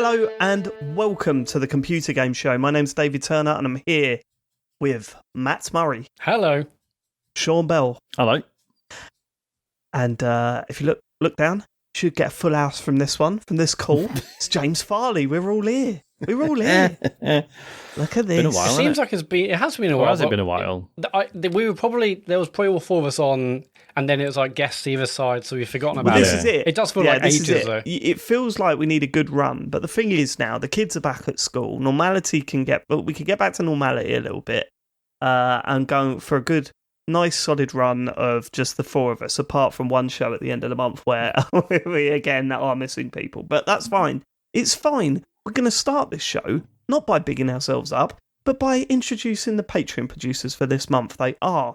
Hello and welcome to the Computer Game Show. My name's David Turner and I'm here with Matt Murray. Hello. Sean Bell. Hello. And if you look down, you should get a full house from this one, from this call. It's James Farley. We're all here. Look at this. Been a while, It seems like it has been a while. Has it been a while? There was probably all four of us on, and then it was like guests either side, so we've forgotten about This it. is it. It does feel like ages though. It feels like we need a good run, but the thing is now the kids are back at school. We can get back to normality a little bit, and go for a good, nice, solid run of just the four of us, apart from one show at the end of the month where we again are missing people. But that's fine. It's fine. We're going to start this show not by bigging ourselves up, but by introducing the Patreon producers for this month. They are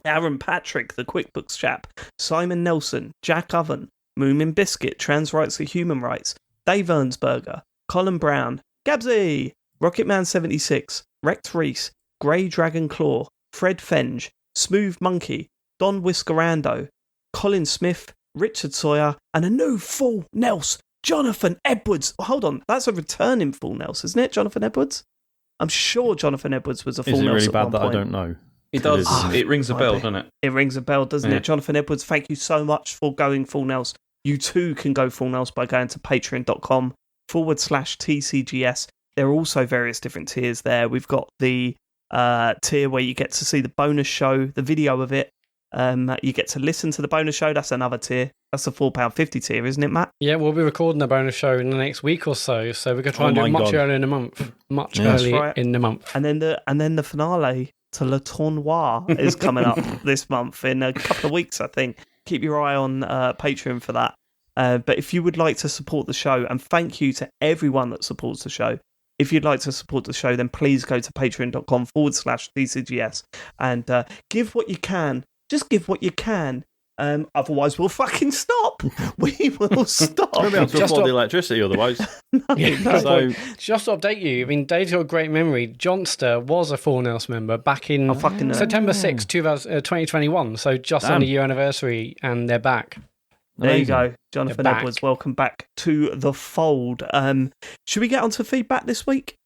Aaron Patrick, the QuickBooks chap, Simon Nelson, Jack Oven, Moomin Biscuit, Trans Rights are Human Rights, Dave Ernsberger, Colin Brown, Gabsy, Rocketman76, Rex Reese, Grey Dragon Claw, Fred Fenge, Smooth Monkey, Don Whiskerando, Colin Smith, Richard Sawyer, and a new full Nels, Jonathan Edwards. Oh, hold on, that's a returning full Nels, isn't it, Jonathan Edwards? I'm sure Jonathan Edwards was a full Nels. Is it really at bad one that point. I don't know? It does. It rings a bell, doesn't it? It rings a bell, doesn't it? Jonathan Edwards, thank you so much for going full Nels. You too can go full Nels by going to patreon.com/TCGS. There are also various different tiers there. We've got the tier where you get to see the bonus show, the video of it. You get to listen to the bonus show. That's another tier. That's the £4.50 tier, isn't it, Matt? Yeah, we'll be recording the bonus show in the next week or so. So we're going to try and do it much earlier in the month. In the month. And then the finale to Le Tournoi is coming up this month in a couple of weeks, I think. Keep your eye on Patreon for that. But if you would like to support the show, and thank you to everyone that supports the show, if you'd like to support the show, then please go to patreon.com/TCGS and give what you can. Just give what you can. Otherwise, we'll fucking stop. We will stop. We'll be able to afford the electricity otherwise. So, just to update you, I mean, Dave's got a great memory. Johnster was a full Nels member back in September 6th, 2021. So just on the year anniversary, and they're back. There you go. Jonathan Edwards, welcome back to the fold. Should we get onto feedback this week?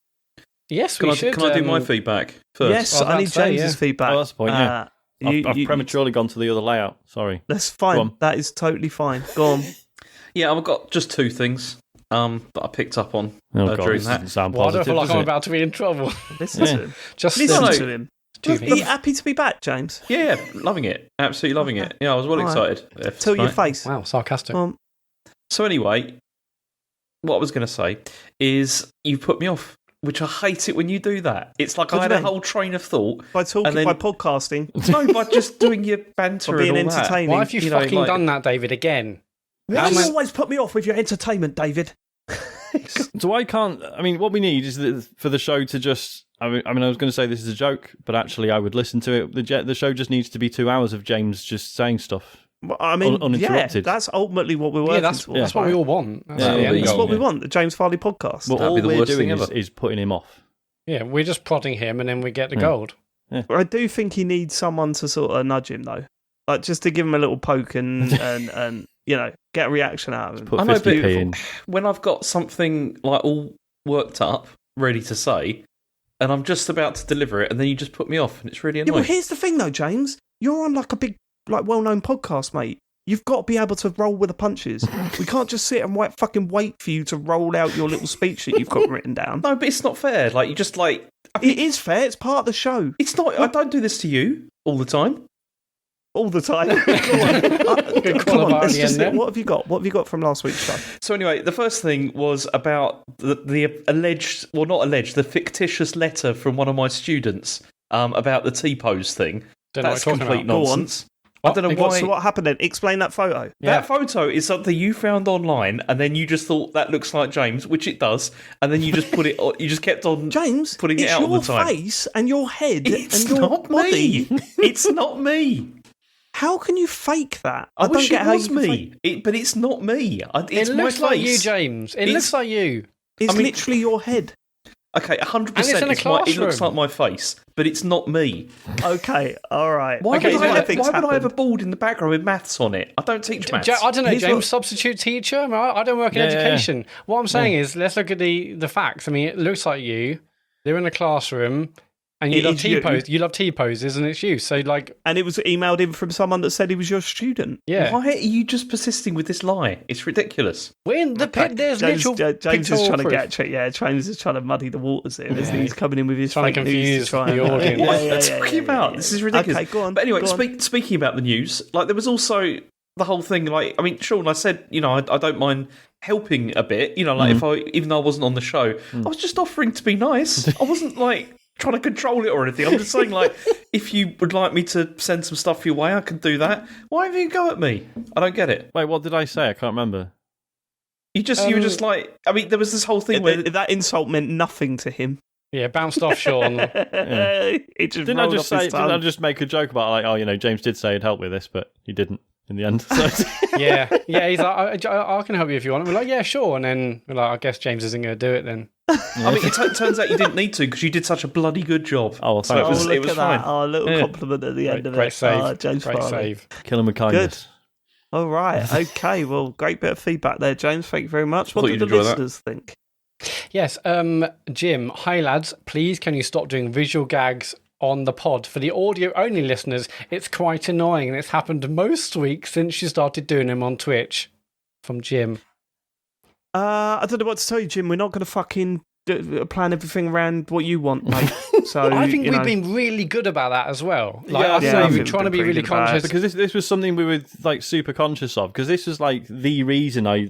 Yes, we should. Can I do my feedback first? Yes, I need James's feedback. Oh, that's the point, yeah. I've prematurely gone to the other layout. Sorry. That's fine. That is totally fine. Go on. Yeah, I've got just two things that I picked up on during that. Sound I don't positive, feel like I'm about to be in trouble. Listen to him. Just listen to him. Are you happy to be back, James? Yeah, loving it. Absolutely loving it. Yeah, I was well excited. Tell your face. Wow, sarcastic. So anyway, what I was going to say is you put me off. Which I hate it when you do that. It's like I had a whole train of thought. By podcasting. No, by just doing your banter or being and all entertaining. Why have you done that, David, again? Why do you always put me off with your entertainment, David? So I can't... I mean, what we need is for the show to just... I mean, I was going to say this is a joke, but actually I would listen to it. The show just needs to be 2 hours of James just saying stuff. I mean, uninterrupted. Yeah, that's ultimately what we're working towards. That's what we all want. That's what we want, the James Farley podcast. Well, all we're doing is putting him off. Yeah, we're just prodding him and then we get the gold. Yeah. But I do think he needs someone to sort of nudge him, though. Like, just to give him a little poke and get a reaction out of him. Put 50p in. When I've got something like all worked up, ready to say, and I'm just about to deliver it, and then you just put me off, and it's really annoying. Yeah, well, here's the thing, though, James. You're on like a big, well-known podcast, mate. You've got to be able to roll with the punches. We can't just sit and wait for you to roll out your little speech that you've got written down. No, but it's not fair. Like, you just like... It is fair. It's part of the show. It's not... I don't do this to you all the time. All the time? Come on, let's just see. What have you got? What have you got from last week's show? So anyway, the first thing was about the alleged... Well, not alleged, the fictitious letter from one of my students about the T-pose thing. That's complete nonsense. I don't know why. So what happened then? Explain that photo. Yeah. That photo is something you found online, and then you just thought that looks like James, which it does, and then you just put it. You just kept on James putting it out all the time. It's your face and your head it's and your not body. Me. It's not me. How can you fake that? I wish don't get it was me, but it's not me. It's it looks my like face. you, James. It looks like you. It's literally your head. Okay, 100%. It looks like my face, but it's not me. Okay, all right. Why would I have a board in the background with maths on it? I don't teach maths. I don't know, James, substitute teacher? I mean, I don't work in education. Yeah. What I'm saying is, let's look at the facts. I mean, it looks like you. They're in a classroom. And you love T-pose. You love T-poses, and it's you. So, like, and it was emailed in from someone that said he was your student. Yeah. Why are you just persisting with this lie? It's ridiculous. We're in the pit. There's James is trying proof. to get. James is trying to muddy the waters here. Isn't he? He's coming in with his trying fake to confuse news the audience. What are you talking about? This is ridiculous. Okay, go on. But anyway, speaking about the news, like there was also the whole thing. Like, I mean, Sean, I said, I don't mind helping a bit. Like even though I wasn't on the show, I was just offering to be nice. I wasn't like trying to control it or anything. I'm just saying, like, if you would like me to send some stuff your way, I can do that. Why have you go at me? I don't get it. Wait, what did I say? I can't remember. You were just like, I mean, there was this whole thing where that insult meant nothing to him. Yeah, bounced off Sean. Didn't I just make a joke about like, James did say he'd help with this, but he didn't in the end. So. yeah. He's like, I can help you if you want. And we're like, yeah, sure. And then we're like, I guess James isn't going to do it then. I mean, it turns out you didn't need to because you did such a bloody good job. Oh, well, thanks. So it was fine. A little compliment at the end of it. Great save. James great save. Kill him with kindness. Good. All right. Okay. Well, great bit of feedback there, James. Thank you very much. What did the listeners think? Yes. Jim, hi lads. Please, can you stop doing visual gags on the pod? For the audio-only listeners, it's quite annoying, and it's happened most weeks since you started doing them on Twitch. From Jim. I don't know what to tell you, Jim. We're not going to fucking plan everything around what you want, mate. So I think we've been really good about that as well. Like, we're trying to be really conscious because this was something we were like super conscious of. Because this was like the reason I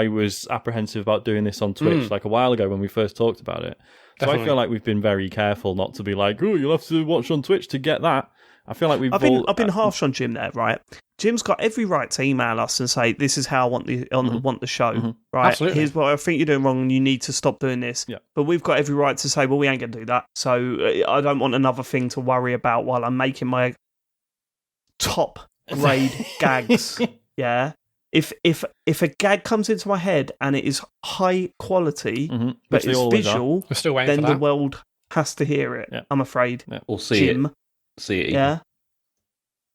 was apprehensive about doing this on Twitch like a while ago when we first talked about it. So I feel like we've been very careful not to be like, oh, you'll have to watch on Twitch to get that. I feel like I've been harsh on Jim there, right? Jim's got every right to email us and say, this is how I want the show, right? Absolutely. Here's what I think you're doing wrong and you need to stop doing this. Yeah. But we've got every right to say, well, we ain't going to do that. So I don't want another thing to worry about while I'm making my top grade gags. Yeah. If a gag comes into my head and it is high quality, but it's visual, then the world has to hear it, I'm afraid. Yeah. Or see Jim, it. See it. Yeah.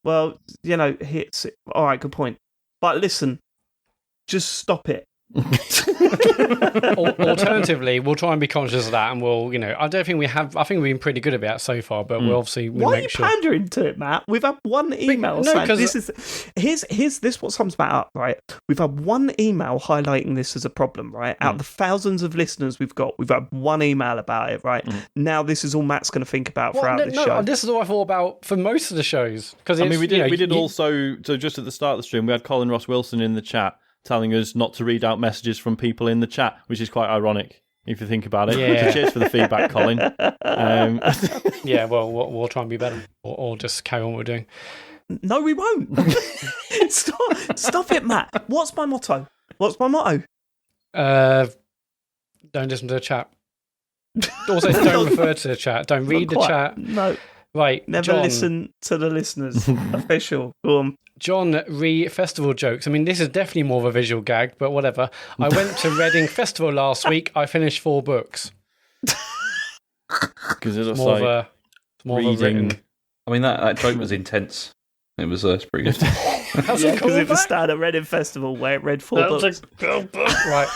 Well, all right, good point. But listen, just stop it. Alternatively, we'll try and be conscious of that, and we'll, I don't think we have. I think we've been pretty good about it so far, but we'll obviously Why make sure. Why are you pandering to it, Matt? We've had one email saying this is. Here's what sums Matt up, right? We've had one email highlighting this as a problem, right? Out of the thousands of listeners we've had one email about it, right? Now this is all Matt's going to think about throughout the show. This is all I thought about for most of the shows. Because we did also. So just at the start of the stream, we had Colin Ross Wilson in the chat telling us not to read out messages from people in the chat, which is quite ironic if you think about it. Yeah. So cheers for the feedback, Colin. Yeah, well, we'll try and be better, or just carry on what we're doing. No, we won't. Stop it, Matt. What's my motto? Don't listen to the chat. Also, don't refer to the chat. Don't read the chat. No. Right, never John, listen to the listeners. Official. Go on. John festival jokes. I mean, this is definitely more of a visual gag, but whatever. I went to Reading Festival last week. I finished 4 books. Because it's more of a written. I mean, that joke was intense. It was pretty good. Because it was started at Reading Festival where it read 4 books. Right.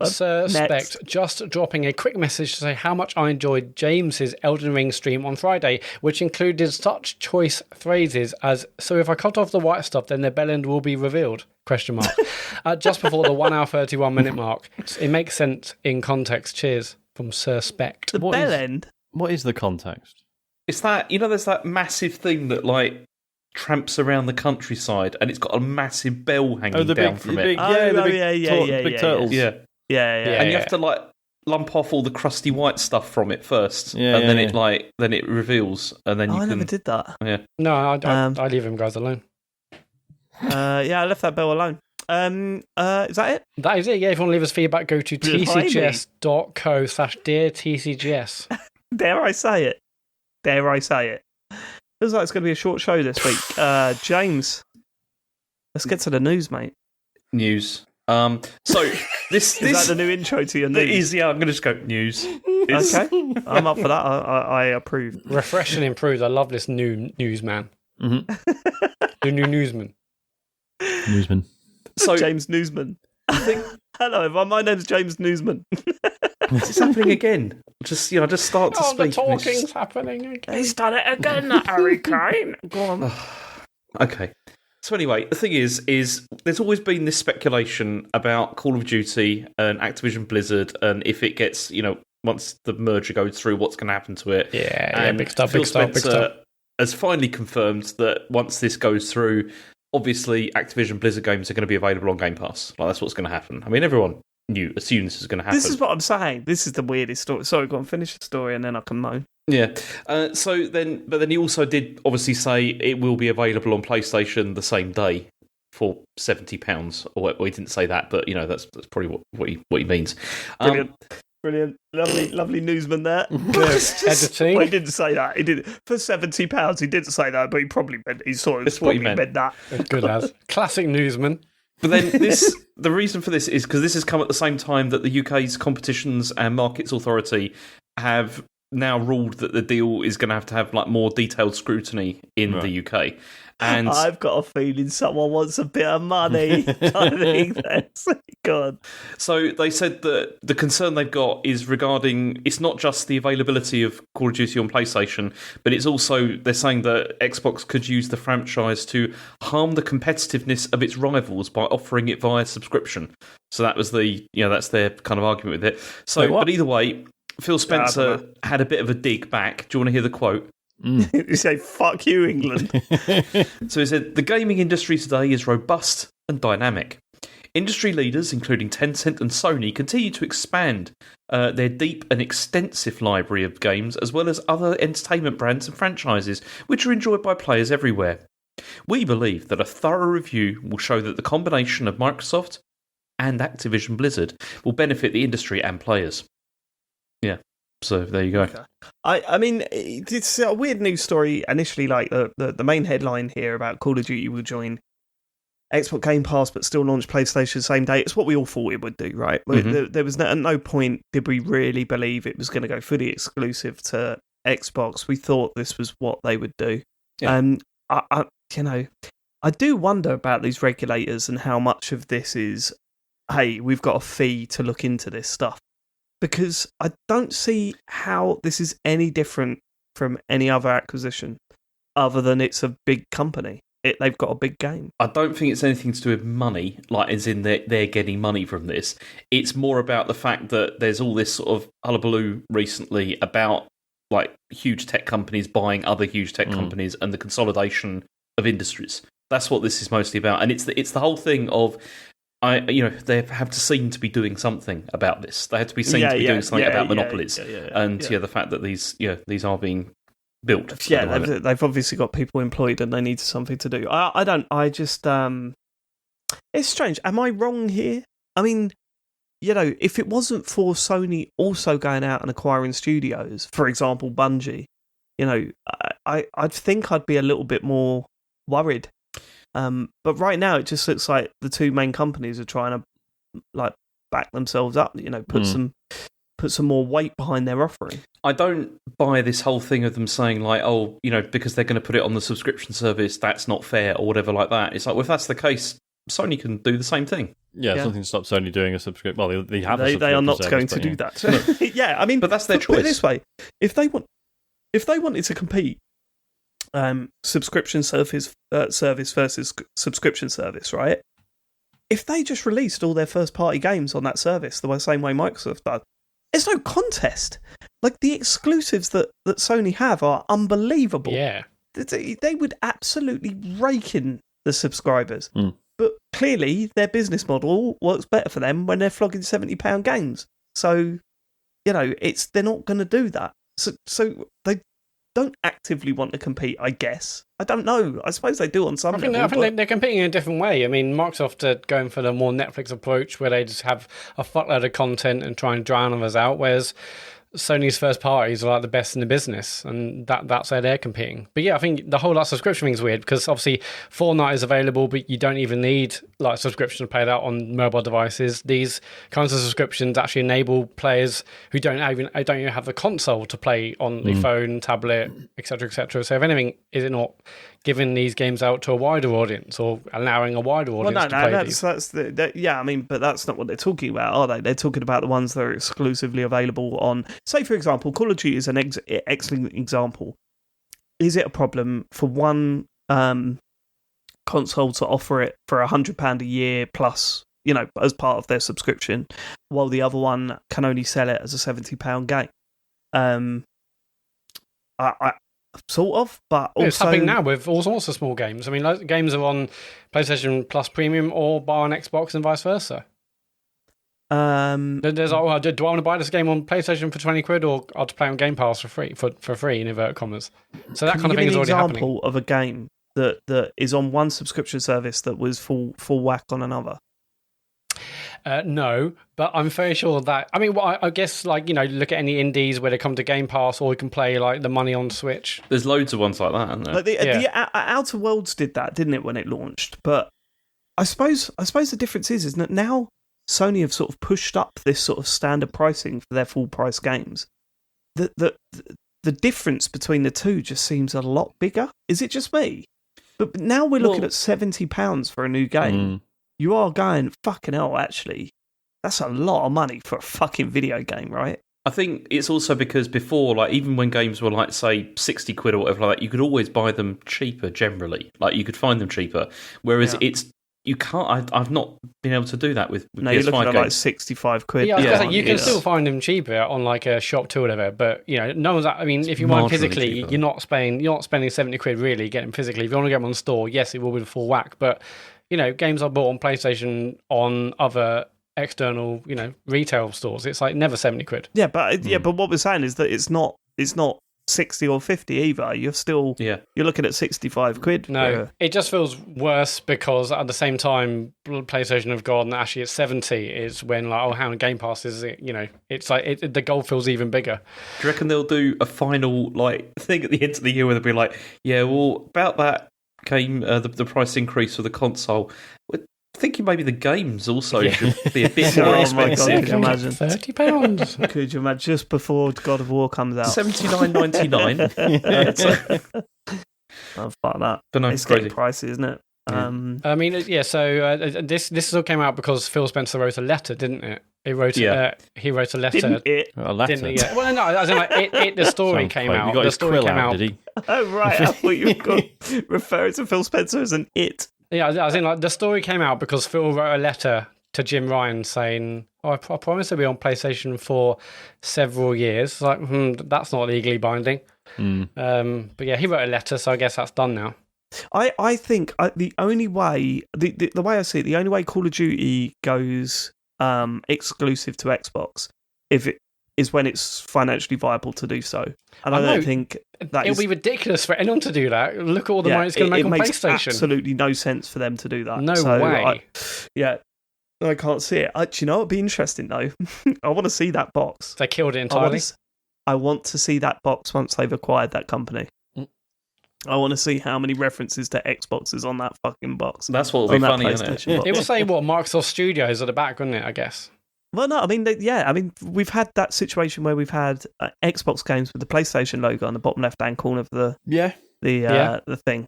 Sir Spect, just dropping a quick message to say how much I enjoyed James's Elden Ring stream on Friday, which included such choice phrases as, so if I cut off the white stuff, then the bellend will be revealed? ? Just before the 1 hour 31 minute mark. It makes sense in context. Cheers. From Sir Spect. The bellend? What is the context? It's that, there's that massive thing that, like, tramps around the countryside and it's got a massive bell hanging down from it. Big turtles. Yeah. And you have to, like, lump off all the crusty white stuff from it first. Then it reveals. And then I never did that. Yeah. No, I leave him guys alone. I left that bell alone. Is that it? That is it. Yeah, if you want to leave us feedback, go to tcgs.co/deartcgs. Dare I say it? Feels like it's going to be a short show this week. James, let's get to the news, mate. News. So This is that the new intro to your news? It is, yeah. I'm going to just go news. Okay, I'm up for that. I approve. Refresh and improved. I love this new newsman. Mm-hmm. The new newsman. Newsman. So James Newsman. Hello, my name's James Newsman. Is this happening again? Just start to speak. The talking's happening again. He's done it again, Harry Kane. Go on. Okay. So anyway, the thing is there's always been this speculation about Call of Duty and Activision Blizzard, and if it gets, once the merger goes through, what's going to happen to it? Yeah, big stuff. Phil Spencer has finally confirmed that once this goes through, obviously Activision Blizzard games are going to be available on Game Pass. Like, that's what's going to happen. I mean, everyone assumed this was going to happen. This is what I'm saying. This is the weirdest story. Sorry, go on, finish the story, and then I can moan. Yeah. But then he also did obviously say it will be available on PlayStation the same day for £70. Or well, he didn't say that, but that's probably what he means. Brilliant, lovely newsman there. Editing. Well, he didn't say that. He did for £70. He didn't say that, but he probably meant that. Good as classic newsman. But then the reason for this is because this has come at the same time that the UK's Competitions and Markets Authority have now ruled that the deal is going to have like more detailed scrutiny in the UK. And I've got a feeling someone wants a bit of money. I think that's God. So they said that the concern they've got is regarding, it's not just the availability of Call of Duty on PlayStation, but it's also, they're saying that Xbox could use the franchise to harm the competitiveness of its rivals by offering it via subscription. So that was that's their kind of argument with it. So, but either way, Phil Spencer had a bit of a dig back. Do you want to hear the quote? You say, fuck you, England. So he said, the gaming industry today is robust and dynamic. Industry leaders, including Tencent and Sony, continue to expand their deep and extensive library of games, as well as other entertainment brands and franchises, which are enjoyed by players everywhere. We believe that a thorough review will show that the combination of Microsoft and Activision Blizzard will benefit the industry and players. Yeah. So there you go. Okay. I mean, it's a weird news story initially. Like the main headline here about Call of Duty will join Xbox Game Pass, but still launch PlayStation the same day. It's what we all thought it would do, right? Mm-hmm. There was at no point did we really believe it was going to go fully exclusive to Xbox. We thought this was what they would do. Yeah. I do wonder about these regulators and how much of this is, hey, we've got a fee to look into this stuff. Because I don't see how this is any different from any other acquisition, other than it's a big company. They've got a big game. I don't think it's anything to do with money, like as in they're getting money from this. It's more about the fact that there's all this sort of hullabaloo recently about like huge tech companies buying other huge tech companies and the consolidation of industries. That's what this is mostly about, and it's the whole thing of. They have to seem to be doing something about this. They have to be seen to be doing something about monopolies, and the fact that these are being built. Yeah, they've obviously got people employed, and they need something to do. It's strange. Am I wrong here? I mean, if it wasn't for Sony also going out and acquiring studios, for example, Bungie, I'd think I'd be a little bit more worried. But right now, it just looks like the two main companies are trying to back themselves up. Put some more weight behind their offering. I don't buy this whole thing of them saying because they're going to put it on the subscription service, that's not fair or whatever like that. It's like, well, if that's the case, Sony can do the same thing. Yeah, something to stop Sony doing a subscription. Well, they have. They are not going to do that. Yeah, I mean, but that's their choice. Put it this way: if they wanted to compete. Subscription service versus subscription service, right? If they just released all their first-party games on that service the same way Microsoft does, there's no contest. Like, the exclusives that Sony have are unbelievable. Yeah. They would absolutely rake in the subscribers. But clearly, their business model works better for them when they're flogging £70 games. So, they're not going to do that. So they don't actively want to compete, I guess. I don't know. I suppose they do on some level. I think they're competing in a different way. I mean, Microsoft are going for the more Netflix approach where they just have a fuckload of content and try and drown others out, whereas Sony's first parties are like the best in the business, and that's where they're competing. But yeah, I think the whole like subscription thing is weird because obviously Fortnite is available, but you don't even need like subscription to play that on mobile devices. These kinds of subscriptions actually enable players who don't even have the console to play on the phone, tablet, etc., etc. So if anything, is it not giving these games out to a wider audience or allowing a wider audience to play these? But that's not what they're talking about, are they? They're talking about the ones that are exclusively available on, say, for example, Call of Duty is an excellent example. Is it a problem for one console to offer it for £100 a year plus, as part of their subscription, while the other one can only sell it as a £70 game? I sort of, but also... It's happening now with all sorts of small games. I mean, like, games are on PlayStation Plus Premium or buy on Xbox and vice versa. There's do I want to buy this game on PlayStation for £20 or I'll play on Game Pass for free in inverted commas. So that kind of thing is already happening. Can you give me an example of a game that is on one subscription service that was full whack on another? No, but I'm very sure that... I mean, I guess, look at any indies where they come to Game Pass or you can play, the money on Switch. There's loads of ones like that, aren't there? Like the Outer Worlds did that, didn't it, when it launched? But I suppose the difference is that now Sony have sort of pushed up this sort of standard pricing for their full-price games. The difference between the two just seems a lot bigger. Is it just me? But now we're looking at £70 for a new game. You are going, fucking hell, actually, that's a lot of money for a fucking video game, right? I think it's also because before, even when games were, say, £60 or whatever like that, you could always buy them cheaper generally. You could find them cheaper. Whereas you can't, I've not been able to do that with PS5 you're looking at games. £65. Yeah, you can still find them cheaper on a shop too or whatever, but no one's. I mean, if you want physically, cheaper. You're not spending £70 really getting them physically. If you want to get them on store, yes, it will be the full whack, but games are bought on PlayStation on other external, retail stores. It's never £70. Yeah, but what we're saying is that it's not 60 or 50 either. You're still you're looking at £65. No, it just feels worse because at the same time PlayStation have gone actually at 70 is when how on Game Pass is it, it's the goal feels even bigger. Do you reckon they'll do a final thing at the end of the year where they'll be like, yeah, well, about that came the price increase for the console. We're thinking maybe the games also should be a bit more expensive. God, could you imagine? £30. Could you imagine just before God of War comes out? $79.99. Oh, fuck that. Don't know, it's getting pricey, isn't it? I mean, so this all came out because Phil Spencer wrote a letter, didn't it? He wrote a letter. Didn't it? A letter? Didn't it? Well, no, as in the story came out. You got his quill out, did he? Oh, right. I thought you were referring to Phil Spencer as an it. Yeah, as in the story came out because Phil wrote a letter to Jim Ryan saying, I promise to be on PlayStation for several years. That's not legally binding. But yeah, he wrote a letter, so I guess that's done now. I think the only way, the way I see it, the only way Call of Duty goes exclusive to Xbox is when it's financially viable to do so. And I don't think that it'll be ridiculous for anyone to do that. Look at all the money it's going to make on PlayStation. It makes absolutely no sense for them to do that. No way. I can't see it. It'd be interesting though. I want to see that box. They killed it entirely. I want to see that box once they've acquired that company. I want to see how many references to Xbox is on that fucking box. That's what will be funny, isn't it? It will say Microsoft Studios at the back, wouldn't it, I guess? Well, no, I mean, we've had that situation where we've had Xbox games with the PlayStation logo on the bottom left-hand corner of the thing.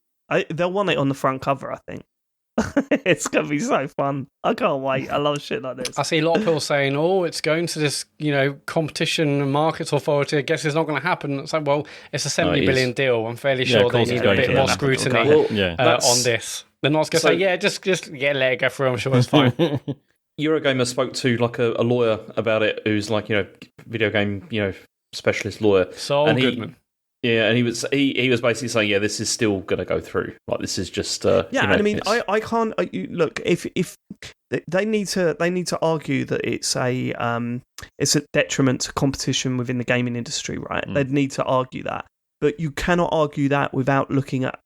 They'll want it on the front cover, I think. It's going to be so fun. I can't wait. I love shit like this. I see a lot of people saying, it's going to this, competition and markets authority. I guess it's not going to happen. It's well, it's a $70 billion deal. I'm fairly sure they need a bit more scrutiny on this. They're not going to say, just let it go through. I'm sure it's fine. Eurogamer spoke to a lawyer about it who's video game, specialist lawyer. Saul Goodman. And he was basically saying, this is still going to go through. This is just and I mean, I can't look if they need to argue that it's a detriment to competition within the gaming industry, right? They'd need to argue that, but you cannot argue that without looking at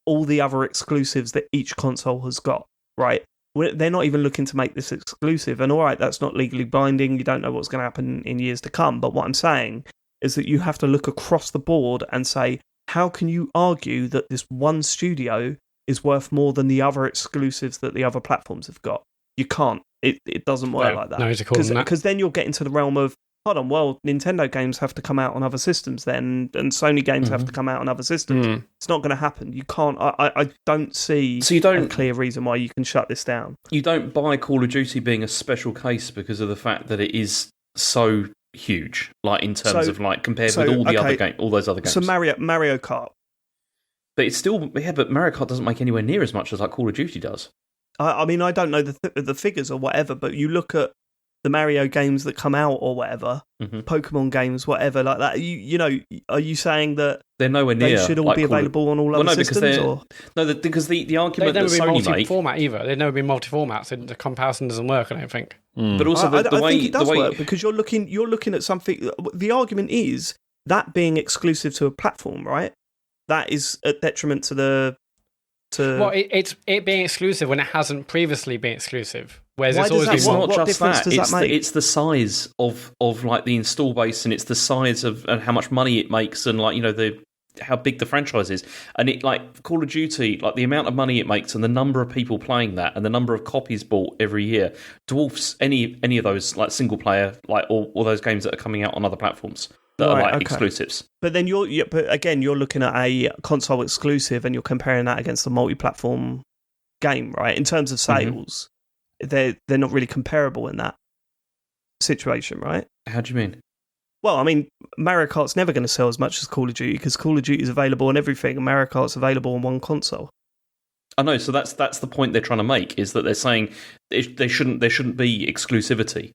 all the other exclusives that each console has got, right? they're not even looking to make this exclusive. And all right, that's not legally binding. You don't know what's going to happen in years to come. But what I'm saying is that you have to look across the board and say, how can you argue that this one studio is worth more than the other exclusives that the other platforms have got? You can't. It doesn't work like that. No, because then you'll get into the realm of, hold on, well, Nintendo games have to come out on other systems then, and Sony games have to come out on other systems. It's not going to happen. You can't. I don't see a clear reason why you can shut this down. You don't buy Call of Duty being a special case because of the fact that it is so huge, like in terms of like compared with all the other games, all those other games. So Mario Kart. But it's still, but Mario Kart doesn't make anywhere near as much as like Call of Duty does. I mean, I don't know the figures or whatever, but you look at the Mario games that come out or whatever, Pokemon games, whatever like that. You know, are you saying that they're nowhere near? They should all be available on all other systems? Because the argument that Sony make... They've never been multi-format either. They've never been multi-format, so the comparison doesn't work, I don't think. But also I think it does work, because you're looking at something... The argument is that being exclusive to a platform, right? That is a detriment to the... Well, it's being exclusive when it hasn't previously been exclusive. Whereas it's always it's not just that. Make? It's the size of like the install base, and it's the size of and how much money it makes, and like, you know, how big the franchise is. And it, like Call of Duty, like the amount of money it makes and the number of people playing that and the number of copies bought every year dwarfs any of those like single player, like all those games that are coming out on other platforms that are like exclusives. But then you're looking at a console exclusive and you're comparing that against a multi-platform game, right? In terms of sales, they're not really comparable in that situation, right? How do you mean? Well, I mean, Mario Kart's never going to sell as much as Call of Duty because Call of Duty is available on everything and Mario Kart's available on one console. I know, so that's the point they're trying to make, is that they're saying there shouldn't be exclusivity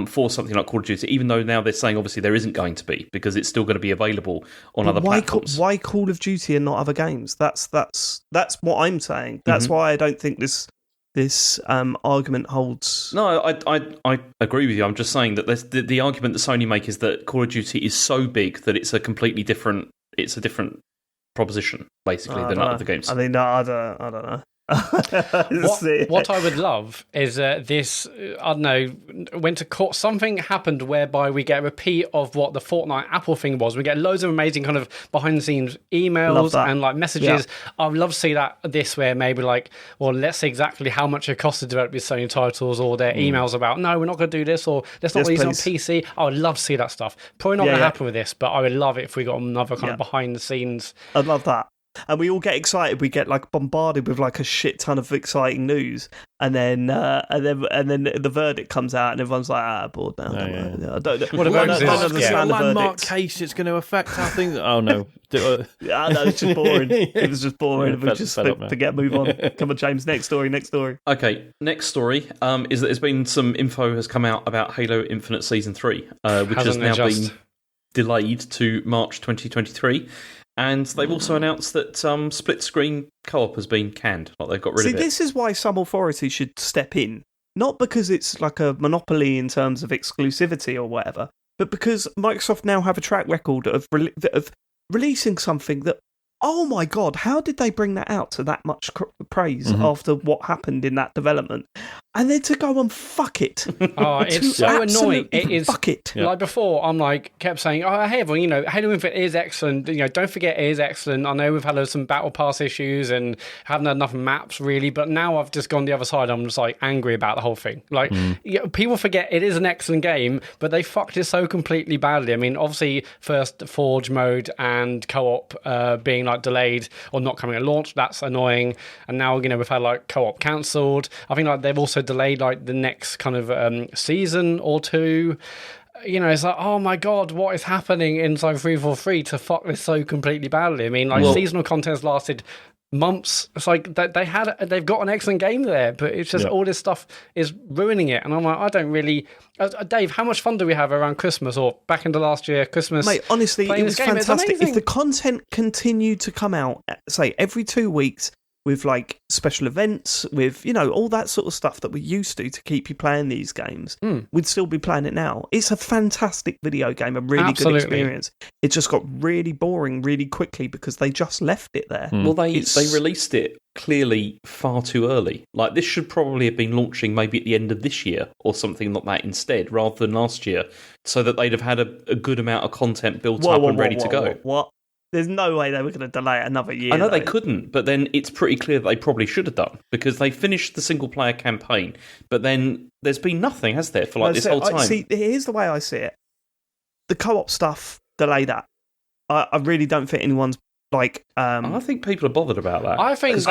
for something like Call of Duty, even though now they're saying obviously there isn't going to be, because it's still going to be available on other platforms. Why Call of Duty and not other games? That's what I'm saying. That's why I don't think this argument holds. No, I agree with you. I'm just saying that the argument that Sony make is that Call of Duty is so big that it's a completely different. It's a different proposition, basically, than other games. I mean, I don't know. What I would love is this, I don't know, went to court. Something happened whereby we get a repeat of what the Fortnite Apple thing was. We get loads of amazing kind of behind the scenes emails and like messages. Yeah. I would love to see that this where maybe like, well, let's see exactly how much it costs to develop these Sony titles, or their emails about, no, we're not going to do this, or let's not release it on PC. I would love to see that stuff. Probably not going to happen with this, but I would love it if we got another kind of behind the scenes. I'd love that. And we all get excited. We get like bombarded with like a shit ton of exciting news, and then the verdict comes out, and everyone's like, bored now. I don't understand the landmark case. It's going to affect our things. Oh no, no, it's just boring. It was just boring. We just forget, move on. Come on, James. Next story. Okay, next story is that there's been some info has come out about Halo Infinite Season 3, which has now been delayed to March 2023. And they've also announced that split screen co-op has been canned. Like they've got rid of it. See, this is why some authorities should step in. Not because it's like a monopoly in terms of exclusivity or whatever, but because Microsoft now have a track record of releasing something that, oh my God, how did they bring that out to that much praise after what happened in that development? And then to go and fuck it. Oh, it's so annoying. It is. Fuck it. Yeah. Like before, I'm like, kept saying, oh, hey, everyone, you know, Halo Infinite is excellent. You know, don't forget it is excellent. I know we've had some Battle Pass issues and haven't had enough maps, really. But now I've just gone the other side. I'm just like angry about the whole thing. Like, people forget it is an excellent game, but they fucked it so completely badly. I mean, obviously, first Forge mode and co-op being like delayed or not coming at launch, that's annoying. And now, you know, we've had like co-op cancelled. I think like they've also delayed like the next kind of season or two. You know, it's like, oh my God, what is happening inside 343 to fuck this so completely badly? I mean, like seasonal content has lasted months. It's like they've got an excellent game there, but it's just all this stuff is ruining it. And I'm like, I don't really. Dave, how much fun do we have around Christmas or back into last year Christmas? Mate, honestly, it was fantastic. If the content continued to come out, say every 2 weeks, with like special events, with, you know, all that sort of stuff that we're used to keep you playing these games, we'd still be playing it now. It's a fantastic video game, a really good experience. It just got really boring really quickly because they just left it there. Well, they released it clearly far too early. Like, this should probably have been launching maybe at the end of this year or something like that instead, rather than last year, so that they'd have had a good amount of content built up and ready to go. What? There's no way they were going to delay it another year. I know they couldn't, but then it's pretty clear that they probably should have done, because they finished the single-player campaign, but then there's been nothing, has there, for this whole time? See, here's the way I see it. The co-op stuff, delay that. I really don't think anyone's like... I think people are bothered about that. I think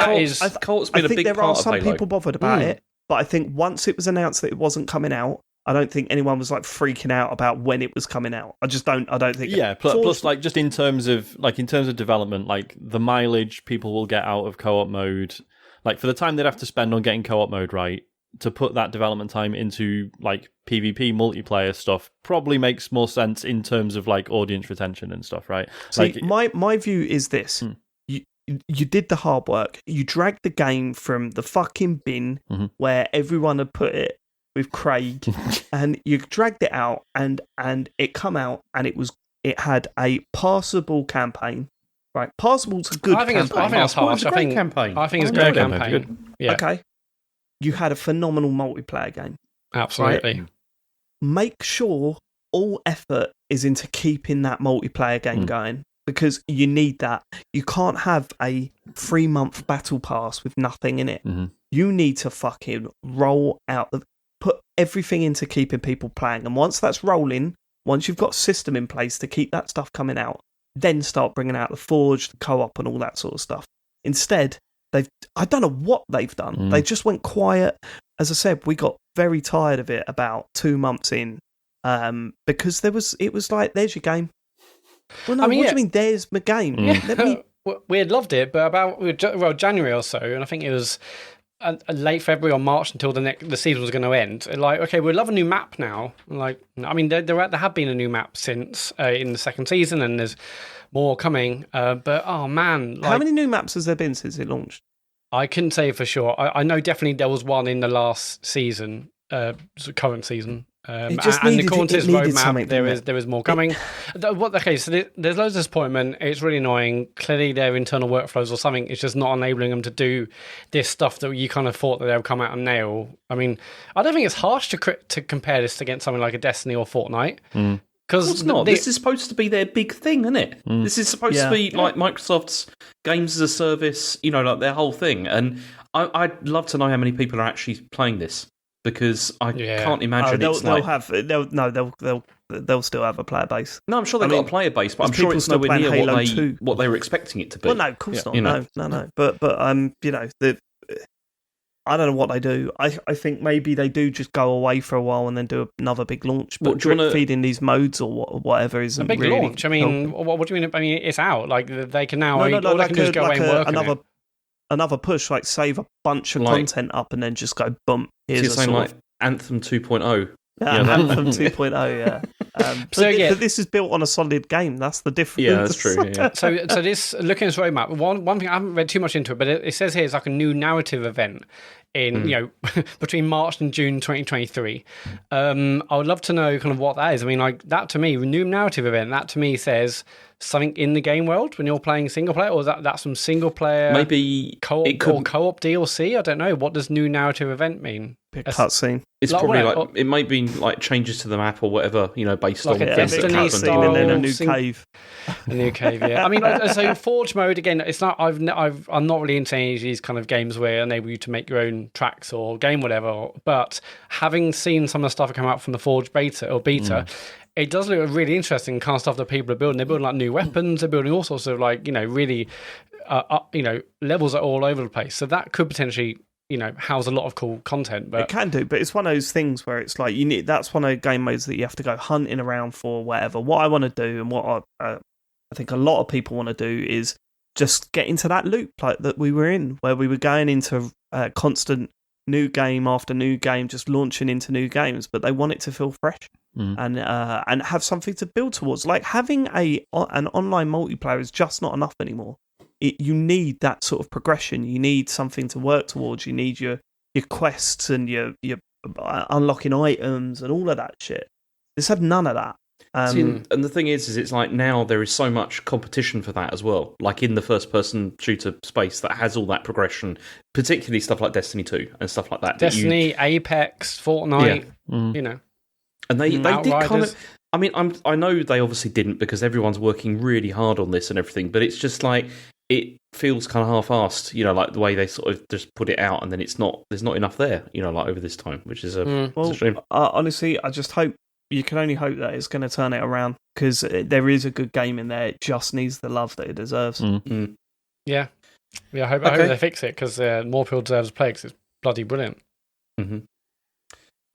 co-op's been a big part of Halo. I think there are some people bothered about it, but I think once it was announced that it wasn't coming out, I don't think anyone was like freaking out about when it was coming out. I don't think. Yeah. Plus, like, just in terms of development, like the mileage people will get out of co-op mode, like for the time they'd have to spend on getting co-op mode right, to put that development time into like PvP multiplayer stuff probably makes more sense in terms of like audience retention and stuff, right? See, my view is this. You did the hard work. You dragged the game from the fucking bin where everyone had put it with Craig, and you dragged it out, and it come out, and it had a passable campaign. Right, passable's a good campaign. I think that's harsh. I think it's a great campaign. Yeah. Okay. You had a phenomenal multiplayer game. Absolutely. Right? Make sure all effort is into keeping that multiplayer game going, because you need that. You can't have a 3-month battle pass with nothing in it. You need to fucking roll out put everything into keeping people playing. And once that's rolling, once you've got a system in place to keep that stuff coming out, then start bringing out the Forge, the co-op, and all that sort of stuff. Instead, I don't know what they've done. They just went quiet. As I said, we got very tired of it about 2 months in, because it was like, there's your game. Well, no, what do you mean, there's my game? Yeah. We had loved it, but about January or so, and I think it was late February or March until the season was going to end. Like, okay, we'd love a new map now. Like, I mean, there have been a new map since in the second season, and there's more coming. But oh man, like, how many new maps has there been since it launched? I couldn't say for sure. I know definitely there was one in the last season, current season. And according to this roadmap, there is more coming. Okay, so there's loads of disappointment. It's really annoying. Clearly, their internal workflows or something is just not enabling them to do this stuff that you kind of thought that they would come out and nail. I mean, I don't think it's harsh to compare this against something like a Destiny or Fortnite. Because it's not. This is supposed to be their big thing, isn't it? This is supposed to be like Microsoft's games as a service, you know, like their whole thing. And I'd love to know how many people are actually playing this, because I can't imagine they'll still have a player base. No, I'm sure they've got a player base, but I'm sure it's nowhere near what they were expecting it to be. Well, no, of course not. You know? No. But you know, I don't know what they do. I think maybe they do just go away for a while and then do another big launch. But drip feeding these modes or whatever isn't a big really launch. I mean, what do you mean? I mean, it's out. Like, they can now. They can just go away and work on it. Another push, like save a bunch of content up and then just go bump. Here's so you're saying like Anthem 2.0. Yeah, Anthem 2.0. Yeah. But this is built on a solid game. That's the difference. Yeah, that's true. Yeah. So this, looking at this roadmap, one thing I haven't read too much into it, but it says here it's like a new narrative event in between March and June 2023. I would love to know kind of what that is. I mean, like, that to me, new narrative event, that to me says something in the game world when you're playing single player, or is that's some single player maybe co-op DLC? I don't know. What does new narrative event mean? A cutscene. It's probably it might be like changes to the map or whatever, you know, based like on a Destiny style, and then a new cave. A new cave, yeah. I mean, so Forge mode again. It's not. I'm not really into any of these kind of games where enable you to make your own tracks or game whatever. But having seen some of the stuff that come out from the Forge beta. It does look really interesting kind of stuff that people are building. They're building like new weapons. They're building all sorts of like, you know, really, levels are all over the place. So that could potentially, you know, house a lot of cool content. But it can do, but it's one of those things where it's like that's one of the game modes that you have to go hunting around for whatever. What I want to do and what I think a lot of people want to do is just get into that loop like that we were in, where we were going into constant new game after new game, just launching into new games, but they want it to feel fresh and have something to build towards. Like having an online multiplayer is just not enough anymore. you need that sort of progression. You need something to work towards. You need your quests and your unlocking items and all of that shit. This had none of that. And the thing is it's like now there is so much competition for that as well. Like in the first-person shooter space that has all that progression, particularly stuff like Destiny 2 and stuff like that. Destiny, Apex, Fortnite, you know. And they did kind of... I mean, I know they obviously didn't because everyone's working really hard on this and everything, but it's just like... It feels kind of half-assed, you know, like the way they sort of just put it out and then there's not enough there, you know, like over this time, which is a shame. Honestly, I just hope... You can only hope that it's going to turn it around because there is a good game in there. It just needs the love that it deserves. Yeah. I hope they fix it because more people deserve to play because it's bloody brilliant. Mm-hmm.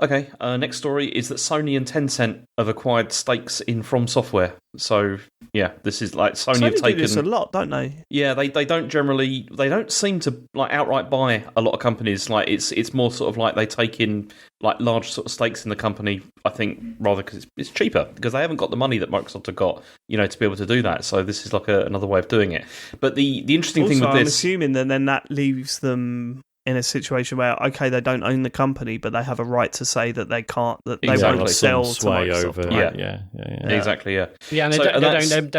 Okay, next story is that Sony and Tencent have acquired stakes in FromSoftware. So, yeah, this is like Sony have taken... do this a lot, don't they? Yeah, they don't seem to like outright buy a lot of companies. Like it's more sort of like they take in like large sort of stakes in the company, I think, rather because it's cheaper because they haven't got the money that Microsoft have got, you know, to be able to do that. So this is like another way of doing it. But the interesting thing with this... I'm assuming that then that leaves them... in a situation where, okay, they don't own the company, but they have a right to say that they can't, that they won't sell to Microsoft. Over, right? Yeah, exactly, yeah. Yeah, and they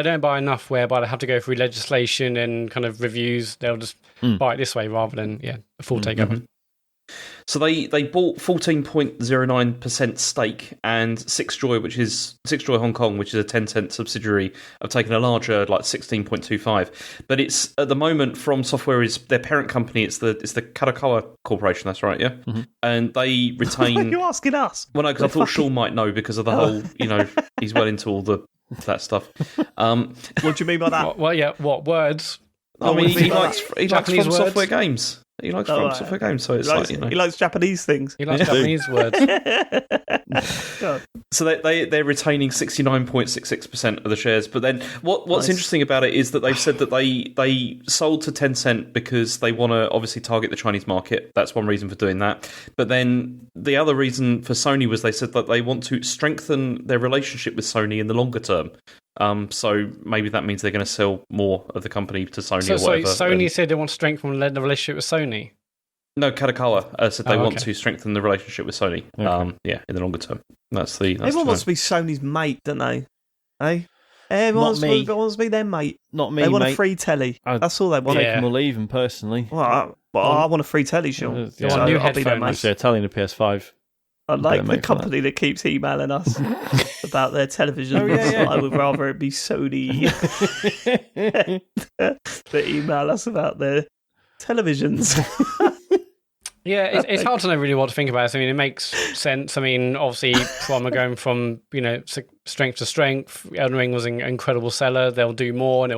don't buy enough whereby they have to go through legislation and kind of reviews. They'll just buy it this way rather than, a full takeover. So they bought 14.09% stake, and Six Joy Hong Kong, which is a Tencent subsidiary, have taken a larger, like 16.25. But it's at the moment FromSoftware is their parent company. It's the Kadokawa Corporation. That's right, yeah. Mm-hmm. And they retain. Are you asking us? Well, no, because I thought Sean might know because of the whole. You know, he's well into all that stuff. What do you mean by that? What words? I mean, he likes FromSoftware games. He likes FromSoftware games, so it's he likes Japanese things. He likes Japanese words. So they're retaining 69.66% of the shares. But then what's interesting about it is that they've said that they sold to Tencent because they want to obviously target the Chinese market. That's one reason for doing that. But then the other reason for Sony was they said that they want to strengthen their relationship with Sony in the longer term. So maybe that means they're going to sell more of the company to Sony or whatever. So Sony said they want to strengthen the relationship with Sony? No, Kadokawa said they want to strengthen the relationship with Sony. Okay. In the longer term. Everyone wants to be Sony's mate, don't they? Hey? Everyone wants to be their mate. Not me, They want mate. a free telly. That's all they want. Take them or leave them, personally. Well, I want a free telly, Sean. So I'll be their mate. Actually, a telly and a PS5. I like the company that keeps emailing us about their televisions. I would rather it be Sony that email us about their televisions. Yeah, it's hard to know really what to think about it. I mean, it makes sense. I mean, obviously, going from strength to strength. Elden Ring was an incredible seller. They'll do more, and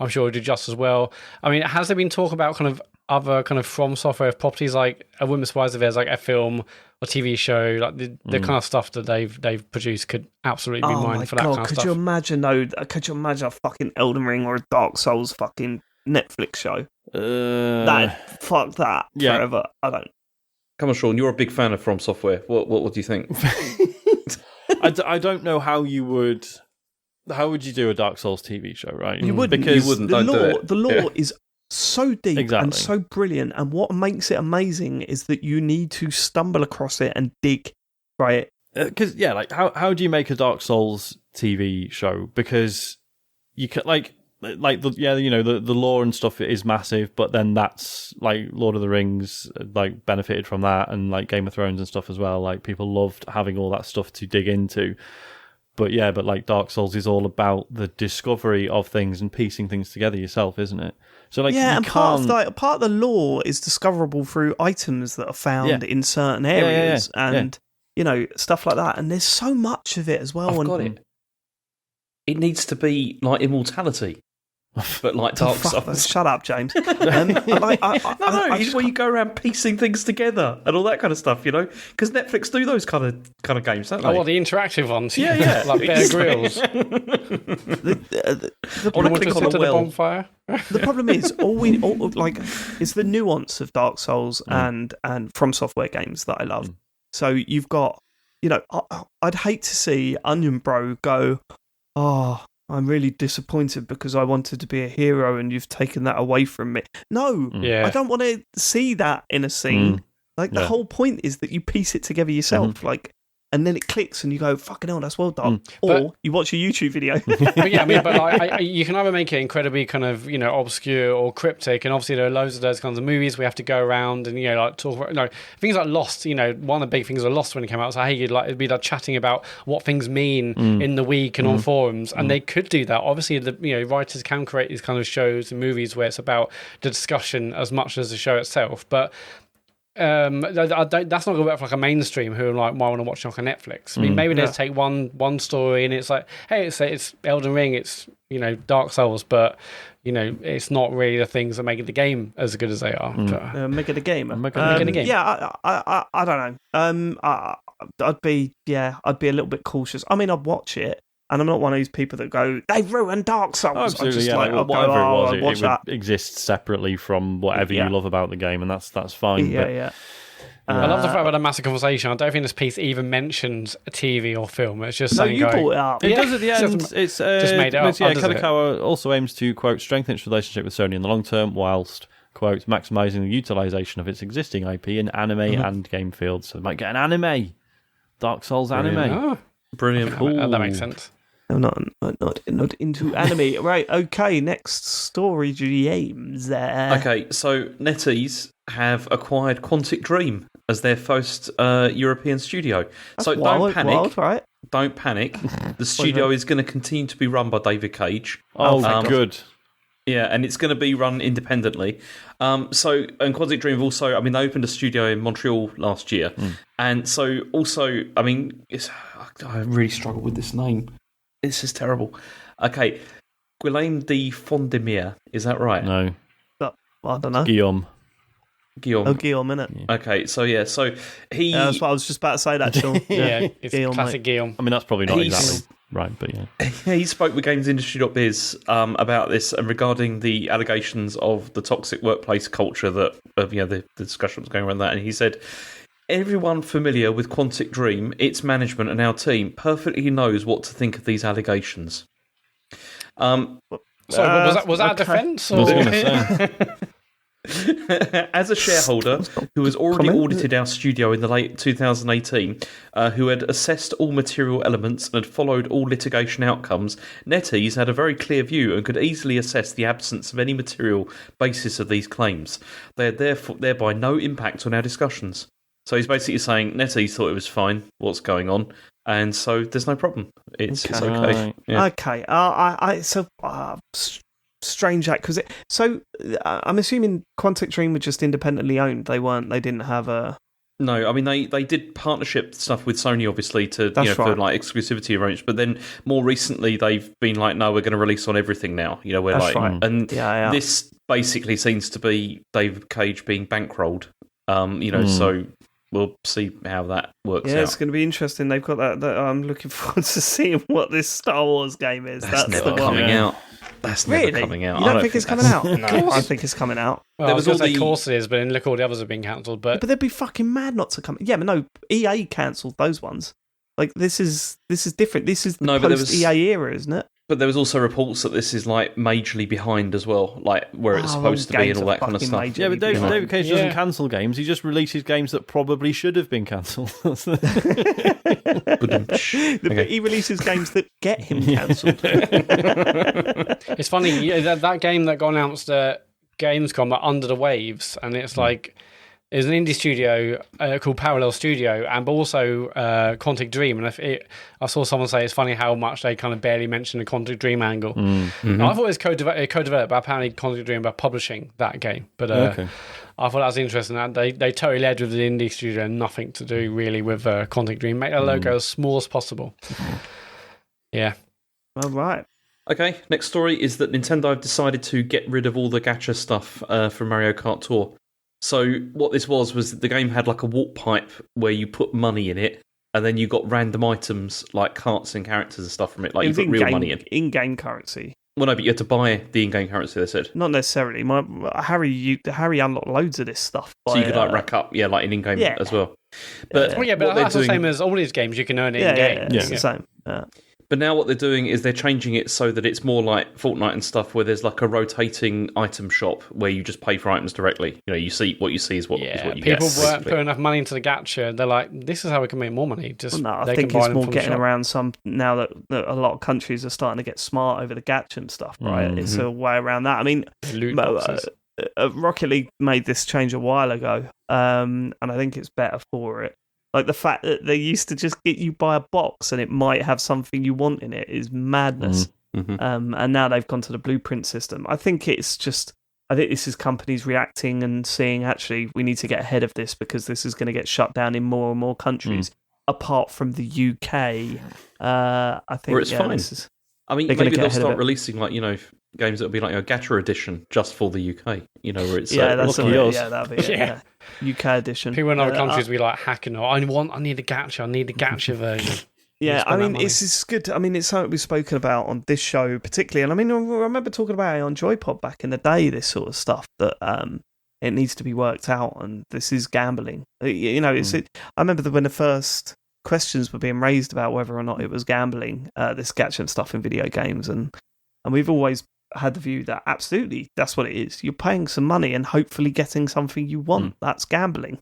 I'm sure it'll do just as well. I mean, has there been talk about kind of other kind of FromSoftware properties? Like, I wouldn't be surprised if there's like a film or TV show, like the kind of stuff that they've produced could absolutely be mined for that kind of stuff. Could you imagine a fucking Elden Ring or a Dark Souls fucking Netflix show? Fuck that forever. I don't. Come on, Sean. You're a big fan of FromSoftware. What do you think? I don't know how you would. How would you do a Dark Souls TV show, right? You wouldn't. Because you wouldn't. The lore is so deep and so brilliant, and what makes it amazing is that you need to stumble across it and dig, right? Because how do you make a Dark Souls TV show? Because you can the lore and stuff is massive, but then that's like Lord of the Rings like benefited from that, and like Game of Thrones and stuff as well. Like people loved having all that stuff to dig into. But like Dark Souls is all about the discovery of things and piecing things together yourself, isn't it? So part of the lore is discoverable through items that are found in certain areas and stuff like that. And there's so much of it as well. I've got it. It needs to be like Immortality. But like Dark Souls. Shut up, James. No, it's where you go around piecing things together and all that kind of stuff, because Netflix do those kind of games, don't they? Oh, the interactive ones. Yeah. Like Bear Grylls. The bonfire. The problem is, it's the nuance of Dark Souls and FromSoftware games that I love. So you've got, I'd hate to see Onion Bro go, I'm really disappointed because I wanted to be a hero and you've taken that away from me. No, I don't want to see that in a scene. Like, the whole point is that you piece it together yourself. Like, and then it clicks and you go, fucking hell, that's well done. Or you watch a YouTube video. But yeah, I mean, but you can either make it incredibly kind of, obscure or cryptic. And obviously there are loads of those kinds of movies we have to go around and, like talk about, things like Lost, one of the big things of Lost when it came out. So, hey, it'd be like chatting about what things mean in the week and on forums. And they could do that. Obviously, writers can create these kind of shows and movies where it's about the discussion as much as the show itself. But that's not going to work for like a mainstream who might want to watch it on Netflix. I mean, maybe they take one story and it's like, hey, it's Elden Ring, it's Dark Souls, but it's not really the things that make the game as good as they are. Make it a game. Yeah, I don't know. I'd be a little bit cautious. I mean, I'd watch it. And I'm not one of these people that go, they've ruined Dark Souls. Oh, absolutely, whatever it was, it would exist separately from whatever you love about the game, and that's fine. I love the fact about a massive conversation. I don't think this piece even mentions a TV or film. It's just you brought it up. It does at the end. It's just made it up. Kadokawa also aims to, quote, strengthen its relationship with Sony in the long term, whilst, quote, maximising the utilisation of its existing IP in anime and game fields. So they might get an anime. Dark Souls anime. Oh. Brilliant. That makes sense. I'm not into anime. Right, okay, next story games there. Okay, so NetEase have acquired Quantic Dream as their first European studio. That's so don't panic. Wild, right? Don't panic. The studio is going to continue to be run by David Cage. Good. Yeah, and it's going to be run independently. And Quantic Dream have also, they opened a studio in Montreal last year. And so also, I really struggle with this name. This is terrible. Okay, Guillaume de Fondemier, is that right? No. I don't know. Guillaume. Oh, Guillaume, innit? Okay, so he... that's what I was just about to say, that, Sean. It's Guillaume, classic Guillaume. That's probably not exactly right, but yeah. He spoke with GamesIndustry.biz about this and regarding the allegations of the toxic workplace culture that, the discussion was going around that, and he said... Everyone familiar with Quantic Dream, its management and our team, perfectly knows what to think of these allegations. Was that a defence? I was going to say. As a shareholder who has already audited our studio in the late 2018, who had assessed all material elements and had followed all litigation outcomes, NetEase had a very clear view and could easily assess the absence of any material basis of these claims. They had thereby no impact on our discussions. So he's basically saying NetEase thought it was fine, what's going on, and so there's no problem. It's okay. Yeah. Okay. Strange acquisition. So I'm assuming Quantic Dream were just independently owned. They didn't have a... No, they did partnership stuff with Sony, obviously, for like exclusivity arrangements. But then more recently, they've been like, no, we're going to release on everything now. This basically seems to be David Cage being bankrolled. So we'll see how that works out. Yeah, it's going to be interesting. They've got that I'm looking forward to seeing what this Star Wars game is. That's never coming out. That's never coming out. You don't think it's coming out? No. I think it's coming out. Well, of course it is, but look, all the others have been cancelled. But they'd be fucking mad not to come. Yeah, but no, EA cancelled those ones. Like, this is different. This is the post-EA era, isn't it? But there was also reports that this is like majorly behind as well, like where it's supposed to be and all that kind of stuff. Yeah, but David Cage doesn't cancel games; he just releases games that probably should have been cancelled. He releases games that get him cancelled. It's funny that game that got announced at Gamescom, Under the Waves, and it's like. It's an indie studio called Parallel Studio, and also Quantic Dream. And I saw someone say it's funny how much they kind of barely mention the Quantic Dream angle. Mm-hmm. I thought it was co-developed, but apparently Quantic Dream are publishing that game. But I thought that was interesting. That they totally led with the indie studio and nothing to do really with Quantic Dream. Make their logo as small as possible. Yeah. All right. Okay, next story is that Nintendo have decided to get rid of all the gacha stuff from Mario Kart Tour. So what this was the game had like a warp pipe where you put money in it, and then you got random items like carts and characters and stuff from it. Like you put real money in. In-game currency. Well, no, but you had to buy the in-game currency, they said. Not necessarily. Harry unlocked loads of this stuff. So you could rack up, like in in-game as well. But that's the same as all these games. You can earn it in-game. Yeah, it's the same. But now what they're doing is they're changing it so that it's more like Fortnite and stuff, where there's like a rotating item shop where you just pay for items directly. You see what you see is what you get. People weren't putting enough money into the gacha. They're like, this is how we can make more money. I think it's more getting around some now that a lot of countries are starting to get smart over the gacha and stuff, right? It's a way around that. I mean, Rocket League made this change a while ago, and I think it's better for it. Like the fact that they used to just get you buy a box and it might have something you want in it is madness. And now they've gone to the blueprint system. I think this is companies reacting and seeing, actually, we need to get ahead of this because this is going to get shut down in more and more countries, apart from the UK. I think where it's fine. Maybe they'll start releasing games that'll be like a Gacha edition just for the UK. Where it's that'll be UK edition. People in other countries will be like hacking. I need a Gacha. I need a Gacha version. Yeah, it's good. It's something we've spoken about on this show particularly, and I remember talking about it on Joypod back in the day. This sort of stuff that it needs to be worked out, and this is gambling. I remember when the first questions were being raised about whether or not it was gambling, this gacha and stuff in video games, and we've always had the view that absolutely that's what it is. You're paying some money and hopefully getting something you want. That's gambling.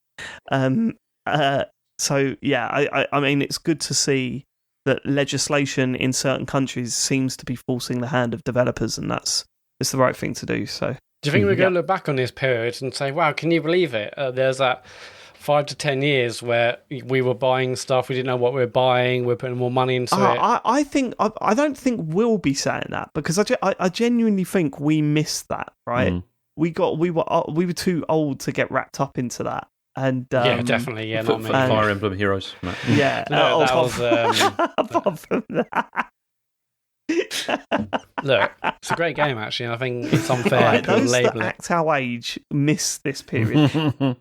So yeah, it's good to see that legislation in certain countries seems to be forcing the hand of developers, and it's the right thing to do. So do you think we're going to look back on this period and say, wow, can you believe it? There's that 5 to 10 years where we were buying stuff, we didn't know what we were buying, we're putting more money into it. I don't think we'll be saying that, because I genuinely think we missed that, right? We were too old to get wrapped up into that. And definitely, not me. Fire Emblem Heroes. Yeah, that was apart from that. Look, it's a great game actually, and I think it's unfair to label it. Act our age miss this period.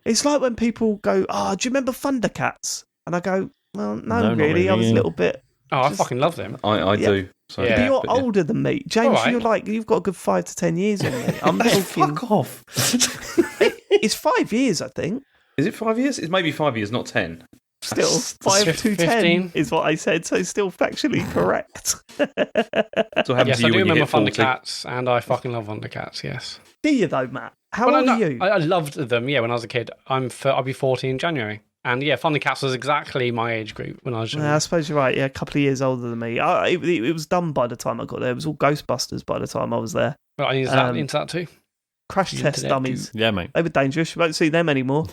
It's like when people go, do you remember Thundercats? And I go, well, no really. I was a little bit. I fucking love them. I do. So, but you're older than me, James. Right. You've got a good 5 to 10 years on me. I'm talking. Fuck off. It's 5 years, I think. Is it 5 years? It's maybe 5 years, not 10. Still, 5 to 10 is what I said, so still factually correct. Yes, I do remember Thundercats, and I fucking love Thundercats, yes. Do you, though, Matt? How old are you? I loved them, when I was a kid. I'll be 40 in January. And Thundercats was exactly my age group when I was young. I suppose you're right, a couple of years older than me. It was done by the time I got there. It was all Ghostbusters by the time I was there. Well, I into that too. Crash Test Dummies. Yeah, mate. They were dangerous. You won't see them anymore.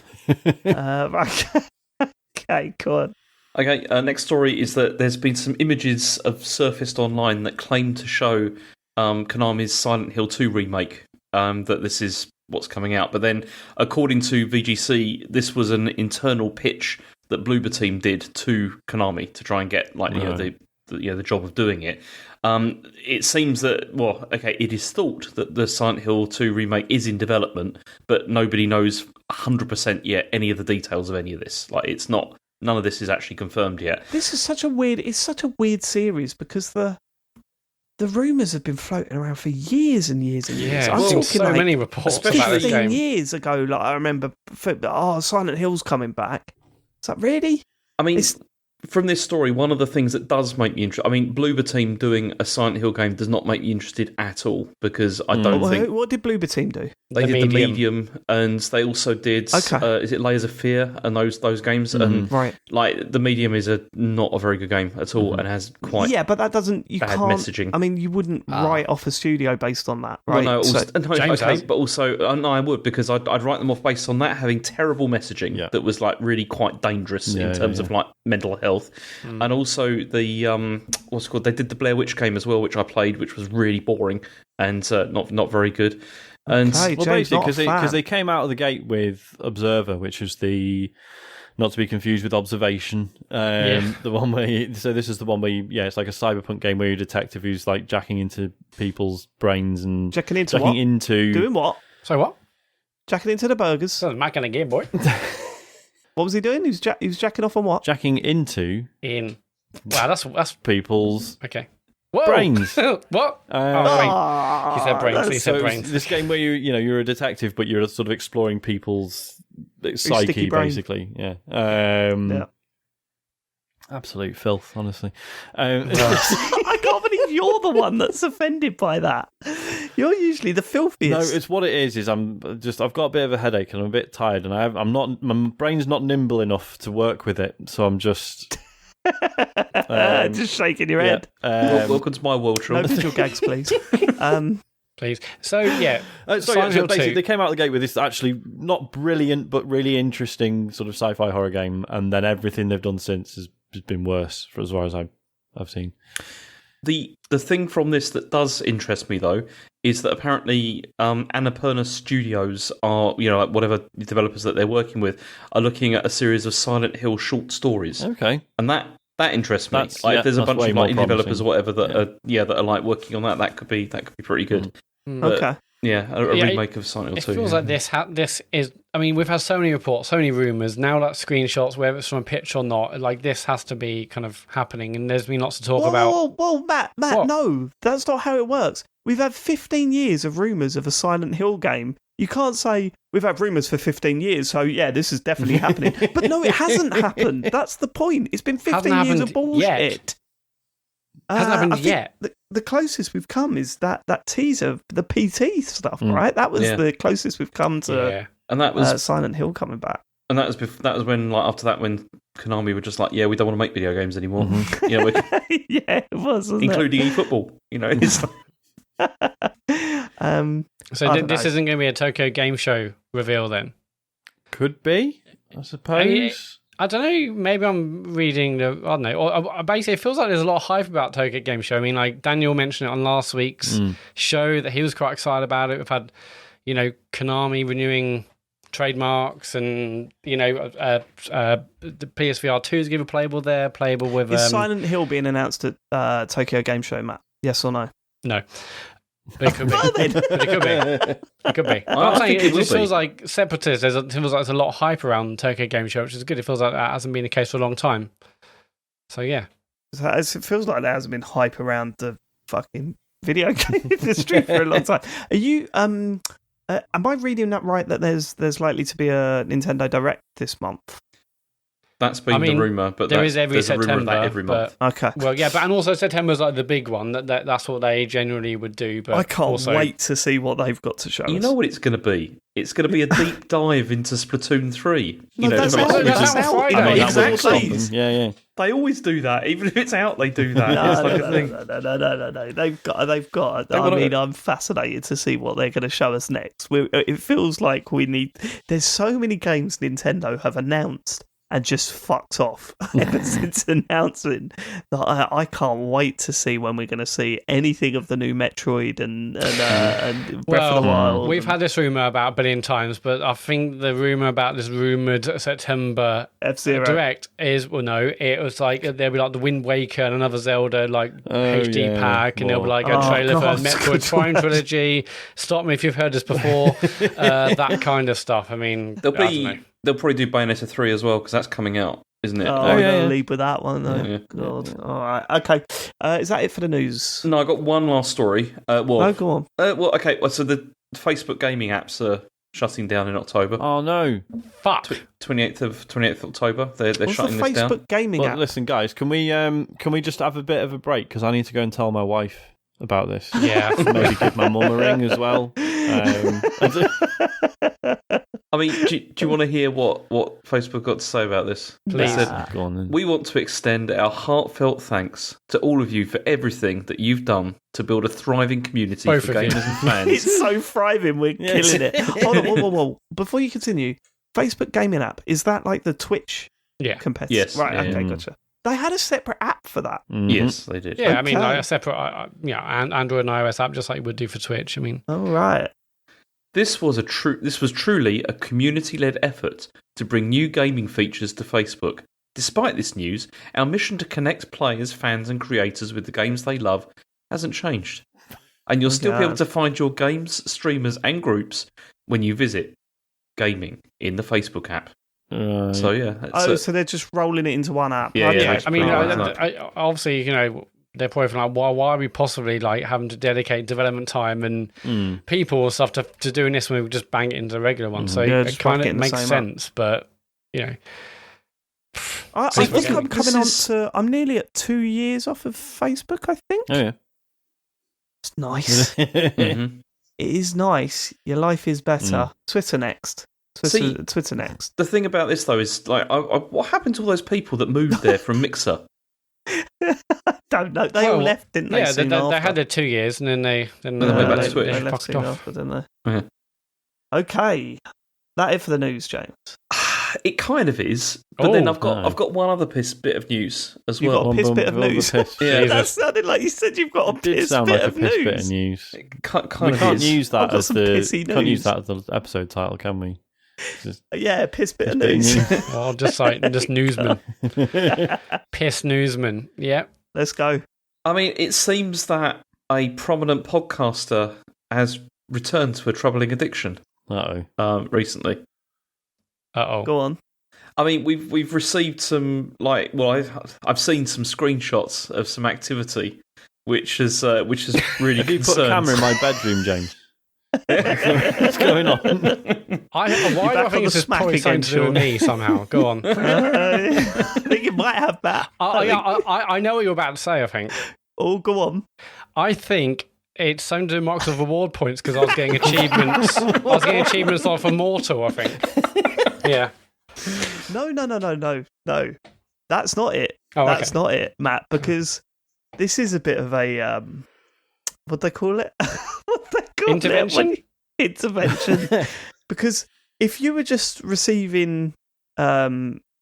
Okay, go on. Okay, next story is that there's been some images of surfaced online that claim to show Konami's Silent Hill 2 remake, that this is what's coming out. But then, according to VGC, this was an internal pitch that Bloober Team did to Konami to try and get the job of doing it. It seems that, it is thought that the Silent Hill 2 remake is in development, but nobody knows 100% yet any of the details of any of this. None of this is actually confirmed yet. This is such a weird series, because the rumours have been floating around for years and years and years. I've seen so many reports about this game. 15 years ago, I remember, Silent Hill's coming back. It's like, really? From this story, one of the things that does make me interested... Bloober Team doing a Silent Hill game does not make me interested at all, because I don't think... What did Bloober Team do? They did The Medium, and they also did... is it Layers of Fear, and those games? And right. The Medium is not a very good game at all, and has quite but that doesn't... You bad can't, messaging. You wouldn't write off a studio based on that, right? Well, but also... I would, because I'd write them off based on that having terrible messaging that was really quite dangerous in terms of mental health. And also the what's it called? They did the Blair Witch game as well, which I played, which was really boring and not very good. And basically because they came out of the gate with Observer, which was the not to be confused with Observation. The one where this is the one where it's like a cyberpunk game where you're a detective who's jacking into people's brains and jacking into doing what? Sorry, what? Jacking into the burgers. Sounds like a Game Boy. What was he doing? He was jacking off on what? Jacking into Wow, that's people's brains. What? He said brains. He said brains. This game where you're a detective, but you're sort of exploring people's psyche, basically. Yeah. Absolute filth, honestly. I can't believe you're the one that's offended by that. You're usually the filthiest. No, it's what it is I've got a bit of a headache and I'm a bit tired, and my brain's not nimble enough to work with it, so I'm just just shaking your head. Welcome to my world, Sean. No visual gags, please. Please. So, yeah. So basically, they came out the gate with this actually not brilliant, but really interesting sort of sci-fi horror game, and then everything they've done since has been worse, for as far as I've seen. The thing from this that does interest me, though, is that apparently Annapurna Studios are, like whatever developers that they're working with, are looking at a series of Silent Hill short stories. Okay. And that interests me. If there's a bunch of indie developers or whatever that are like working on that could be pretty good. Okay. Yeah, a remake of Silent Hill 2. It feels like this is. I mean, we've had so many reports, so many rumours. Now, like screenshots, whether it's from a pitch or not, like this has to be kind of happening. And there's been lots to talk about. Whoa, Matt, no, that's not how it works. We've had 15 years of rumours of a Silent Hill game. You can't say we've had rumours for 15 years, so yeah, this is definitely happening. But no, it hasn't happened. That's the point. It's been 15 years of bullshit. Yet. Hasn't happened yet. The closest we've come is that teaser, the PT stuff, right? That was the closest we've come to, and that was Silent Hill coming back. And that was when, like, after that, when Konami were just like, we don't want to make video games anymore. It was, including eFootball. It's so this isn't going to be a Tokyo Game Show reveal then? Could be, I suppose. I don't know, maybe I'm reading I don't know. Or basically, it feels like there's a lot of hype about Tokyo Game Show. I mean, like, Daniel mentioned it on last week's show that he was quite excited about it. We've had, Konami renewing trademarks and, the PSVR 2 is given playable with... Is Silent Hill being announced at Tokyo Game Show, Matt? Yes or no? No. But it could be. It could be. I'm saying it just feels like separatist. It feels like there's a lot of hype around Tokyo Game Show, which is good. It feels like that hasn't been the case for a long time. So, yeah. It feels like there hasn't been hype around the fucking video game industry for a long time. Are you... am I reading that right, that there's likely to be a Nintendo Direct this month? That's been the rumour, but there is every September. Every month. Okay. Well, yeah, and also September's like the big one. That's what they generally would do. But I can't wait to see what they've got to show us. You know what it's going to be? It's going to be a deep dive into Splatoon 3. That's out Friday. Exactly. Yeah. They always do that. Even if it's out, they do that. No. They've got. I mean, I'm fascinated to see what they're going to show us next. It feels like we need. There's so many games Nintendo have announced and just fucked off ever since announcing that. I can't wait to see when we're going to see anything of the new Metroid and Breath of the Wild. We've had this rumour about a billion times, but I think the rumour about this rumoured September F-Zero Direct is, it was like there'll be like the Wind Waker and another Zelda HD pack, and there'll be like a trailer for Metroid Prime Trilogy. Stop me if you've heard this before. That kind of stuff. I mean, They'll probably do Bayonetta 3 as well, because that's coming out, isn't it? I'm going to lead with that one, though. Yeah. God. All right. Okay. Is that it for the news? No, I got one last story. Go on. Okay. So the Facebook gaming apps are shutting down in October. Oh, no. Fuck. 28th October. They're shutting this down. Facebook gaming app? Listen, guys, can we just have a bit of a break? Because I need to go and tell my wife about this. Yeah. Maybe give my mum a ring as well. I mean, do you want to hear what Facebook got to say about this? Please. They said, Go on, then. we want to extend our heartfelt thanks to all of you for everything that you've done to build a thriving community for gamers and fans. It's so thriving, we're killing it. Hold on, whoa. Before you continue, Facebook gaming app, is that like the Twitch competitor? Yes. Right, okay, gotcha. They had a separate app for that. Mm-hmm. Yes, they did. Yeah, okay. I mean, like a separate Android and iOS app, just like you would do for Twitch. I mean, all right. This was truly a community-led effort to bring new gaming features to Facebook. Despite this news, our mission to connect players, fans, and creators with the games they love hasn't changed. And you'll still be able to find your games, streamers, and groups when you visit gaming in the Facebook app. So so they're just rolling it into one app. Yeah. I mean, obviously, they're probably like, why are we possibly like having to dedicate development time and people or stuff to doing this when we just bang it into the regular one? So it kind of makes sense, but I think I'm coming on to. I'm nearly at 2 years off of Facebook, I think. Oh, yeah. It's nice. Mm-hmm. It is nice. Your life is better. Twitter next. Twitter next. The thing about this, though, is like, what happened to all those people that moved there from Mixer? I don't know. They all left, didn't they? Yeah, they had their 2 years, and then they went back to Twitch. They left soon after, didn't they? Yeah. Okay, that it for the news, James. It kind of is, but then I've got one other bit of news as well. You've got a piss bit of news. Yeah, that sounded like you said you've got a piss bit of news. Bit of news. We can't use that as the episode title, can we? Piss bit of news. Oh, just Newsman. Piss Newsman. Yeah. Let's go. I mean, it seems that a prominent podcaster has returned to a troubling addiction. Recently. Go on. I mean, we've received some I've seen some screenshots of some activity, which has really Have you put a camera in my bedroom, James? What's going on? Why do I think it's probably something to do with me somehow? Go on. I think it might have that. I know what you're about to say, I think. Oh, go on. I think it's something to do with Microsoft reward points because I was getting achievements. I was getting achievements off Immortal, I think. Yeah. No. That's not it. That's not it, Matt, because this is a bit of a what they call it? Intervention? Intervention. Because if you were just receiving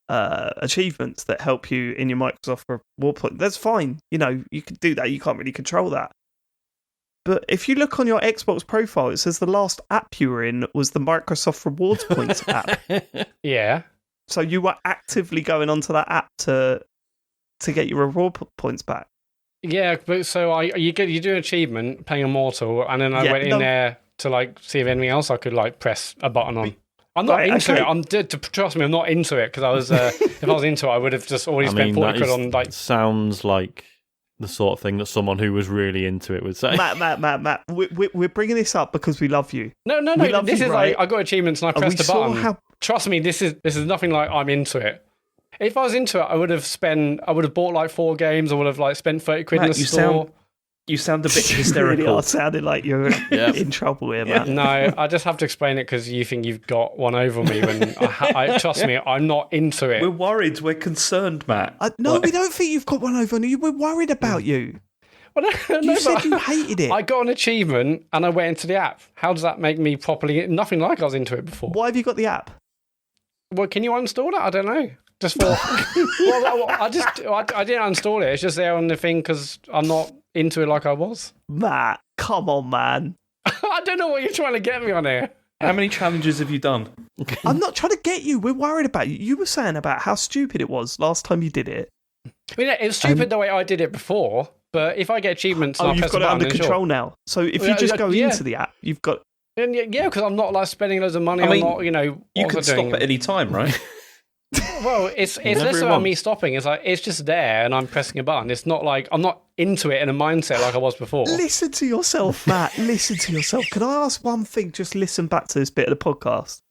achievements that help you in your Microsoft reward point, that's fine. You know, you can do that. You can't really control that. But if you look on your Xbox profile, it says the last app you were in was the Microsoft Rewards Points app. Yeah. So you were actively going onto that app to get your reward points back. Yeah, but so you do an achievement playing Immortal, and then I went in there to see if anything else I could press a button on. I'm not into it. Trust me, I'm not into it because I was. If I was into it, I would have just already spent 40 quid on Sounds like the sort of thing that someone who was really into it would say. Matt, we're bringing this up because we love you. No. This is right? I got achievements and I pressed the button. Trust me, this is nothing like I'm into it. If I was into it, I would have bought 4 games. I would have spent 30 quid in the store. You sound a bit hysterical. You really sounding like you're in trouble here, Matt. No, I just have to explain it because you think you've got one over me. When trust me, I'm not into it. We're worried. We're concerned, Matt. No, we don't think you've got one over on you. We're worried about you. Well, you said you hated it. I got an achievement and I went into the app. How does that make me properly? Nothing like I was into it before. Why have you got the app? Well, can you uninstall it? I don't know. Just for I didn't uninstall it. It's just there on the thing because I'm not into it like I was. Matt, come on, man. I don't know what you're trying to get me on here. How many challenges have you done? I'm not trying to get you. We're worried about you. You were saying about how stupid it was last time you did it. I mean, it was stupid the way I did it before. But if I get achievements, and I press you've got it under control now. So if you just go into the app, you've got. Yeah, because I'm not spending loads of money. I'm not, you can stop at any time, right? Well, it's less about me stopping. It's just there, and I'm pressing a button. It's not like I'm not into it in a mindset like I was before. Listen to yourself, Matt. Listen to yourself. Can I ask one thing? Just listen back to this bit of the podcast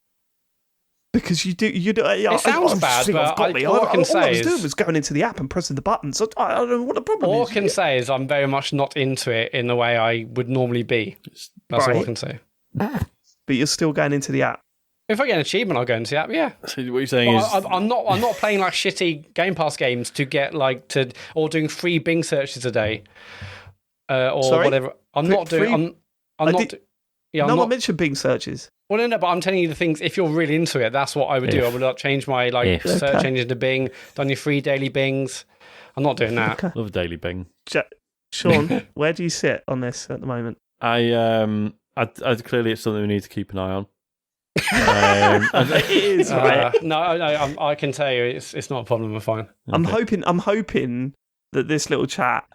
because you do. It sounds bad, but all I can say is doing was going into the app and pressing the button. So I don't know what the problem is. All I can say is I'm very much not into it in the way I would normally be. That's all I can say. But you're still going into the app. If I get an achievement, I'll go into the app. Yeah. So what you're saying is, I'm not playing shitty Game Pass games to get or doing 3 Bing searches a day, or Sorry? whatever. I'm not doing. I'm not. No one mentioned Bing searches. Well, no, but I'm telling you the things. If you're really into it, that's what I would do. I would change my search engine to Bing. Done your 3 daily Bings. I'm not doing that. Love a daily Bing. Sean, where do you sit on this at the moment? I clearly it's something we need to keep an eye on. It is, right? No, I can tell you, it's not a problem. I'm fine. I'm hoping that this little chat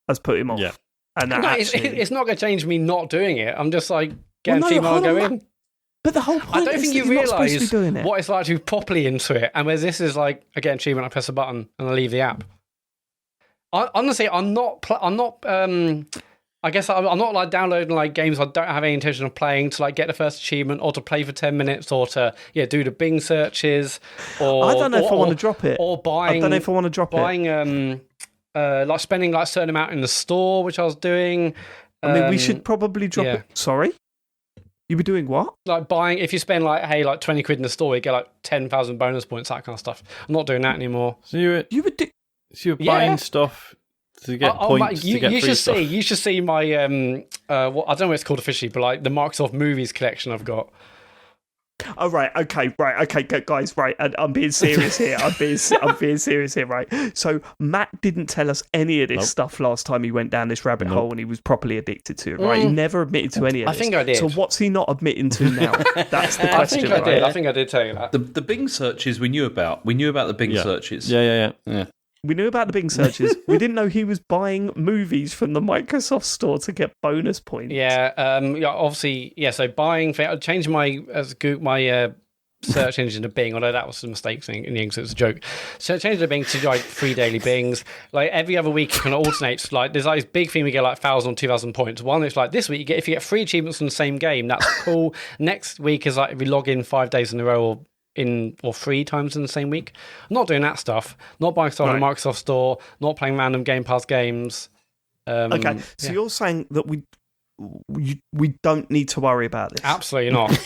has put him off. Yeah, and it's not going to change me not doing it. I'm just get a female go in. But the whole point I don't think you realise what it's like to be properly into it. And where this is I get an achievement, I press a button and I leave the app. Honestly, I'm not I guess I'm not like downloading like games I don't have any intention of playing to like get the first achievement or to play for 10 minutes or to do the Bing searches. Or I don't know if I want to drop it. Or buying. I don't know if I want to drop it. Like spending like a certain amount in the store, which I was doing. I mean, we should probably drop it. Sorry? You were doing what? Like buying, if you spend like 20 quid in the store, you get like 10,000 bonus points, that kind of stuff. I'm not doing that anymore. So you're buying stuff to get points to get free stuff. You should see my, I don't know what it's called officially, but like the Microsoft Movies collection I've got. Oh, right. Okay, guys, right. And I'm being serious here. I'm being serious here, right? So Matt didn't tell us any of this stuff last time he went down this rabbit hole and he was properly addicted to it, right? He never admitted to any of this. I think I did. So what's he not admitting to now? That's the question, I think I did tell you that. The Bing searches we knew about. We knew about the Bing searches. Yeah. We knew about the Bing searches. We didn't know he was buying movies from the Microsoft Store to get bonus points. Yeah, obviously, so changing my search engine to Bing, although that was a mistake thing in the end, so it's a joke. So I changed the Bing to like 3 daily Bings. Like every other week, it kind of alternates. Like there's like this big thing we get like 1,000 or 2,000 points. One is like this week, if you get 3 achievements from the same game, that's cool. Next week is like if we log in 5 days in a row or 3 times in the same week. I'm not doing that stuff. Not buying stuff in the Microsoft Store. Not playing random Game Pass games. Okay, so you're saying that we don't need to worry about this? Absolutely not.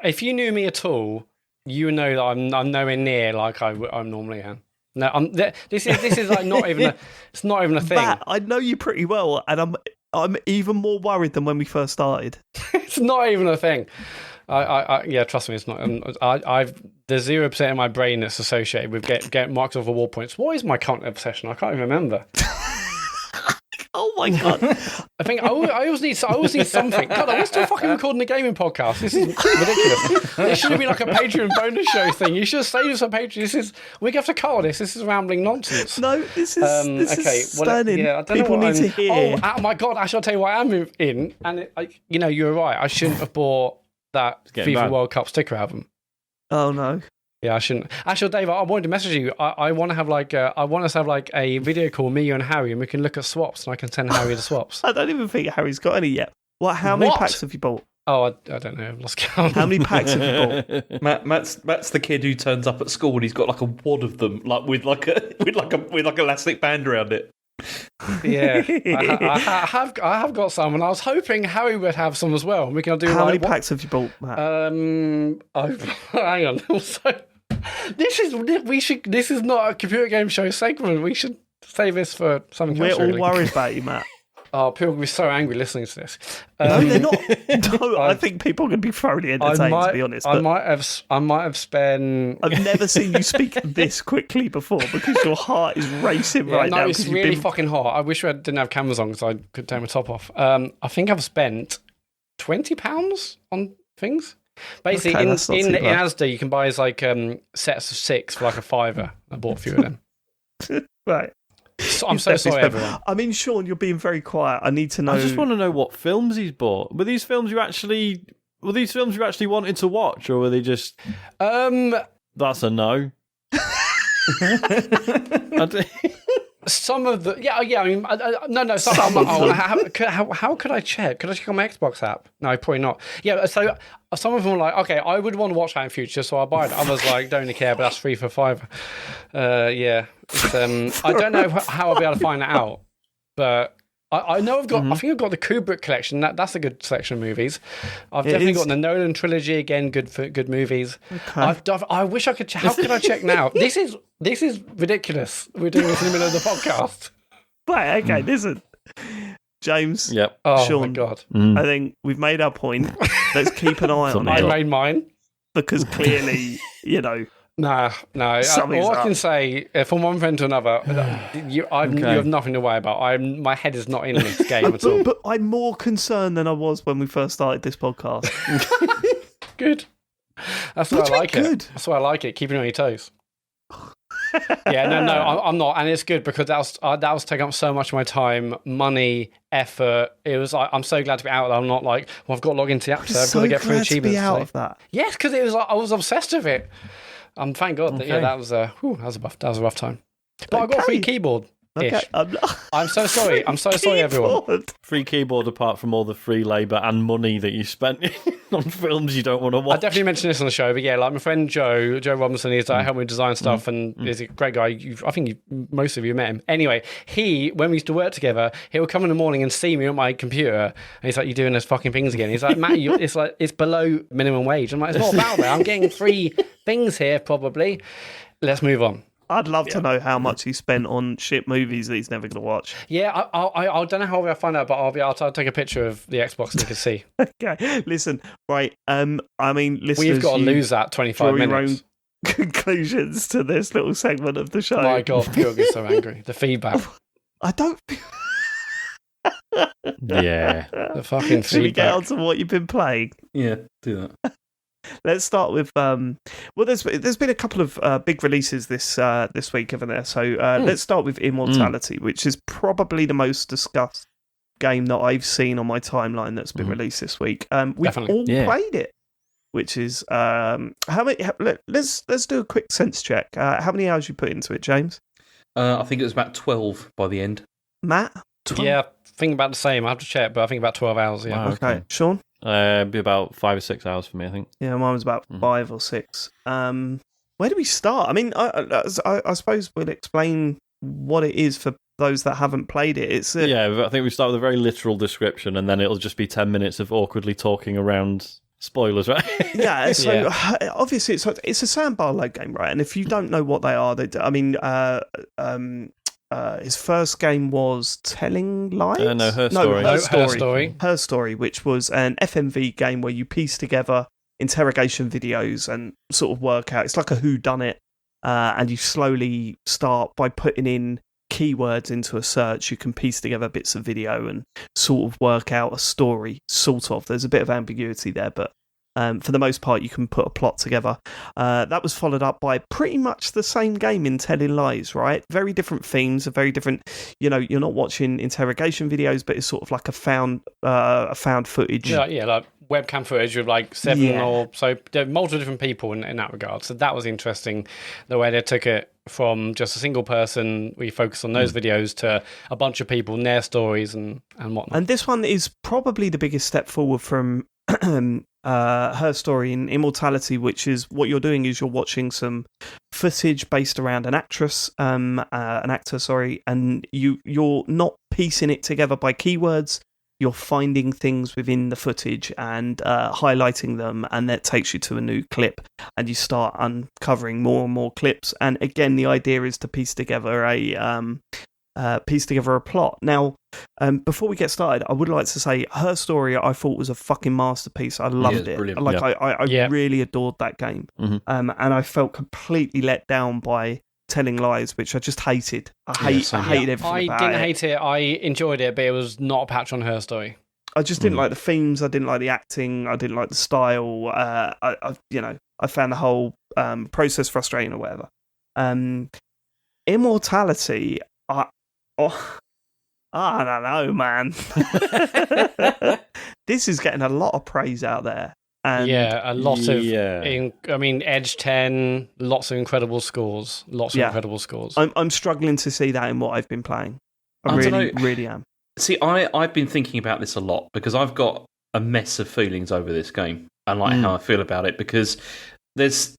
If you knew me at all, you would know that I'm nowhere near like I'm normally am. No, this is like not even it's not even a thing. Matt, I know you pretty well, and I'm even more worried than when we first started. It's not even a thing. Trust me, it's not. There's 0% in my brain that's associated with get Microsoft Award points. What is my current obsession? I can't even remember. Oh my god! I think I always need something. God, are we still fucking recording a gaming podcast? This is ridiculous. It should have been like a Patreon bonus show thing. You should have stayed with some Patreon. We have to cut all this. This is rambling nonsense. No, this is stunning. I don't People know need to hear. Oh my god! Actually, I'll tell you what I'm in. And you're right. I shouldn't have bought that FIFA World Cup sticker album. Oh no. Yeah, I shouldn't. Actually, Dave, I wanted to message you. I want to have I want us to have like a video call, me, you, and Harry, and we can look at swaps, and I can send Harry the swaps. I don't even think Harry's got any yet. How many packs have you bought? Oh, I don't know. I've lost count. How many packs have you bought? Matt's the kid who turns up at school and he's got like a wad of them, like with like elastic band around it. Yeah, I have got some, and I was hoping Harry would have some as well. We can do. How many packs have you bought, Matt? Hang on. Also, this is not a computer game show segment. We should save this for something else. We're all worried about you, Matt. Oh, people will be so angry listening to this. No, they're not. No, I think people are going to be thoroughly entertained, to be honest. I might have spent... I've never seen you speak this quickly before because your heart is racing right now. No, it's really fucking hot. I wish I didn't have cameras on because I could take my top off. I think I've spent £20 on things. Basically, in Asda, you can buy like sets of 6 for like a £5. I bought a few of them. Right. So, I'm so sorry, everyone. I mean, Sean, you're being very quiet. I need to know. I just want to know what films he's bought. Were these films you actually wanted to watch, or were they just? That's a no. Some of the I mean, no. How could I check? Could I check on my Xbox app? No, probably not. Yeah, so some of them were like, okay, I would want to watch that in future, so I'll buy it. Others like, don't really care, but that's free for £5. Yeah, I don't know how I'll be able to find that out, but I know I've got. I think I've got the Kubrick collection. That's a good selection of movies. I've definitely got the Nolan trilogy again. Good movies. Okay. I wish I could. How could I check now? This is ridiculous. We're doing this in the middle of the podcast. Right. Okay. Listen, James. Yep. Oh Sean, my god. I think we've made our point. Let's keep an eye on it. I made mine because clearly, No. All I can say, from one friend to another, you have nothing to worry about. My head is not in this game at all. But I'm more concerned than I was when we first started this podcast. Good. That's why I like it. That's why I like it. Keeping on your toes. Yeah, no, I'm not, and it's good because that was taking up so much of my time, money, effort. It was like I'm so glad to be out. I'm not like, well, I've got to log into the app, so I've got to get through achievements. Be out of that. Yes, because it was like I was obsessed with it. Thank God that that was a rough time. But I got a free keyboard Okay, I'm so sorry. I'm so sorry, everyone. Free keyboard apart from all the free labour and money that you spent on films you don't want to watch. I definitely mentioned this on the show, but yeah, like my friend Joe Robinson, he's like helping me design stuff, and he's a great guy. I think most of you met him. Anyway, when we used to work together, he would come in the morning and see me on my computer, and he's like, "You're doing those fucking things again." He's like, "Matt, it's below minimum wage." I'm like, "It's not about that. I'm getting free things here, probably." Let's move on. I'd love to know how much he spent on shit movies that he's never going to watch. Yeah, I don't know how I'll find out, but I'll take a picture of the Xbox and you can see. Okay, listen, right. I mean, listeners, we've got to lose that 25 minutes. Your own conclusions to this little segment of the show. My God, people get so angry. The feedback. I don't. Yeah, the fucking feedback. Should we get on to what you've been playing? Yeah, do that. Let's start with there's been a couple of big releases this week, haven't there? So let's start with Immortality, which is probably the most discussed game that I've seen on my timeline that's been released this week. We've all played it, which is how many? Let's do a quick sense check. How many hours you put into it, James? I think it was about 12 by the end. Matt? 12? Yeah, I think about the same. I have to check, but I think about 12 hours. Yeah. Wow, okay. Sean? Be about 5 or 6 hours for me, I think. Yeah, mine was about 5 or 6. Where do we start? I mean, I suppose we'll explain what it is for those that haven't played it. I think we start with a very literal description, and then it'll just be 10 minutes of awkwardly talking around spoilers, right? Yeah, so obviously it's a sandbar-like game, right? And if you don't know what they are, his first game was Telling Lies? Her Story. Her Story, which was an FMV game where you piece together interrogation videos and sort of work out. It's like a whodunit, and you slowly start by putting in keywords into a search. You can piece together bits of video and sort of work out a story, sort of. There's a bit of ambiguity there, but for the most part, you can put a plot together. That was followed up by pretty much the same game in Telling Lies, right? Very different themes, a very different. You're not watching interrogation videos, but it's sort of like a found footage. Yeah, like webcam footage of like 7 or so. There are multiple different people in that regard. So that was interesting, the way they took it from just a single person. We focus on those videos to a bunch of people and their stories and whatnot. And this one is probably the biggest step forward from Her Story in Immortality, which is what you're doing is you're watching some footage based around an actor, and you're not piecing it together by keywords. You're finding things within the footage and highlighting them, and that takes you to a new clip, and you start uncovering more and more clips. And again, the idea is to piece together a plot. Now, before we get started, I would like to say Her Story I thought was a fucking masterpiece. I loved it. Brilliant. I really adored that game. And I felt completely let down by Telling Lies, which I just hated. I hated everything about it. I didn't hate it. I enjoyed it, but it was not a patch on Her Story. I just didn't like the themes. I didn't like the acting. I didn't like the style. I found the whole process frustrating or whatever. Immortality, I don't know, man. This is getting a lot of praise out there. And a lot of. Edge 10, lots of incredible scores. Incredible scores. I'm struggling to see that in what I've been playing. I really am. See, I've been thinking about this a lot because I've got a mess of feelings over this game and how I feel about it, because there's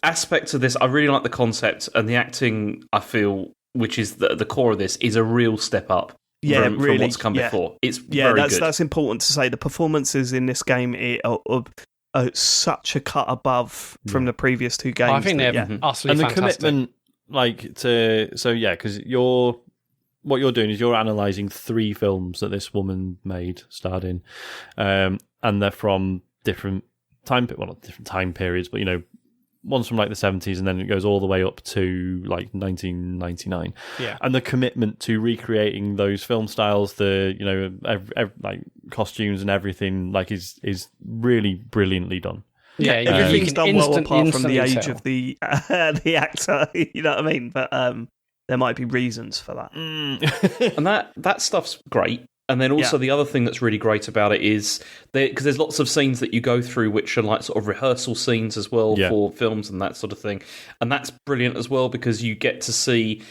aspects of this. I really like the concept, and the acting, I feel, which is the core of this, is a real step up from what's come before. It's very good. That's important to say. The performances in this game are such a cut above from the previous two games. I think they're utterly fantastic. And the commitment, because what you're doing is you're analysing 3 films that this woman starred in, and they're from different not different time periods, but one's from like the 70s, and then it goes all the way up to like 1999. Yeah, and the commitment to recreating those film styles, like costumes and everything, is really brilliantly done. Yeah, everything's done well apart from the age of the actor. You know what I mean? But there might be reasons for that. And that stuff's great. And then also the other thing that's really great about it is because there's lots of scenes that you go through which are like sort of rehearsal scenes as well for films and that sort of thing. And that's brilliant as well, because you get to see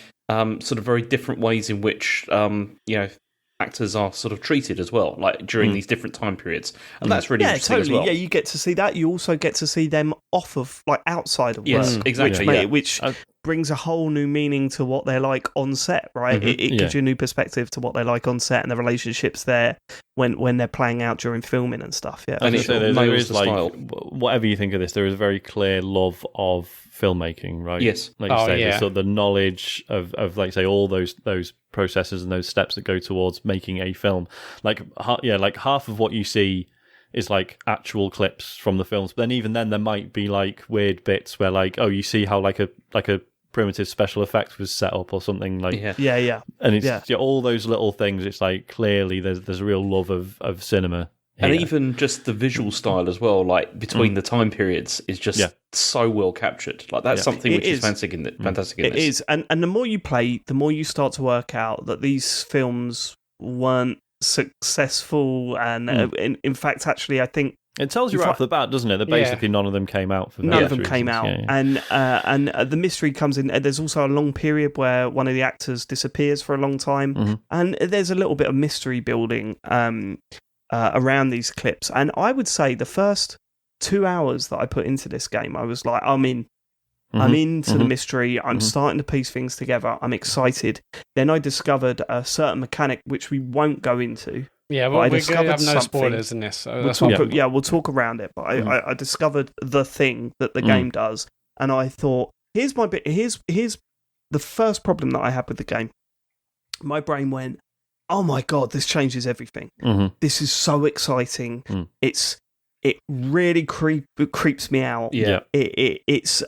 sort of very different ways in which actors are sort of treated as well, like during these different time periods, and that's really interesting totally. as well. Yeah, you get to see that. You also get to see them off of outside of work, exactly, which brings a whole new meaning to what they're like on set, right? Mm-hmm. It gives you a new perspective to what they're like on set and the relationships there when they're playing out during filming and stuff. Yeah, and there is whatever you think of this, there is a very clear love of filmmaking, right? Yes, like you say, the sort of the knowledge of like say all those processes and those steps that go towards making a film. Like half of what you see is like actual clips from the films, but then even then there might be like weird bits where like, oh, you see how like a primitive special effect was set up or something, like yeah and it's all those little things. It's like clearly there's a real love of cinema here. And even just the visual style as well, like between the time periods, is just so well captured. Like that's something which is fantastic in this. It is, and the more you play, the more you start to work out that these films weren't successful, and in fact, actually, I think it tells you right off the bat, doesn't it? That basically none of them came out. None of them came out, and the mystery comes in. There's also a long period where one of the actors disappears for a long time, and there's a little bit of mystery building around these clips. And I would say the first 2 hours that I put into this game, I was like, I'm in. I'm into the mystery. I'm starting to piece things together. I'm excited. Then I discovered a certain mechanic which we won't go into. Yeah, well, we're going to have no spoilers in this. So we'll talk around it. But I discovered the thing that the game does, and I thought, here's my bit. Here's the first problem that I had with the game. My brain went, oh my god, this changes everything. This is so exciting. It really creeps me out. Yeah. It's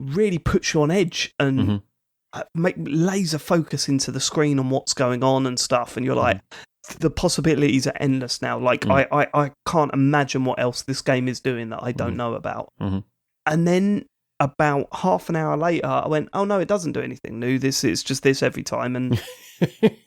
really puts you on edge and make laser focus into the screen on what's going on and stuff. And you're like, the possibilities are endless now. Like I can't imagine what else this game is doing that I don't know about. And then about half an hour later, I went, oh no, it doesn't do anything new. This is just this every time, and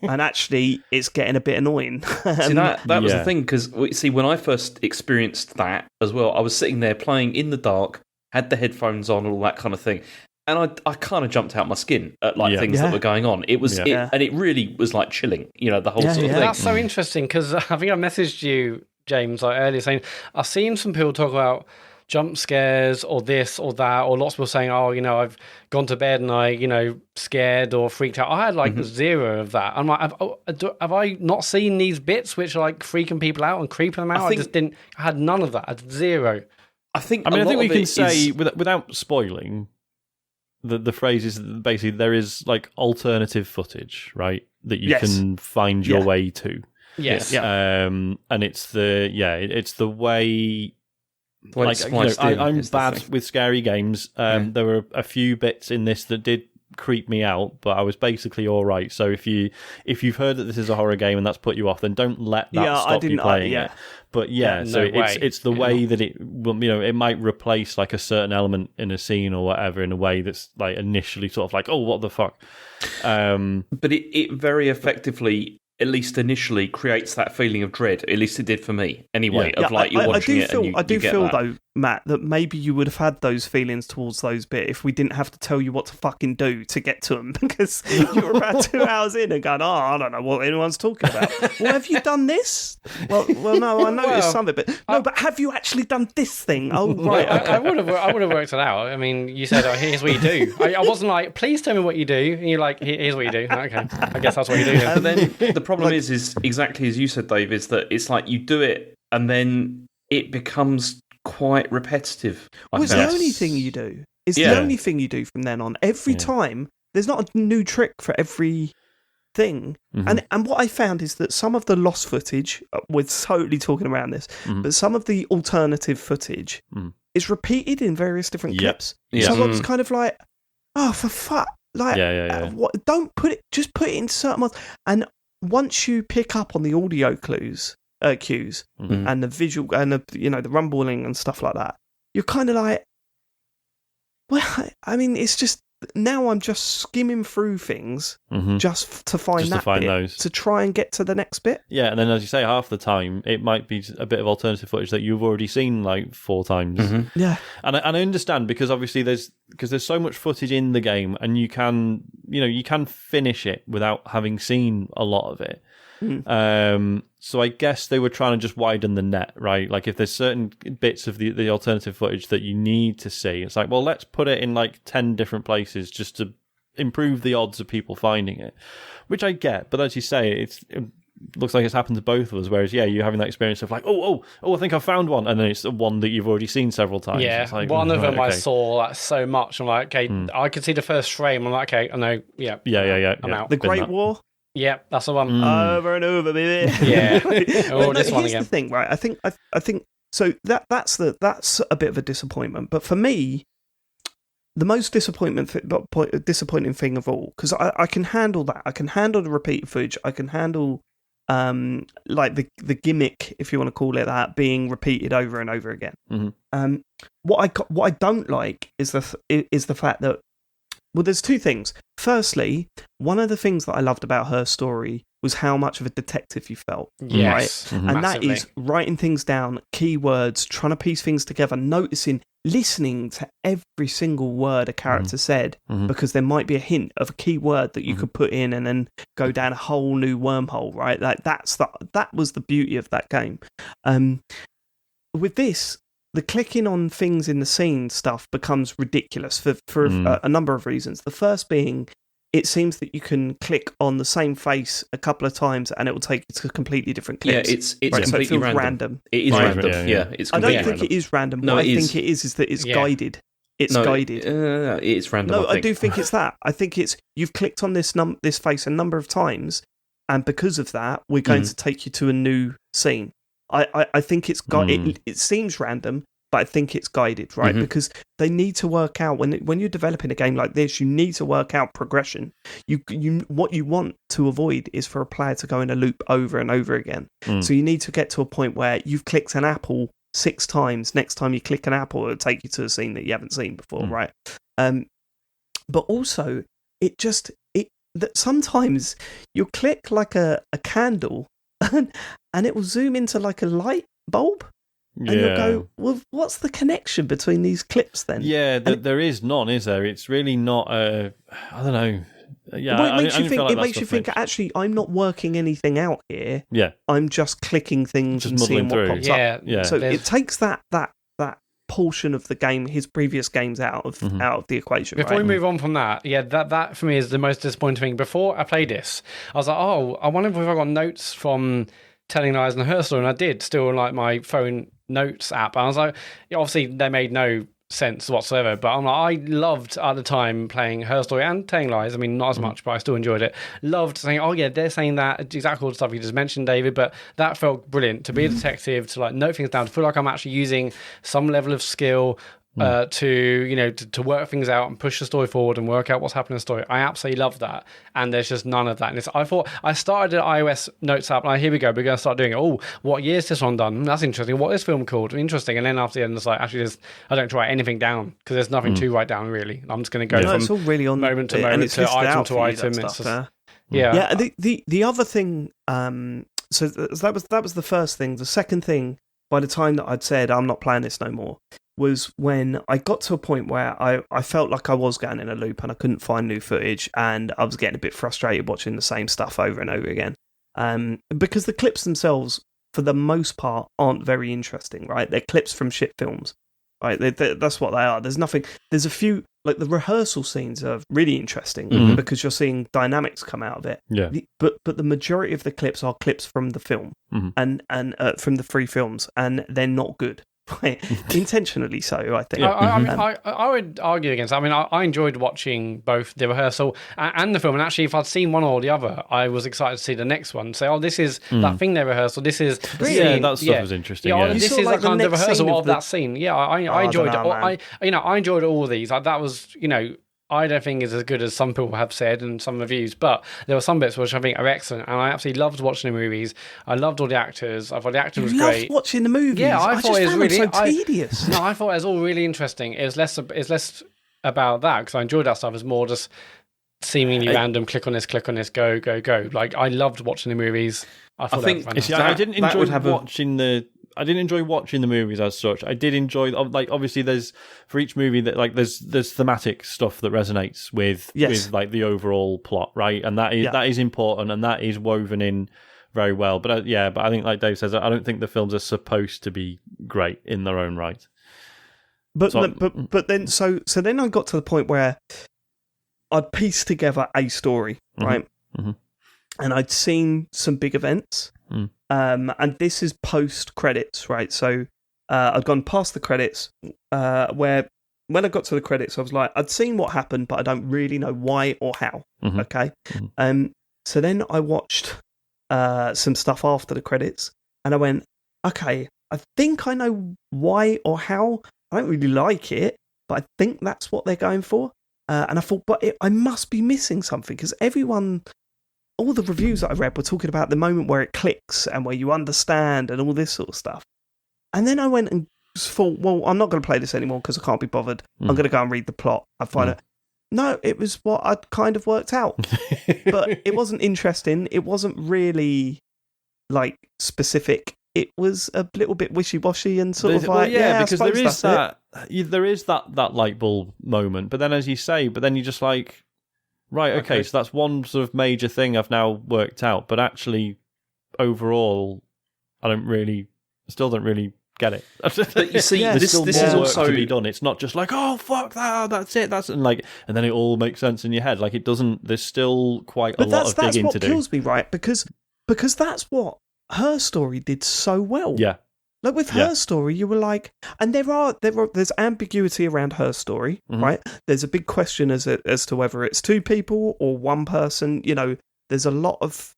and actually, it's getting a bit annoying. See, that was the thing, because see, when I first experienced that as well, I was sitting there playing in the dark, had the headphones on, all that kind of thing, and I kind of jumped out my skin at things that were going on. It was, and it really was like chilling, the whole sort of thing. That's so interesting, because I think I messaged you, James, earlier saying I've seen some people talk about jump scares or this or that, or lots of people saying, oh, I've gone to bed and I, scared or freaked out. I had zero of that. I'm like, have I not seen these bits which are like freaking people out and creeping them out? I had none of that. I had zero. I think we can say, without spoiling, the phrase is basically there is like alternative footage, right, that you can find your way to. Yes. And it's the way. I'm bad with scary games. There were a few bits in this that did creep me out, but I was basically all right. So if you've heard that this is a horror game and that's put you off, then don't let that stop you playing it. But it's the way that it will, it might replace like a certain element in a scene or whatever in a way that's like initially sort of like, oh, what the fuck. But it very effectively, at least initially, creates that feeling of dread. At least it did for me, anyway. You're watching it, and you get that. Though, Matt, that maybe you would have had those feelings towards those bits if we didn't have to tell you what to fucking do to get to them, because you were about 2 hours in and going, I don't know what anyone's talking about. Well, have you done this? Well, no, I noticed some of it, but but have you actually done this thing? Oh, right. Okay. I would have worked it out. I mean, you said, here's what you do. I wasn't like, please tell me what you do. And you're like, here's what you do. Okay, I guess that's what you do. And then the problem is exactly as you said, Dave, is that it's like you do it and then it becomes quite repetitive. It's the only thing you do. It's the only thing you do from then on. Every time, there's not a new trick for every thing. And what I found is that some of the lost footage, we're totally talking around this, but some of the alternative footage is repeated in various different clips. So I was kind of like, oh, for fuck. Like, what? Don't put it, just put it in certain ones. And once you pick up on the audio cues and the visual and the rumbling and stuff like that, you're kind of like, well, I mean, it's just now I'm just skimming through things just to find those to try and get to the next bit. Yeah, and then as you say, half the time it might be a bit of alternative footage that you've already seen like 4 times. Yeah, and I understand because obviously there's so much footage in the game, and you can finish it without having seen a lot of it. So I guess they were trying to just widen the net, right? Like if there's certain bits of the alternative footage that you need to see, it's like, well, let's put it in like 10 different places just to improve the odds of people finding it, which I get. But as you say, it looks like it's happened to both of us, whereas you're having that experience of like, oh, I think I found one, and then it's the one that you've already seen several times. Yeah, like, one of them I saw like so much, I'm like, okay, I could see the first frame, I'm like, okay, I know, yeah, I'm out. The Great War. Yeah, that's the one. Over and over, baby. Yeah. Oh, this one again. Here's the thing, right? I think so. That's a bit of a disappointment. But for me, the most disappointing thing of all, because I can handle that. I can handle the repeated footage. I can handle like the gimmick, if you want to call it that, being repeated over and over again. What I don't like is the fact that, well, there's 2 things. Firstly, one of the things that I loved about her story was how much of a detective you felt. Yes, right? And that is writing things down, keywords, trying to piece things together, noticing, listening to every single word a character said, because there might be a hint of a key word that you could put in and then go down a whole new wormhole, right? Like that was the beauty of that game. With this, the clicking on things in the scene stuff becomes ridiculous for a number of reasons. The first being, it seems that you can click on the same face a couple of times and it will take you to completely different clips. Yeah, it's completely random. It is random. Yeah, it's I don't completely think it is random. What I think it is that it's guided. It's guided. It's random. No, I do think it's that. I think it's you've clicked on this face a number of times, and because of that, we're going to take you to a new scene. I think it's it seems random, but I think it's guided, right? Because they need to work out when you're developing a game like this, you need to work out progression. What you want to avoid is for a player to go in a loop over and over again. So you need to get to a point where you've clicked an apple 6 times. Next time you click an apple, it'll take you to a scene that you haven't seen before, right? But also, that sometimes you'll click like a candle and it will zoom into like a light bulb. And you'll go, well, what's the connection between these clips then? Yeah, there is none, is there? It's really not I don't know. Yeah, well, it makes you think, actually, I'm not working anything out here. Yeah. I'm just clicking things and seeing what pops up. Yeah. So it takes that portion of the game, his previous games, out of the equation. Before we move on from that, that for me is the most disappointing thing. Before I played this, I was like, oh, I wonder if I got notes from Telling Lies and Her Story, and I did, still on like my phone notes app. And I was like, obviously they made no sense whatsoever, but I'm like, I loved at the time playing Her Story and Telling Lies. I mean, not as much, but I still enjoyed it. Loved saying, oh yeah, they're saying that exactly all the stuff you just mentioned, David, but that felt brilliant to be a detective, to like note things down, to feel like I'm actually using some level of skill to work things out and push the story forward and work out what's happening in the story. I absolutely love that, and there's just none of that. And I thought I started an iOS notes app, and here we go, we're going to start doing it. Oh, what year is this one done? That's interesting. What is film called? Interesting. And then after the end, it's like, actually, I don't write anything down because there's nothing to write down really. I'm just going to go from it's all really on moment to moment to item to item. It's just, yeah. The other thing, so that was the first thing. The second thing, by the time that I'd said I'm not playing this no more, was when I got to a point where I felt like I was going in a loop and I couldn't find new footage, and I was getting a bit frustrated watching the same stuff over and over again. Because the clips themselves, for the most part, aren't very interesting, right? They're clips from shit films, right? That's what they are. There's a few, like the rehearsal scenes are really interesting because you're seeing dynamics come out of it. Yeah. But the majority of the clips are clips from the film and from the 3 films, and they're not good. Intentionally so, I think. I would argue against that. I mean, I enjoyed watching both the rehearsal and the film, and actually if I'd seen one or the other, I was excited to see the next one. Say, oh, this is that thing they rehearsed, or this is that stuff was interesting. This is like kind of the rehearsal of that scene. Yeah, I enjoyed it. I enjoyed all of these. That was, I don't think it's as good as some people have said and some reviews, but there were some bits which I think are excellent, and I absolutely loved watching the movies. I loved all the actors. I thought the acting was great. Loved watching the movies? Yeah, I thought it was really so tedious. No, I thought it was all really interesting. It was less about that, because I enjoyed that stuff, as more just seemingly random, click on this, go. Like, I loved watching the movies. I think I didn't enjoy watching the movies as such. I did enjoy, like, obviously there's, for each movie, that like there's thematic stuff that resonates with like the overall plot, right? And that is important, and that is woven in very well. But but I think, like Dave says, I don't think the films are supposed to be great in their own right. But then I got to the point where I'd pieced together a story, right? Mm-hmm. And I'd seen some big events. And this is post credits, right? So I'd gone past the credits, where when I got to the credits, I was like, I'd seen what happened, but I don't really know why or how. Mm-hmm. Okay. Mm-hmm. So then I watched some stuff after the credits, and I went, okay, I think I know why or how. I don't really like it, but I think that's what they're going for. And I thought, but I must be missing something, because all the reviews that I read were talking about the moment where it clicks and where you understand and all this sort of stuff. And then I went and thought, well, I'm not going to play this anymore because I can't be bothered. I'm going to go and read the plot. I find it. No, it was what I'd kind of worked out. But it wasn't interesting. It wasn't really, like, specific. It was a little bit wishy-washy and sort of like, because there is that light bulb moment. But then, as you say, you're just like, right, okay, so that's one sort of major thing I've now worked out, but actually, overall, I still don't really get it. But you see, there's still this more is work also to be done. It's not just like, oh, fuck that, that's it, and then it all makes sense in your head. Like, it doesn't, there's still quite a lot of digging to do. But that's what kills me, right? Because that's what her story did so well. Yeah. Like, with her story, you were like, and there's ambiguity around her story, right? There's a big question as to whether it's two people or one person. You know, there's a lot of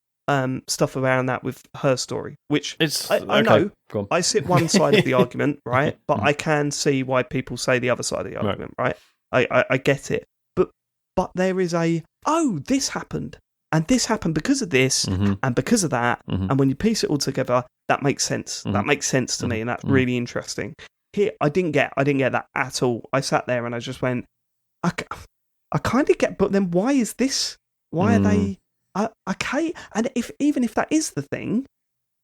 stuff around that with her story, which I know I sit one side of the argument, right? But I can see why people say the other side of the argument, right? I get it, but there is this happened. And this happened because of this and because of that. And when you piece it all together, that makes sense. That makes sense to me, and that's really interesting. Here, I didn't get that at all. I sat there and I just went, I kind of get, but then why is this? Why are they okay? And even if that is the thing,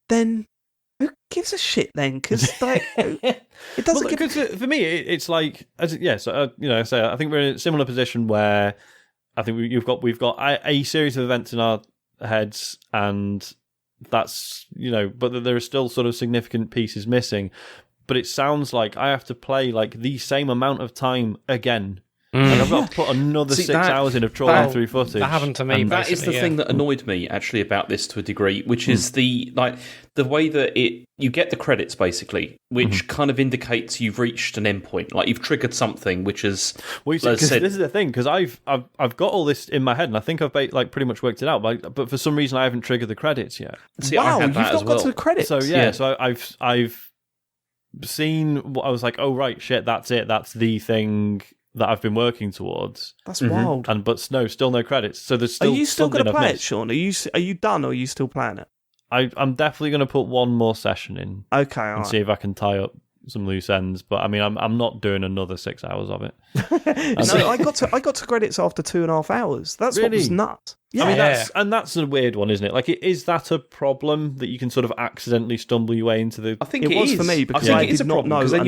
then who gives a shit then? Because like, it doesn't. Because for me, it's like, I think we're in a similar position where I think we've got a series of events in our heads, and that's, but there are still sort of significant pieces missing. But it sounds like I have to play like the same amount of time again. Like, I've got to put another 6 hours in of trawling through footage. That happened to me. And that is the thing that annoyed me actually about this to a degree, which is the way that you get the credits basically, which kind of indicates you've reached an endpoint, like you've triggered something, which is. Well, this is the thing, because I've got all this in my head, and I think I've pretty much worked it out, but for some reason I haven't triggered the credits yet. See, wow, you've not got to the credits. So so I've seen what I was like, oh right, shit, that's it, that's the thing that I've been working towards. That's wild. But still no credits. So there's still. Are you still going to play it, Sean? Are you done, or are you still playing it? I'm definitely going to put one more session in. Okay, and see if I can tie up some loose ends. But I mean, I'm not doing another 6 hours of it. No, I got to credits after 2.5 hours. That's really? What was nuts. Yeah. I mean, that's a weird one, isn't it? Like, is that a problem that you can sort of accidentally stumble your way into the? I think it was for me, because I did not know, because then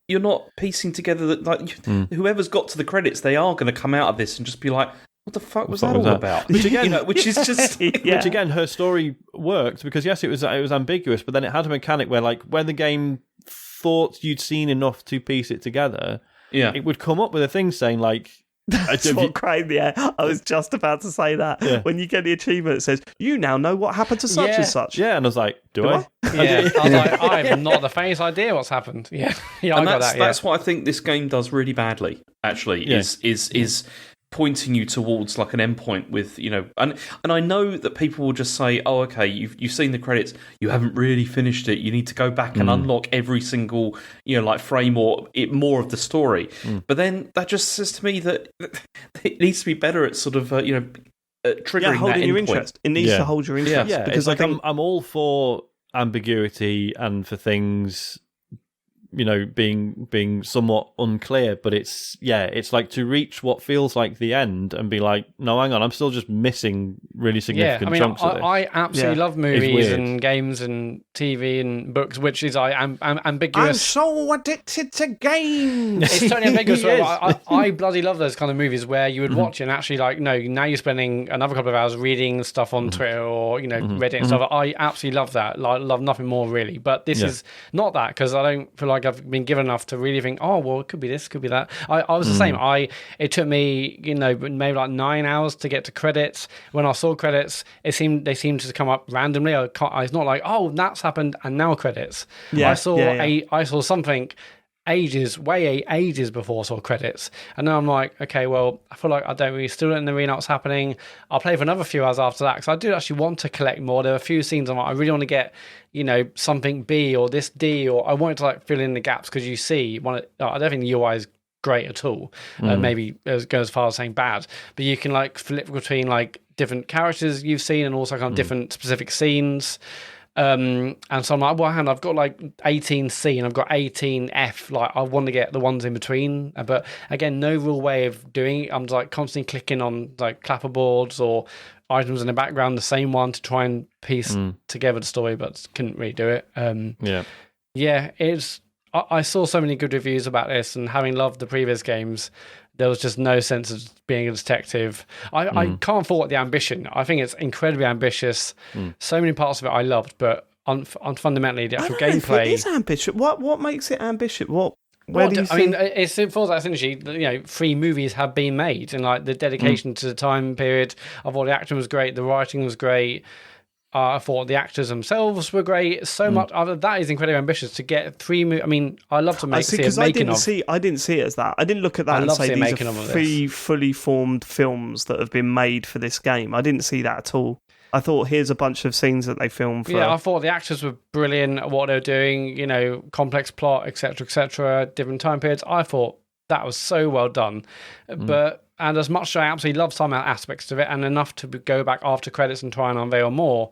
you're not piecing together that, like, whoever's got to the credits, they are going to come out of this and just be like, what the fuck was that all about? Which again, which is just which again, her story worked because yes, it was ambiguous, but then it had a mechanic where, like, when the game thought you'd seen enough to piece it together, it would come up with a thing saying like. That's what cried me out. I was just about to say that. Yeah. When you get the achievement, it says, you now know what happened to such and such. Yeah, and I was like, do I? Yeah, I was like, I have not the faintest idea what's happened. Yeah, I got that. That's what I think this game does really badly, actually, is pointing you towards like an endpoint with, and I know that people will just say, oh, okay, you've seen the credits, you haven't really finished it, you need to go back and unlock every single like frame or more of the story. But then that just says to me that it needs to be better at sort of triggering holding that your endpoint. interest. It needs to hold your interest. Yeah, because I think I'm all for ambiguity and for things being somewhat unclear, but it's like to reach what feels like the end and be like, no, hang on, I'm still just missing really significant chunks of this. I absolutely love movies and games and TV and books, which is ambiguous. I'm so addicted to games. It's totally ambiguous. I bloody love those kind of movies where you would watch it and actually like, no, now you're spending another couple of hours reading stuff on Twitter or Reddit and stuff. I absolutely love that. Like, love nothing more really. But this is not that, because I don't feel like I've been given enough to really think, oh well, it could be this, could be that. I was the same. It took me maybe like 9 hours to get to credits. When I saw credits, they seemed to come up randomly. It's not like, oh, that's happened and now credits. I saw something ages before I saw credits, and now I'm like, okay, well, I feel like I don't really still don't really know what's happening. I'll play for another few hours after that, because I do actually want to collect more. There are a few scenes I really want to get, something B or this D, or I wanted to like fill in the gaps, because you see I don't think the UI is great at all. Maybe go as far as saying bad, but you can like flip between like different characters you've seen and also kind of different specific scenes. And so I'm like, well, hang on, I've got like 18C and I've got 18F. Like, I want to get the ones in between. But again, no real way of doing it. I'm just like constantly clicking on like clapperboards or items in the background, the same one, to try and piece together the story, but couldn't really do it. I saw so many good reviews about this, and having loved the previous games, there was just no sense of being a detective. I can't fault the ambition. I think it's incredibly ambitious. So many parts of it I loved, but on fundamentally the actual gameplay. It is ambitious. What makes it ambitious? It feels like essentially, 3 movies have been made, and like the dedication to the time period. I thought the acting was great, the writing was great. I thought the actors themselves were great. So much that is incredibly ambitious to get 3 movies. I mean, I love to see a making of. I didn't see it as that. I didn't look at that and say these are 3 fully formed films that have been made for this game. I didn't see that at all. I thought, here's a bunch of scenes that they filmed for. Yeah, I thought the actors were brilliant at what they were doing. Complex plot, etc., different time periods. I thought that was so well done, And as much as I absolutely love some aspects of it, and enough to go back after credits and try and unveil more,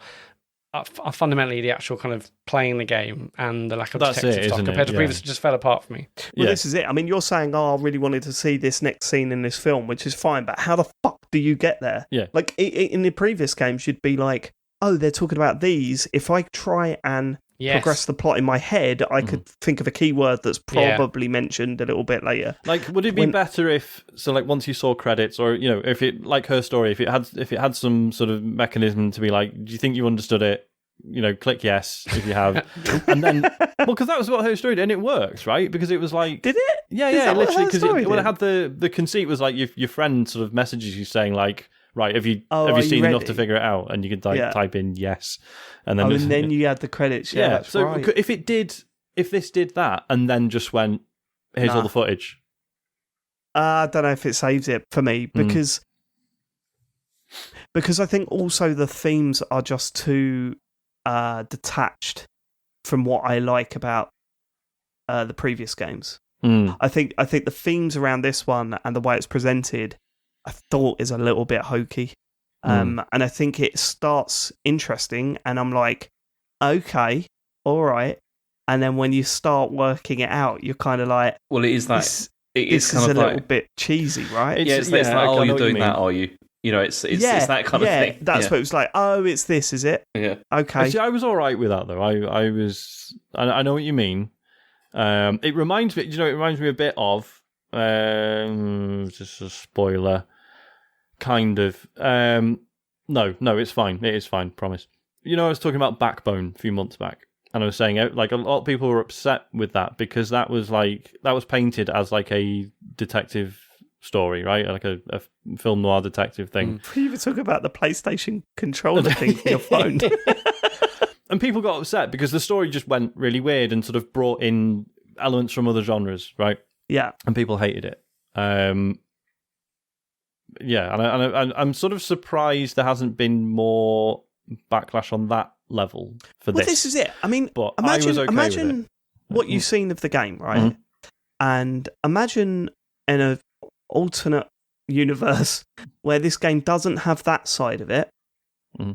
fundamentally the actual kind of playing the game and the lack of detective stuff compared to previous just fell apart for me. Well, this is it. I mean, you're saying, I really wanted to see this next scene in this film, which is fine, but how the fuck do you get there? Yeah. Like, in the previous games, you'd be like, oh, they're talking about these. If I try and progress the plot in my head, I could think of a keyword that's probably mentioned a little bit later. Like, would it be better if, once you saw credits, or if it, like Her Story, if it had some sort of mechanism to be like, do you think you understood it? Click yes if you have, and then because that was what Her Story did, and it works, right? Because it was like, did it? Yeah, literally, because when it had the conceit was like your friend sort of messages you saying like, right, have you seen enough to figure it out? And you could type in yes, and then and then you had the credits. Yeah, that's so right. if this did that, and then just went, here's all the footage. I don't know if it saves it for me, because I think also the themes are just too detached from what I like about the previous games. I think the themes around this one and the way it's presented, I thought, is a little bit hokey. And I think it starts interesting, and I'm like, okay, all right. And then when you start working it out, you're kind of like, well, it is that. This is a little bit cheesy, right? It's like, oh, you're doing that, are you? It's that kind of thing. That's what it was like. Oh, it's this, is it? Yeah. Okay. Actually, I was all right with that, though. I know what you mean. It reminds me. It reminds me a bit of. Just a spoiler. Kind of. No, it's fine. It is fine. Promise. I was talking about Backbone a few months back, and I was saying like a lot of people were upset with that because that was painted as like a detective story, right? Like a film noir detective thing. You were talking about the PlayStation controller thing for your phone. And people got upset because the story just went really weird and sort of brought in elements from other genres, right? Yeah. And people hated it. And I'm sort of surprised there hasn't been more backlash on that level for this. Well, this is it. I mean, but imagine what you've seen of the game, right? And imagine in a alternate universe where this game doesn't have that side of it,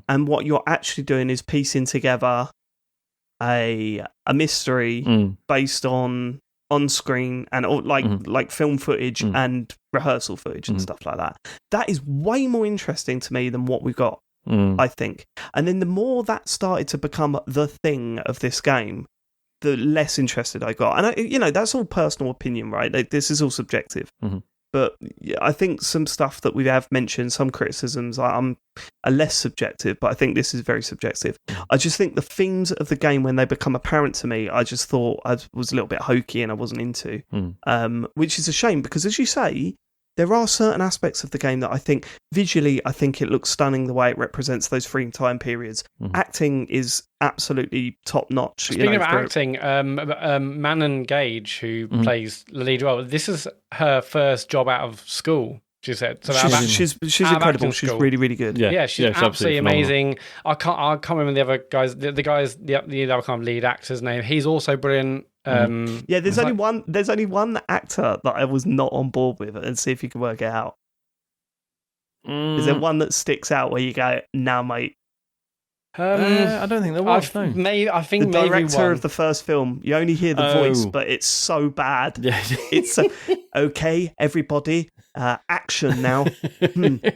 and what you're actually doing is piecing together a mystery based on screen and like film footage and rehearsal footage and stuff like that. That is way more interesting to me than what we've got, I think. And then the more that started to become the thing of this game, the less interested I got. And that's all personal opinion, right? This is all subjective. But I think some stuff that we have mentioned, some criticisms, are less subjective, but I think this is very subjective. I just think the themes of the game, when they become apparent to me, I just thought I was a little bit hokey and I wasn't into, which is a shame because, as you say, there are certain aspects of the game that I think, visually, I think it looks stunning the way it represents those free time periods. Acting is absolutely top-notch. Speaking of acting, Manon Gage, who plays the lead role, this is her first job out of school, she said. So she's incredible. She's really, really good. Yeah, she's absolutely amazing. I can't remember the other guys. The other kind of lead actor's name. He's also brilliant. There's only one actor that I was not on board with, and see if you can work it out. Is there one that sticks out where you go, "Now, mate"? I don't think there was. I think the director of the first film. You only hear the voice, but it's so bad. It's okay, everybody. Action now.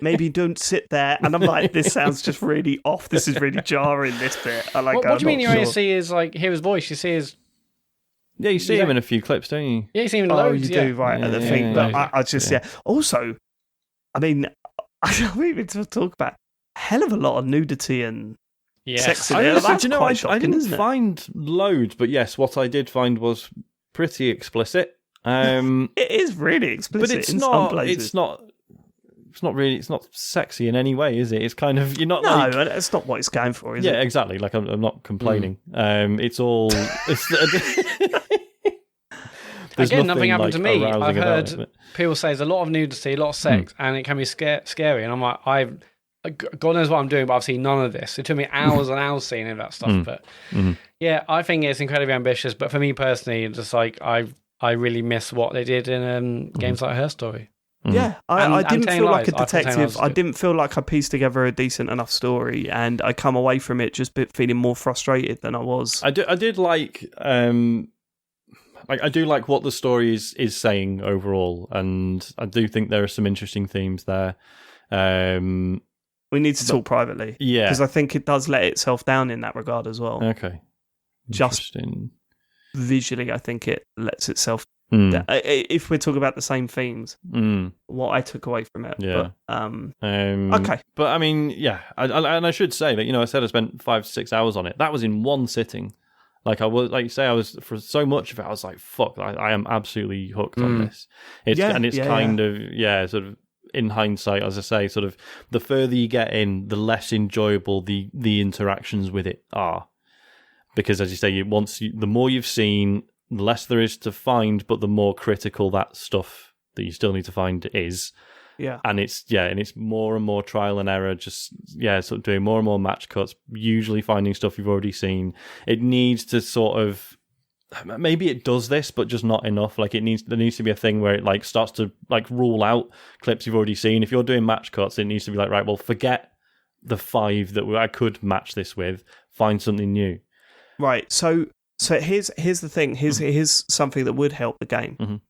Maybe don't sit there. And I'm like, this sounds just really off. This is really jarring. This bit. What do you mean? You only see his hear his voice? You see his. Yeah, you see him in a few clips, don't you? Yeah, you see him in loads. You do, right, at the thing. But I just, Also, I mean, I don't even talk about a hell of a lot of nudity and sex in there. That's quite shocking, I didn't find loads, but yes, what I did find was pretty explicit. It is really explicit, but it's in not. some places. It's not really. It's not sexy in any way, is it? It's kind of you're not. No, it's not what it's going for, is it? Yeah, exactly. Like I'm not complaining. It's all. Again, nothing happened to me. I've heard people say there's a lot of nudity, a lot of sex, and it can be scary. And I'm like, God knows what I'm doing, but I've seen none of this. It took me hours and hours seeing that stuff. But yeah, I think it's incredibly ambitious. But for me personally, it's just like I really miss what they did in games like Her Story. Yeah, I didn't feel like a detective. I didn't feel like I pieced together a decent enough story, and I come away from it just feeling more frustrated than I was. I did like. I do like what the story is saying overall, and I do think there are some interesting themes there. We need to talk privately, because I think it does let itself down in that regard as well. Okay, just visually, I think it lets itself. If we're talking about the same themes, what I took away from it, okay. But I mean, and I should say that I said I spent 5-6 hours on it. That was in one sitting. Like I was for so much of it, I was like, "Fuck! I am absolutely hooked on this." It's kind of sort of in hindsight, as I say, sort of the further you get in, the less enjoyable the interactions with it are, because as you say, the more you've seen, the less there is to find, but the more critical that stuff that you still need to find is. Yeah, and it's more and more trial and error. Just sort of doing more and more match cuts. Usually finding stuff you've already seen. It needs to sort of maybe it does this, but just not enough. Like there needs to be a thing where it like starts to like rule out clips you've already seen. If you're doing match cuts, it needs to be like, right, well, forget the 5 that I could match this with. Find something new. Right. So here's the thing. Here's something that would help the game.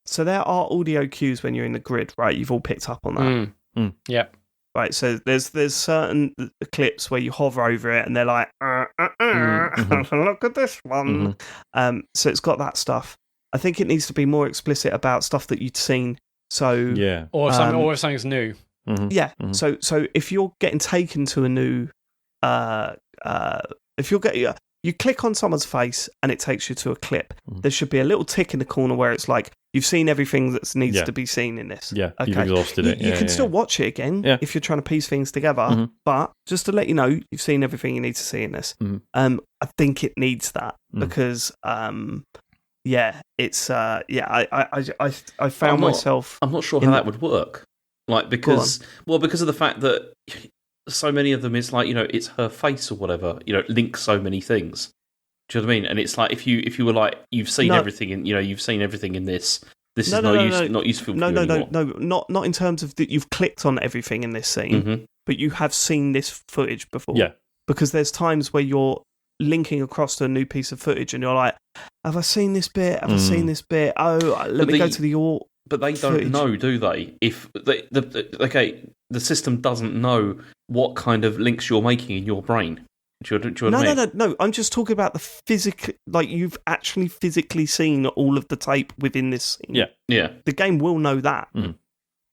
So there are audio cues when you're in the grid, right? You've all picked up on that. Yeah. Right. So there's certain clips where you hover over it and they're like, look at this one. So it's got that stuff. I think it needs to be more explicit about stuff that you'd seen. So or if something's new. So if you're getting taken to a new, you click on someone's face and it takes you to a clip. There should be a little tick in the corner where it's like, you've seen everything that needs to be seen in this. Yeah, okay. You've exhausted it. You can still watch it again if you're trying to piece things together, but just to let you know, you've seen everything you need to see in this. I think it needs that because, it's, I found myself... I'm not sure how that would work. Like, because of the fact that... So many of them is like, it's her face or whatever, links so many things. Do you know what I mean? And it's like, if you were like, you've seen everything in, you've seen everything in this. This is not useful for you anymore. Not in terms of that you've clicked on everything in this scene, but you have seen this footage before. Yeah. Because there's times where you're linking across to a new piece of footage, and you're like, have I seen this bit? Have I seen this bit? Oh, let me go to the But they don't know, do they? If the system doesn't know what kind of links you're making in your brain. Do you know what I mean? No. I'm just talking about the physical. Like, you've actually physically seen all of the tape within this scene. Yeah. The game will know that,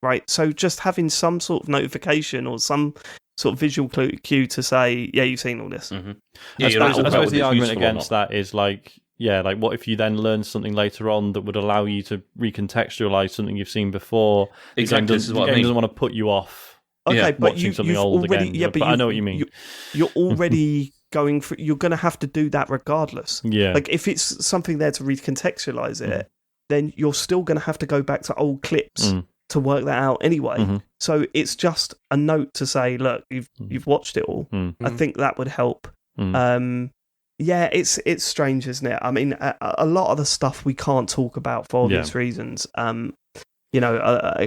right? So just having some sort of notification or some sort of visual cue to say, yeah, you've seen all this. Mm-hmm. Yeah, I suppose the argument against that is like, what if you then learn something later on that would allow you to recontextualize something you've seen before? Exactly. The game doesn't want to put you off. Okay, but watching something old already, again. But I know what you mean. You're already going for. You're going to have to do that regardless. Yeah. Like, if it's something there to recontextualize it, then you're still going to have to go back to old clips to work that out anyway. Mm-hmm. So it's just a note to say, look, you've watched it all. I think that would help. Yeah, it's strange, isn't it? I mean, a lot of the stuff we can't talk about for obvious reasons. A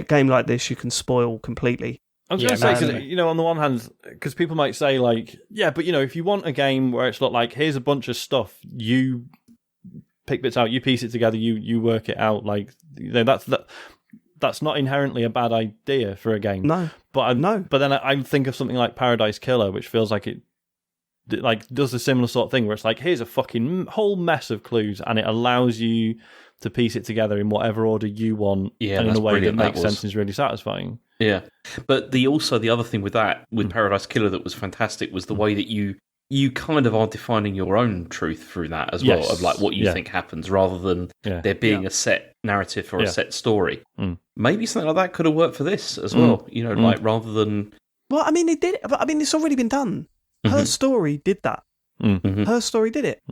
game like this you can spoil completely. I was going to say, because on the one hand, because people might say, like, but if you want a game where it's not like, here's a bunch of stuff, you pick bits out, you piece it together, you work it out, like, that's not inherently a bad idea for a game. No, but then I think of something like Paradise Killer, which feels like it does a similar sort of thing, where it's like, here's a fucking whole mess of clues, and it allows you to piece it together in whatever order you want, and in a way that makes sense and is really satisfying. Yeah, but the other thing with Paradise Killer that was fantastic was the way that you kind of are defining your own truth through that as well, of like what you think happens, rather than there being a set narrative or a set story. Maybe something like that could have worked for this as well. Like, rather than. Well, I mean, it did. But I mean, it's already been done. Her story did that. Her story did it.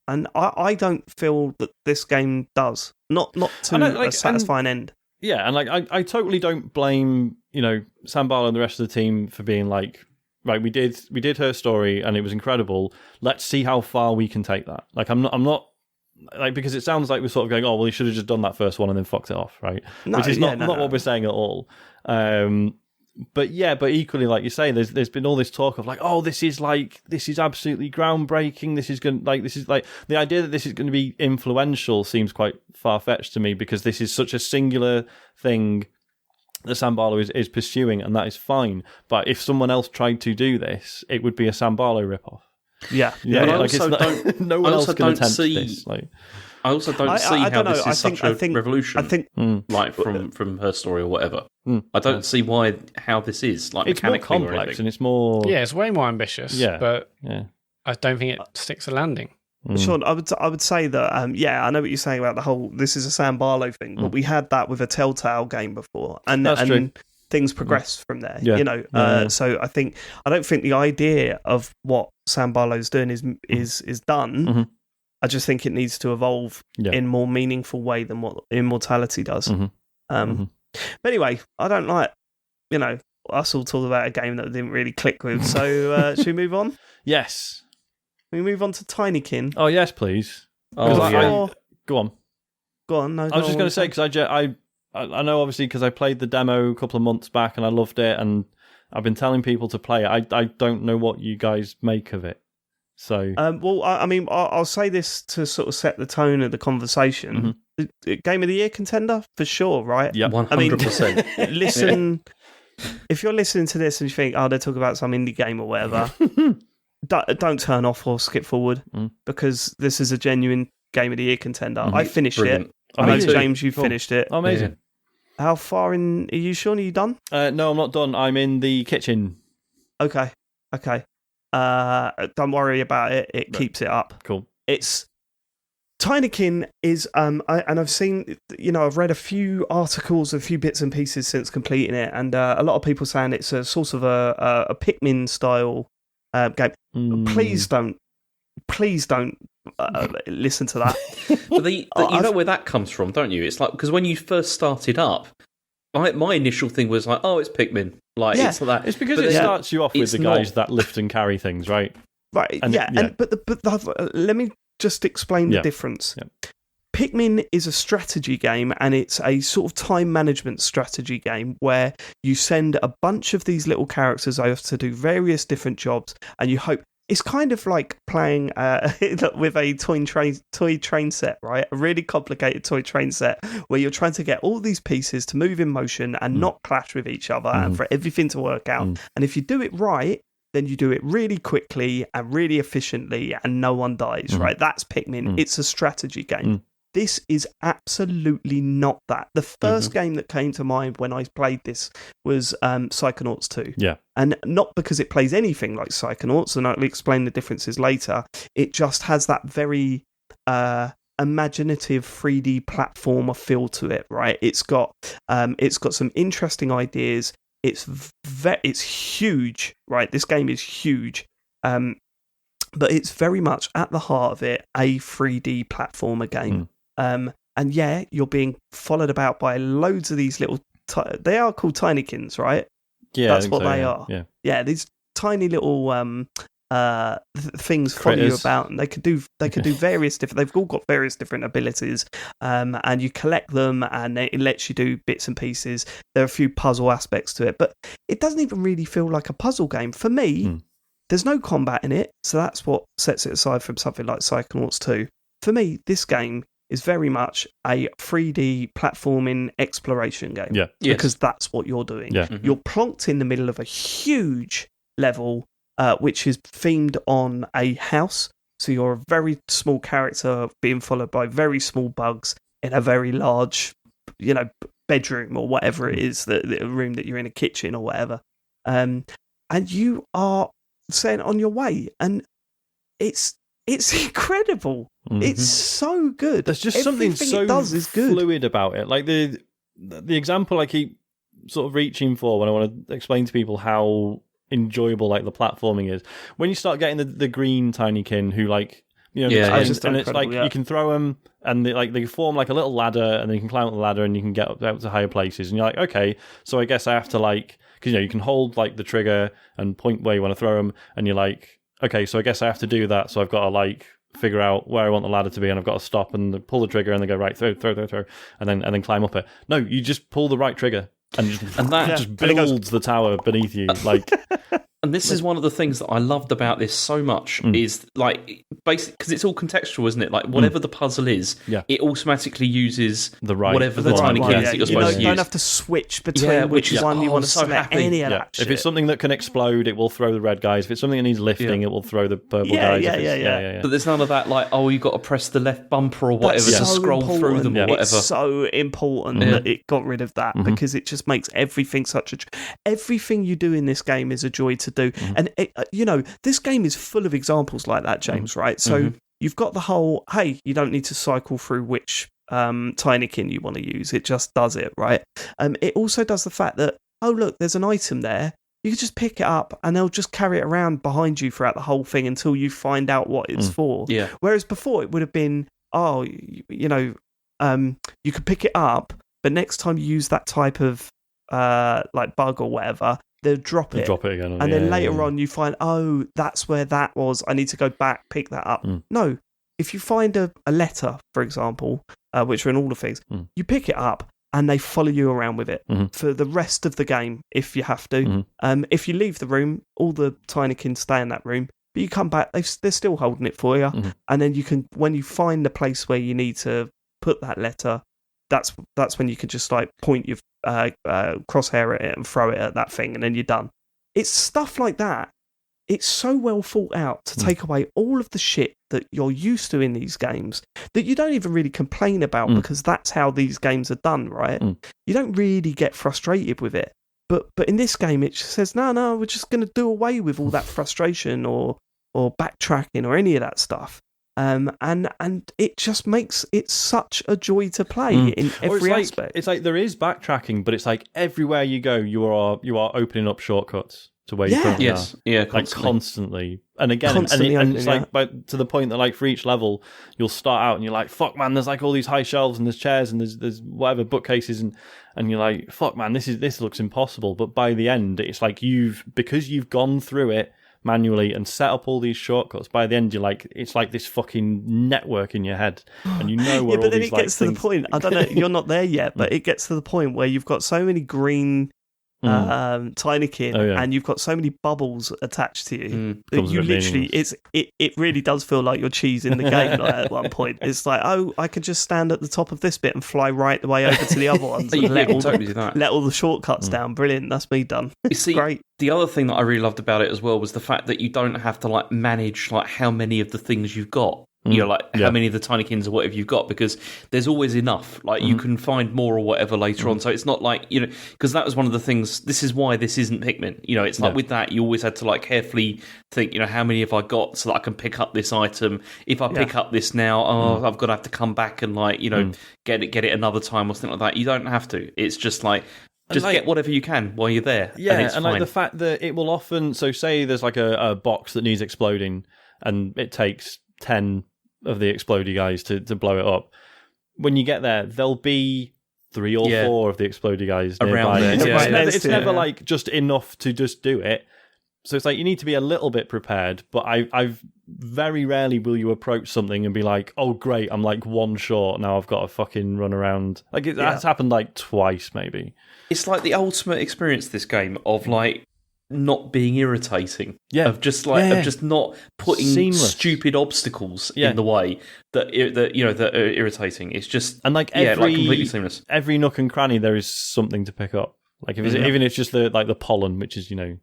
And I don't feel that this game does. Not to a satisfying end. Yeah, and like I totally don't blame, Sam Barlow and the rest of the team for being like, right, we did her story and it was incredible. Let's see how far we can take that. Like, I'm not like, because it sounds like we're sort of going, oh well, he should have just done that first one and then fucked it off, right? No, which is not what we're saying at all. But equally, like you say, there's been all this talk of like, oh, this is absolutely groundbreaking. This is the idea that this is going to be influential seems quite far fetched to me, because this is such a singular thing that Sam Barlow is pursuing, and that is fine. But if someone else tried to do this, it would be a Sam Barlow ripoff. Yeah. No one else can attempt this. Like, I also don't see how this is such a revolution. I think, like from her story or whatever. I don't see how this is like it's more mechanically complex and it's more. Yeah, it's way more ambitious. Yeah, but I don't think it sticks a landing. Sean, I would say that. I know what you're saying about the whole. This is a Sam Barlow thing, but we had that with a Telltale game before, and things progress from there. Yeah. So I don't think the idea of what Sam Barlow's doing is done. I just think it needs to evolve in a more meaningful way than what Immortality does. But anyway, I don't like, us all talk about a game that didn't really click with. So should we move on? Yes. We move on to Tinykin. Oh, yes, please. Go on. Go on. No, I was just going to say, because I know, obviously, because I played the demo a couple of months back and I loved it, and I've been telling people to play it. I don't know what you guys make of it. So, I'll say this to sort of set the tone of the conversation. Game of the Year contender for sure, right? Yeah, 100%. Listen, if you're listening to this and you think, they're talking about some indie game or whatever, don't turn off or skip forward, because this is a genuine Game of the Year contender. I finished it. I know, James, you finished it. Amazing. Yeah. How far in are you, Sean? Are you done? No, I'm not done. I'm in the kitchen. Okay. Don't worry about it. It keeps it up. Cool. It's Tinykin is I've seen, I've read a few articles, a few bits and pieces since completing it, and a lot of people saying it's a sort of a Pikmin style game. Please don't listen to that. But you know where that comes from, don't you? It's like, because when you first started up, my initial thing was like, oh, it's Pikmin. Like, it's like that. It's because it starts you off with the guys that lift and carry things, right? Right. But let me just explain the difference. Yeah. Pikmin is a strategy game, and it's a sort of time management strategy game where you send a bunch of these little characters off to do various different jobs, and you hope it's kind of like playing with a toy train set, right? A really complicated toy train set where you're trying to get all these pieces to move in motion and not clash with each other and for everything to work out. And if you do it right, then you do it really quickly and really efficiently and no one dies, right? That's Pikmin. It's a strategy game. This is absolutely not that. The first game that came to mind when I played this was Psychonauts 2. Yeah. And not because it plays anything like Psychonauts, and I'll explain the differences later. It just has that very imaginative 3D platformer feel to it, right? It's got some interesting ideas. It's huge, right? This game is huge. But it's very much at the heart of it a 3D platformer game. And yeah, you're being followed about by loads of these little... they are called Tinykins, right? Yeah, that's what they yeah. are. Yeah, these tiny little things follow you about, and they could do various different... They've all got various different abilities, and you collect them, and it lets you do bits and pieces. There are a few puzzle aspects to it, but it doesn't even really feel like a puzzle game for me. There's no combat in it, so that's what sets it aside from something like Psychonauts 2. For me, this game is very much a 3D platforming exploration game. Yeah. Because that's what you're doing. Yeah. You're plonked in the middle of a huge level, which is themed on a house. So you're a very small character being followed by very small bugs in a very large, bedroom or whatever it is, the room that you're in, a kitchen or whatever. And you are sent on your way, and it's incredible. It's so good. There's just something so fluid about it. Like the example I keep sort of reaching for when I want to explain to people how enjoyable like the platforming is. When you start getting the green Tinykin who and it's like you can throw them and they form like a little ladder, and then you can climb up the ladder and you can get up to higher places, and you're like, okay, so I guess I have to because you can hold the trigger and point where you want to throw them, and you're like, okay, so I guess I have to do that, so I've got to figure out where I want the ladder to be, and I've got to stop and pull the trigger and then go right, throw, and then climb up it. No, you just pull the right trigger and that just builds the tower beneath you. And this is one of the things that I loved about this so much is basically because it's all contextual, isn't it? Whatever the puzzle is, it automatically uses whatever the tiny keys that you're supposed to use. You don't have to switch between which one you want to select. Any of that shit. If it's something that can explode, it will throw the red guys. If it's something that needs lifting, it will throw the purple guys. Yeah. But there's none of that you've got to press the left bumper or whatever to scroll through them or whatever. It's so important that it got rid of that because it just makes everything everything you do in this game is a joy to do. And this game is full of examples like that, James, right? So you've got the whole, hey, you don't need to cycle through which Tinykin you want to use. It just does it, right? It also does the fact that, oh, look, there's an item there. You can just pick it up and they'll just carry it around behind you throughout the whole thing until you find out what it's for. Yeah. Whereas before it would have been, you could pick it up, but next time you use that type of bug or whatever, they'll drop it again, and then later on you find, oh, that's where that was, I need to go back, pick that up. No, if you find a letter, for example, which are in all the things, you pick it up and they follow you around with it for the rest of the game if you have to. If you leave the room, all the Tinykins stay in that room, but you come back, they're still holding it for you, and then you can, when you find the place where you need to put that letter, that's when you can just point your crosshair at it and throw it at that thing, and then you're done. It's stuff like that. It's so well thought out to take away all of the shit that you're used to in these games that you don't even really complain about because that's how these games are done, right? You don't really get frustrated with it. But in this game, it just says, no, we're just going to do away with all that frustration or backtracking or any of that stuff. And it just makes it such a joy to play in every aspect. It's there is backtracking, but it's everywhere you go, you are opening up shortcuts to where you currently are. Yeah, constantly. And again, and it's to the point that for each level, you'll start out and you're like, fuck man, there's all these high shelves and there's chairs and there's whatever bookcases and you're like, fuck man, this looks impossible. But by the end, it's because you've gone through it manually and set up all these shortcuts, by the end you're it's this fucking network in your head and you know where all these it gets to the point, I don't know, you're not there yet, but it gets to the point where you've got so many green Tinykin, and you've got so many bubbles attached to you that you literally, it really does feel like you're cheesing the game. Like, at one point, it's like, oh, I could just stand at the top of this bit and fly right the way over to the other ones and let all the shortcuts down. Brilliant, that's me done. You see, great. The other thing that I really loved about it as well was the fact that you don't have to like manage like how many of the things you've got. You know, like how many of the Tinykins or whatever you've got, because there's always enough. Like you can find more or whatever later on. So it's not like, you know, because that was one of the things. This is why this isn't Pikmin. You know, it's like with that, you always had to like carefully think, you know, how many have I got so that I can pick up this item. If I pick up this now, I've got to have to come back and like, you know, get it another time or something like that. You don't have to. It's just like, just like, get whatever you can while you're there. Yeah, and it's fine. Like the fact that it will often, so say there's like a box that needs exploding and it takes 10 of the explodey guys to blow it up. When you get there, there'll be 3 or 4 of the explodey guys around nearby. there. It's never like just enough to just do it. So it's like you need to be a little bit prepared, but I've very rarely will you approach something and be like, oh great, I'm like one short, now I've got to fucking run around. Like that's happened like twice maybe. It's like the ultimate experience, this game, of like not being irritating. Of just like of just not putting stupid obstacles in the way that you know that are irritating. It's just and like like completely seamless. Every nook and cranny there is something to pick up. Like if it's, even if it's just the pollen, which is, you know,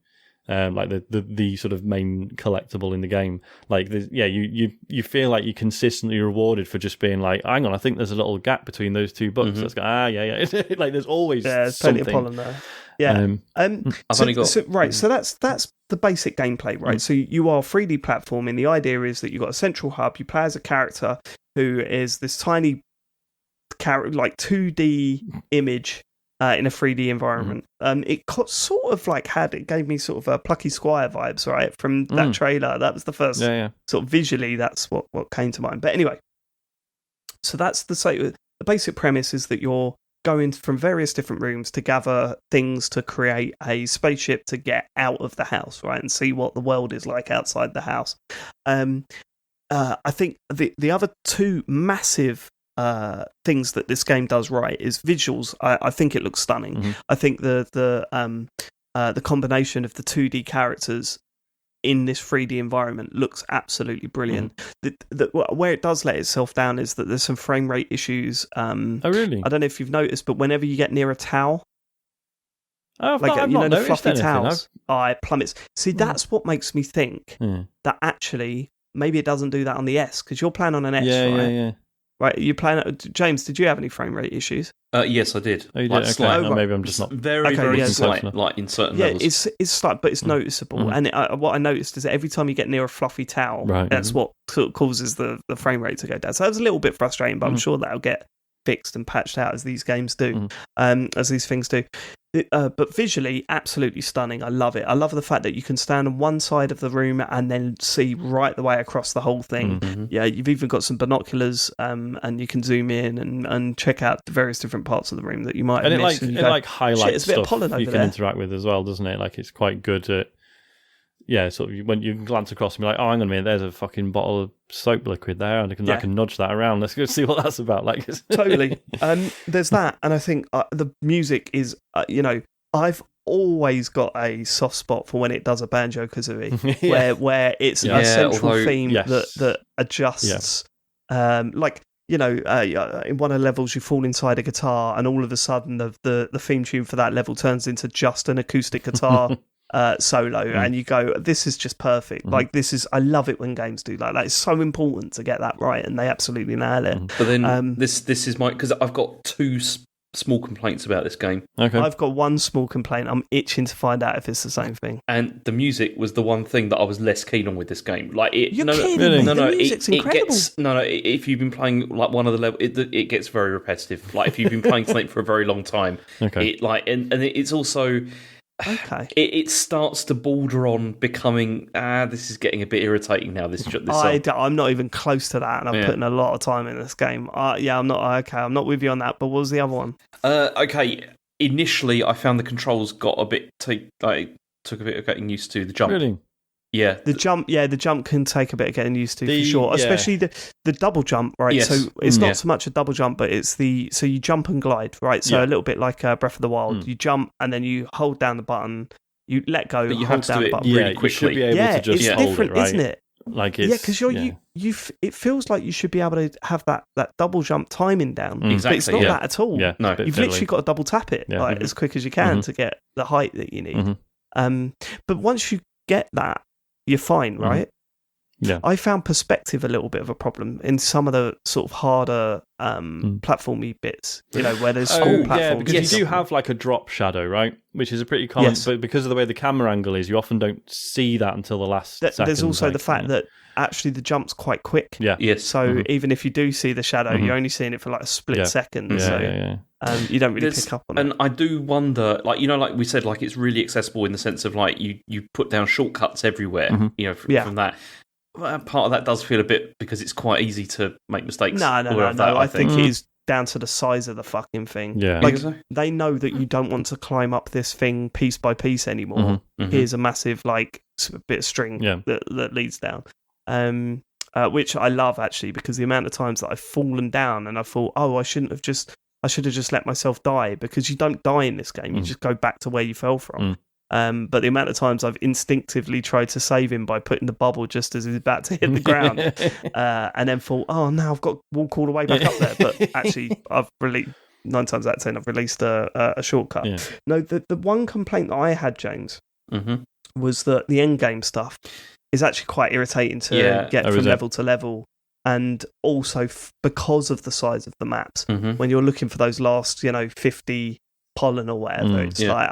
like the sort of main collectible in the game. Like you feel like you're consistently rewarded for just being like, hang on, I think there's a little gap between those 2 books. Let's go. Like there's always there's something. Plenty of pollen there. Yeah. I've only got so that's the basic gameplay, right? So you are 3D platforming. The idea is that you've got a central hub. You play as a character who is this tiny like 2D image in a 3D environment. It sort of like it gave me sort of a Plucky Squire vibes, right? From that trailer. That was the first sort of visually, that's what came to mind. But anyway, so that's the basic premise is that you're going from various different rooms to gather things to create a spaceship to get out of the house, right? And see what the world is like outside the house. I think the other 2 massive things that this game does right is visuals. I think it looks stunning. I think the combination of the 2D characters in this 3D environment looks absolutely brilliant. Where it does let itself down is that there's some frame rate issues. Oh, really? I don't know if you've noticed, but whenever you get near a towel, I've not the fluffy anything. towels, it plummets. See, that's what makes me think that actually maybe it doesn't do that on the S, because you're playing on an S, right? Yeah. Right, you playing? James, did you have any frame rate issues? Yes, I did. Oh, you did? Okay. Maybe I'm just not very slight, like in certain levels. It's slight, but it's noticeable. And what I noticed is that every time you get near a fluffy towel, that's what sort of causes the frame rate to go down. So that was a little bit frustrating, but I'm sure that'll get fixed and patched out as these games do, as these things do. But visually, absolutely stunning. I love it. I love the fact that you can stand on one side of the room and then see right the way across the whole thing. Yeah, you've even got some binoculars, and you can zoom in and check out the various different parts of the room that you might have missed. And it highlights stuff you can interact with as well, doesn't it? Like it's quite good at... Yeah, sort of when you glance across and be like, oh, hang on a minute, there's a fucking bottle of soap liquid there, and I can nudge that around. Let's go see what that's about. Like, totally. There's that, and I think the music is, I've always got a soft spot for when it does a Banjo-Kazooie, where it's a central theme that adjusts. Like, in one of the levels you fall inside a guitar, and all of a sudden the theme tune for that level turns into just an acoustic guitar. Solo, and you go, this is just perfect. Like I love it when games do that. Like it's so important to get that right, and they absolutely nail it. But then this is because I've got 2 small complaints about this game. Okay, I've got one small complaint. I'm itching to find out if it's the same thing. And the music was the one thing that I was less keen on with this game. Like you're kidding me? The music's incredible. If you've been playing like one of the levels, it gets very repetitive. Like if you've been playing something for a very long time, it's also. Okay. It starts to border on becoming, this is getting a bit irritating now. I'm not even close to that, and I'm putting a lot of time in this game. I'm not with you on that, but what was the other one? Initially I found the controls got a bit, took a bit of getting used to the jump. Really? Yeah, the jump can take a bit of getting used to for sure. Especially the double jump, right? Yes. So it's not so much a double jump, but it's so you jump and glide, right? So a little bit like Breath of the Wild. You jump and then you hold down the button, you let go, but you hold have to down do the it button really quickly. You should be able to just hold different, it, right? isn't it? Like it's, because it feels like you should be able to have that double jump timing down. Exactly, but it's not that at all. Yeah, no, you've literally got to double tap it as quick as you can to get the height that you need. But once you get that, you're fine, right? Yeah, I found perspective a little bit of a problem in some of the sort of harder platformy bits, where there's small platforms. Yeah, because you do have like a drop shadow, right? Which is a pretty common, but because of the way the camera angle is, you often don't see that until the last second. There's also the fact that actually the jump's quite quick. Yeah. Yes. So even if you do see the shadow, you're only seeing it for like a split second. You don't really pick up on it. And I do wonder, like we said, like it's really accessible in the sense of like you put down shortcuts everywhere. From that. Part of that does feel a bit because it's quite easy to make mistakes. No. I think it is down to the size of the fucking thing. Yeah. Like, they know that you don't want to climb up this thing piece by piece anymore. Here's a massive like bit of string that leads down. Which I love actually, because the amount of times that I've fallen down and I thought, I should have just let myself die, because you don't die in this game. You just go back to where you fell from. But the amount of times I've instinctively tried to save him by putting the bubble just as he's about to hit the ground, and then thought, now I've got to walk all the way back up there. But actually, I've really 9 times out of 10 I've released a shortcut. Yeah. No, the one complaint that I had, James, was that the end game stuff is actually quite irritating to get from level to level. And also because of the size of the maps, when you're looking for those last, 50 pollen or whatever, it's like,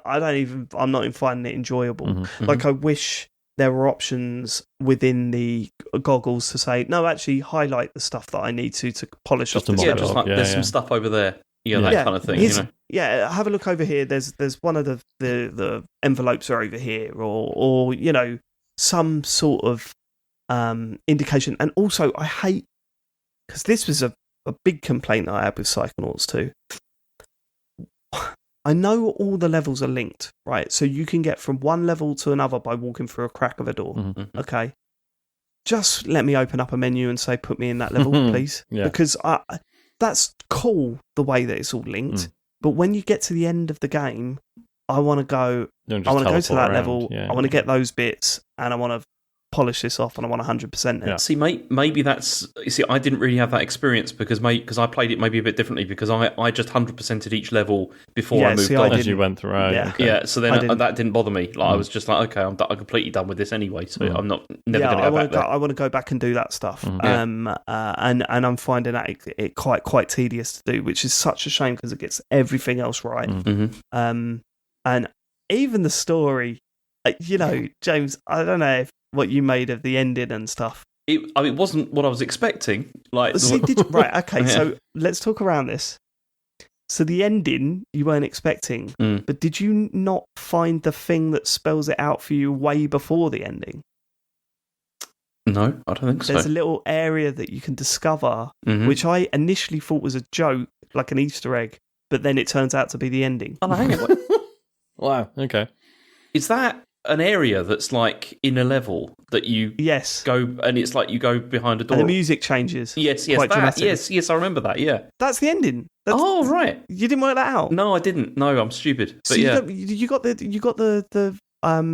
I'm not even finding it enjoyable. Like, I wish there were options within the goggles to say, no, actually highlight the stuff that I need to polish off this level. Just like, there's some stuff over there. That kind of thing. Have a look over here. There's one of the envelopes are over here, or some sort of indication. And also, I hate, because this was a big complaint that I had with Psychonauts 2. I know all the levels are linked, right? So you can get from one level to another by walking through a crack of a door. Okay. Just let me open up a menu and say, put me in that level, please. Because that's cool, the way that it's all linked. But when you get to the end of the game, I want to go to that level. I want to get those bits, and I want to polish this off, and I want 100% it. See, maybe that's... See, I didn't really have that experience because I played it maybe a bit differently, because I just 100%ed each level before I moved on. As you went through, right? So then that didn't bother me. Like, I was just like, okay, I'm completely done with this anyway, so I'm never going to go back there. I want to go back and do that stuff. And I'm finding that it quite tedious to do, which is such a shame, because it gets everything else right. And even the story, James, I don't know what you made of the ending and stuff. It wasn't what I was expecting. Right, okay, so let's talk around this. So the ending you weren't expecting, but did you not find the thing that spells it out for you way before the ending? No, I don't think so. There's a little area that you can discover, which I initially thought was a joke, like an Easter egg, but then it turns out to be the ending. Oh, hang on. Wow, okay. Is that an area that's like in a level that you go, and it's like you go behind a door and the music changes? Yes, I remember that. Yeah, that's the ending. Right. You didn't work that out? No, I didn't. No, I'm stupid. But so you got the how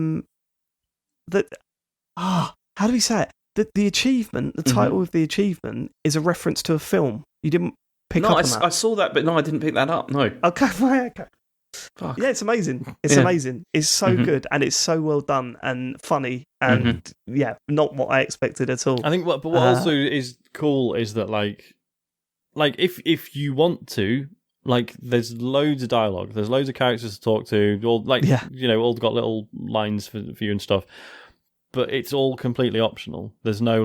do we say it? The achievement, the title of the achievement is a reference to a film. You didn't pick up on that? I saw that, but no, I didn't pick that up. No. Okay, right. Okay. Fuck. Yeah, it's amazing. It's amazing. It's so good, and it's so well done and funny, and not what I expected at all. I think what also is cool is that like if you want to, like, there's loads of dialogue, there's loads of characters to talk to, all all got little lines for you and stuff, but it's all completely optional. There's no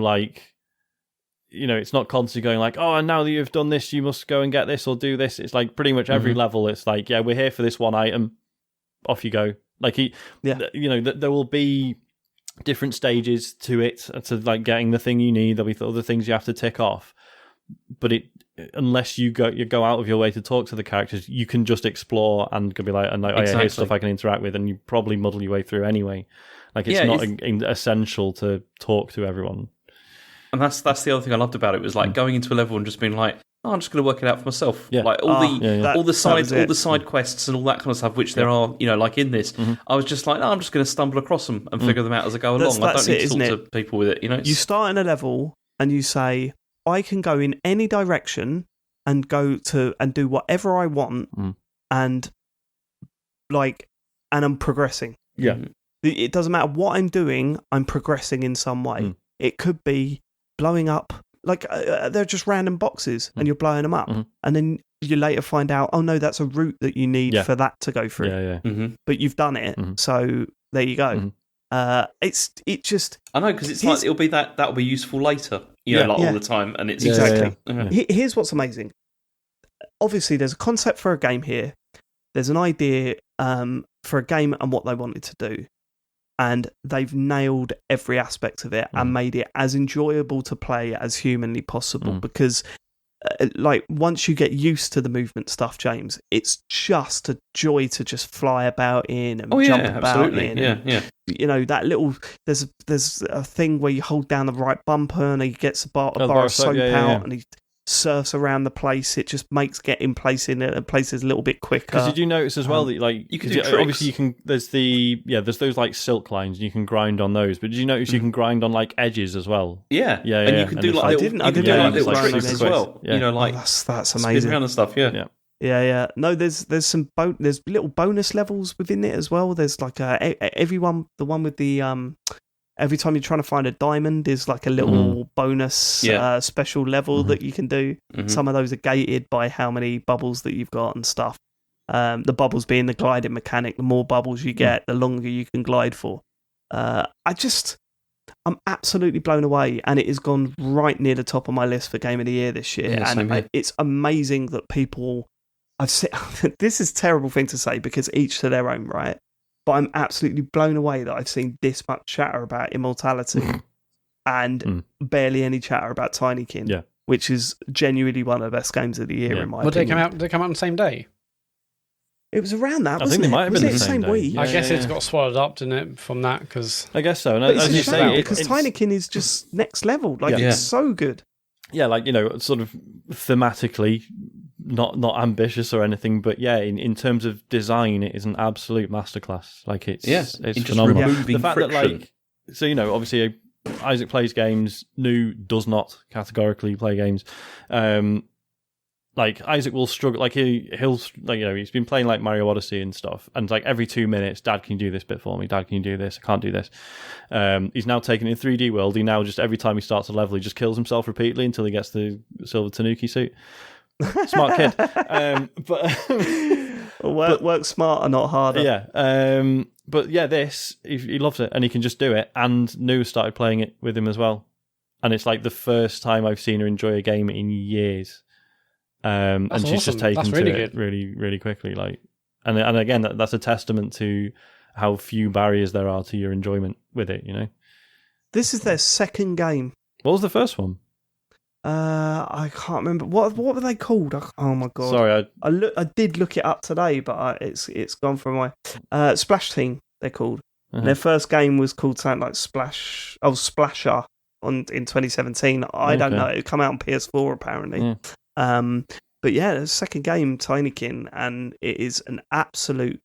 it's not constantly going like, oh, and now that you've done this, you must go and get this or do this. It's like pretty much every level. It's like, we're here for this one item. Off you go. Like there will be different stages to it, to like getting the thing you need. There'll be other things you have to tick off, but unless you go out of your way to talk to the characters, you can just explore and be like, here's stuff I can interact with, and you probably muddle your way through anyway. Like it's not essential to talk to everyone. And that's the other thing I loved about it, was like going into a level and just being like, I'm just going to work it out for myself. Yeah. Like all the side quests and all that kind of stuff, which there are, like in this. Mm-hmm. I was just like, I'm just going to stumble across them and figure them out as I go along. I don't need to talk to people with it. You start in a level and you say, I can go in any direction and go to and do whatever I want, and I'm progressing. Yeah, it doesn't matter what I'm doing. I'm progressing in some way. It could be blowing up. They're just random boxes, and you're blowing them up, and then you later find out, oh no, that's a route that you need for that to go through. Yeah. Mm-hmm. But you've done it, so there you go. It just I know, because it's like it'll be that'll be useful later, all the time, and it's exactly. Yeah. Here's what's amazing. Obviously, there's a concept for a game here. There's an idea for a game and what they wanted to do. And they've nailed every aspect of it and made it as enjoyable to play as humanly possible. Because, once you get used to the movement stuff, James, it's just a joy to just fly about in and jump about in. And, that little there's a thing where you hold down the right bumper and he gets a bar of soap out and he surfs around the place. It just makes getting places a little bit quicker. Because did you notice as well that you can do tricks. Obviously you can. There's those silk lines and you can grind on those. But did you notice you can grind on edges as well? Yeah. And you can do little tricks as well. Yeah. That's amazing. Spin around and stuff. Yeah. No, there's some there's little bonus levels within it as well. There's the one with the every time you're trying to find a diamond is like a little bonus special level that you can do. Some of those are gated by how many bubbles that you've got and stuff. The bubbles being the gliding mechanic. The more bubbles you get, the longer you can glide for. I'm absolutely blown away, and it has gone right near the top of my list for Game of the Year this year. And it's amazing that people... this is a terrible thing to say because each to their own, right? But I'm absolutely blown away that I've seen this much chatter about Immortality and barely any chatter about Tinykin, which is genuinely one of the best games of the year in my opinion. Did they come out on the same day? It was around that, wasn't it? I think they might have been the same week. I guess it's got swallowed up, didn't it, from that? Cause... I guess so. And but it's a shame because Tinykin is just next level. It's so good. Yeah, sort of thematically... Not ambitious or anything, but in terms of design, it is an absolute masterclass. It's phenomenal. The fact friction. that obviously Isaac plays games. New does not categorically play games. Isaac will struggle. He's been playing Mario Odyssey and stuff, and every 2 minutes, Dad, can you do this bit for me? Dad, can you do this? I can't do this. He's now taken in 3D world. He now just every time he starts a level, he just kills hhimself repeatedly until he gets the silver Tanuki suit. Smart kid, work smarter, not harder. He loves it and he can just do it. And New started playing it with him as well, and it's the first time I've seen her enjoy a game in years. And she's just taken to it really, really quickly. And again, that's a testament to how few barriers there are to your enjoyment with it. This is their second game. What was the first one? I can't remember what were they called. Oh my god! Sorry, I did look it up today, but it's gone from my Splash Team. They're called. Their first game was called something like Splasher in 2017. I don't know. It come out on PS4 apparently. But the second game, Tinykin, and it is an absolute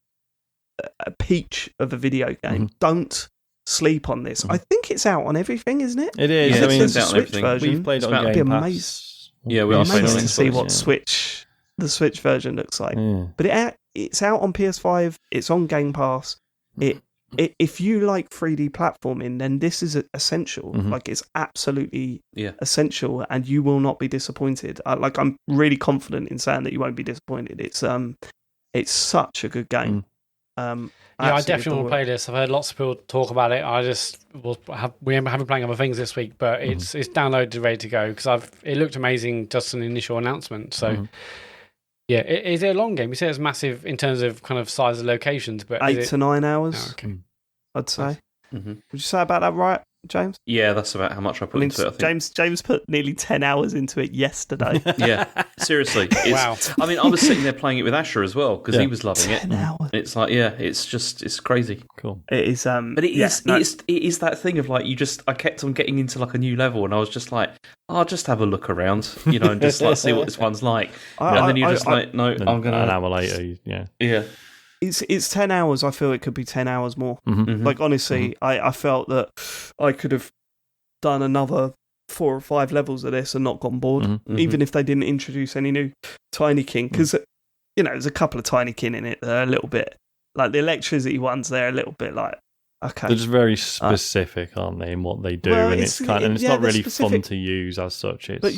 peach of a video game. Don't sleep on this. I think it's out on everything, isn't it? It is. Yeah, it's a Switch version. We've played it on Game Pass. Yeah, we're amazed to see what the Switch version looks like. But it's out on PS5. It's on Game Pass. If you like 3D platforming, then this is essential. It's absolutely essential, and you will not be disappointed. I'm really confident in saying that you won't be disappointed. It's such a good game. I definitely will play this. I've heard lots of people talk about it. We haven't been playing other things this week, but it's downloaded, ready to go because it looked amazing just an initial announcement. So is it a long game? You say it's massive in terms of kind of size of locations, but 8 to 9 hours. I'd say. Would you say about that right? James? Yeah, that's about how much I put into it, I think. James put nearly 10 hours into it yesterday. Yeah, seriously. Wow. I mean, I was sitting there playing it with Asher as well, because he was loving it. 10 hours. It's like, it's crazy. Cool. It is, but it is that thing of like, I kept on getting into like a new level, and I was just like, I'll just have a look around, and just like see what this one's like. And then you're just like, no, I'm going to... An hour later, Yeah. It's 10 hours. I feel it could be 10 hours more. Mm-hmm. Like, honestly, I felt that I could have done another 4 or 5 levels of this and not gotten bored, even if they didn't introduce any new Tinykin, because, there's a couple of Tinykin in it that are a little bit, like the electricity ones, they're a little bit like, okay. They're just very specific, aren't they, in what they do, and it's not really fun to use as such. But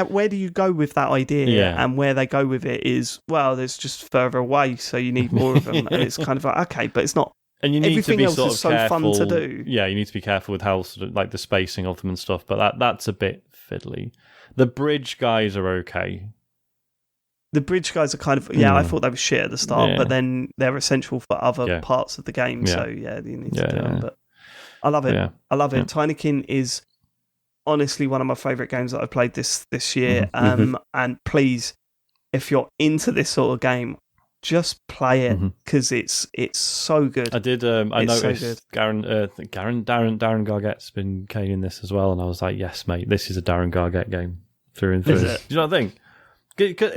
where do you go with that idea? Yeah. And where they go with it is, well, there's just further away, so you need more of them. And it's kind of like, okay, but it's not. And you need everything to be sort of so careful. Fun to do. Yeah, you need to be careful with how sort of like the spacing of them and stuff. But that's a bit fiddly. The bridge guys are okay. The bridge guys are kind of I thought they were shit at the start, but then they're essential for other parts of the game. So you need to do them. But I love it. I love it. Yeah. Tinykin is honestly one of my favourite games that I've played this year. And please, if you're into this sort of game, just play it because it's so good. I did. I noticed so Darren Garget's been caning this as well, and I was like, yes, mate, this is a Darren Garget game through and through. Do you know what I think? Because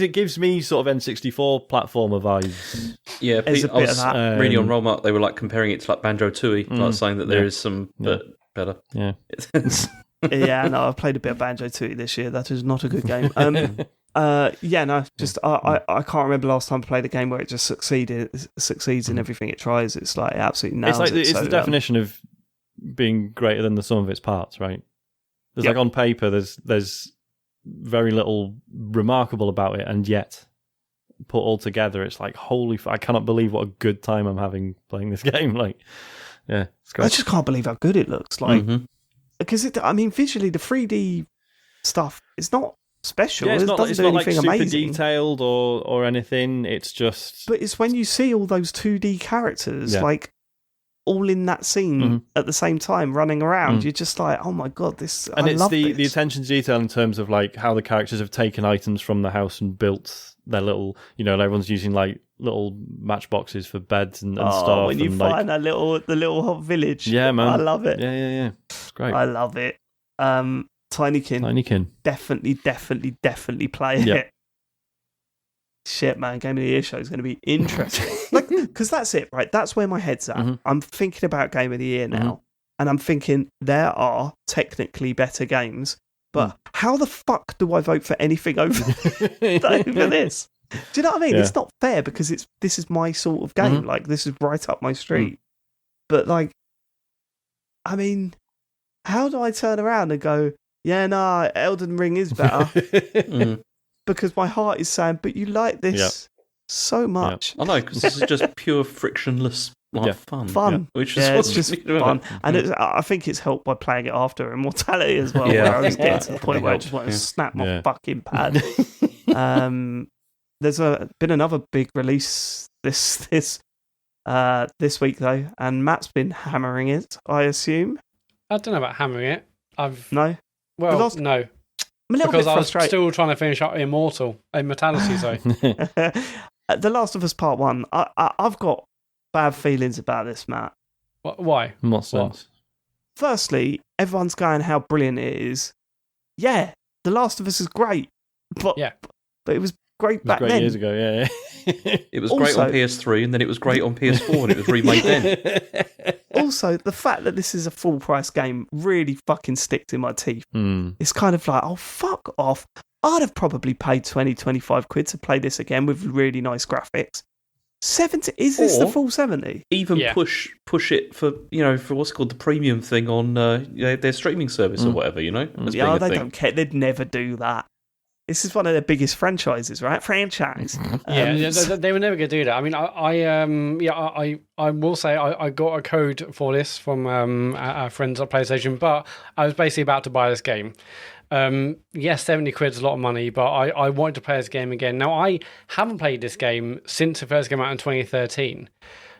it gives me sort of N64 platformer vibes. Yeah, I was reading on Rollmark, they were like comparing it to like Banjo-Tooie, like saying that there is some better. Yeah. I played a bit of Banjo-Tooie this year. That is not a good game. I can't remember the last time I played a game where it just succeeds in everything it tries. It's like it absolutely nails it. It's the definition of being greater than the sum of its parts, right? There's like on paper, there's very little remarkable about it, and yet put all together, it's like I cannot believe what a good time I'm having playing this game. Like, yeah, it's great. I just can't believe how good it looks. Like, because visually the 3D stuff is not special. Yeah, it's not like super amazing. Detailed or anything. It's just. But it's when you see all those 2D characters like all in that scene at the same time running around, you're just like, oh my god, this. And it's the attention to detail in terms of like how the characters have taken items from the house and built their little, everyone's using like little matchboxes for beds and stuff. When you find the little hot village, yeah, man, I love it. Yeah, it's great. I love it. Tinykin, definitely play it. Shit, man, Game of the Year show is going to be interesting. Because that's it, right? That's where my head's at. I'm thinking about Game of the Year now, and I'm thinking there are technically better games, but how the fuck do I vote for anything over this? Do you know what I mean? Yeah. It's not fair because this is my sort of game. Like, this is right up my street. But like, I mean, how do I turn around and go, yeah, no, Elden Ring is better? Because my heart is saying, but you like this so much. I know, because this is just pure frictionless fun. Which is it's just fun. And I think it's helped by playing it after Immortality as well, where I was getting to the point where I just want to snap my fucking pad. There's been another big release this week, though, and Matt's been hammering it, I assume. I don't know about hammering it. No? Well, no. I'm a little because bit frustrated. I was still trying to finish up Immortality, so. The Last of Us Part 1, I've got bad feelings about this, Matt. Why? In what sense? Firstly, everyone's going how brilliant it is. Yeah, The Last of Us is great. But it was great back then. Years ago, yeah. It was great on PS3, and then it was great on PS4, and it was remade then. Also, the fact that this is a full price game really fucking sticks in my teeth. It's kind of like, oh, fuck off. I'd have probably paid 20-25 quid to play this again with really nice graphics. 70? Is this the full 70? Even push it for for what's called the premium thing on their streaming service or whatever, they don't care. They'd never do that. This is one of their biggest franchises, right? Franchise. They were never going to do that. I mean, I will say I got a code for this from our friends at PlayStation, but I was basically about to buy this game. Yes, 70 quid's a lot of money, but I wanted to play this game again. Now, I haven't played this game since it first came out in 2013.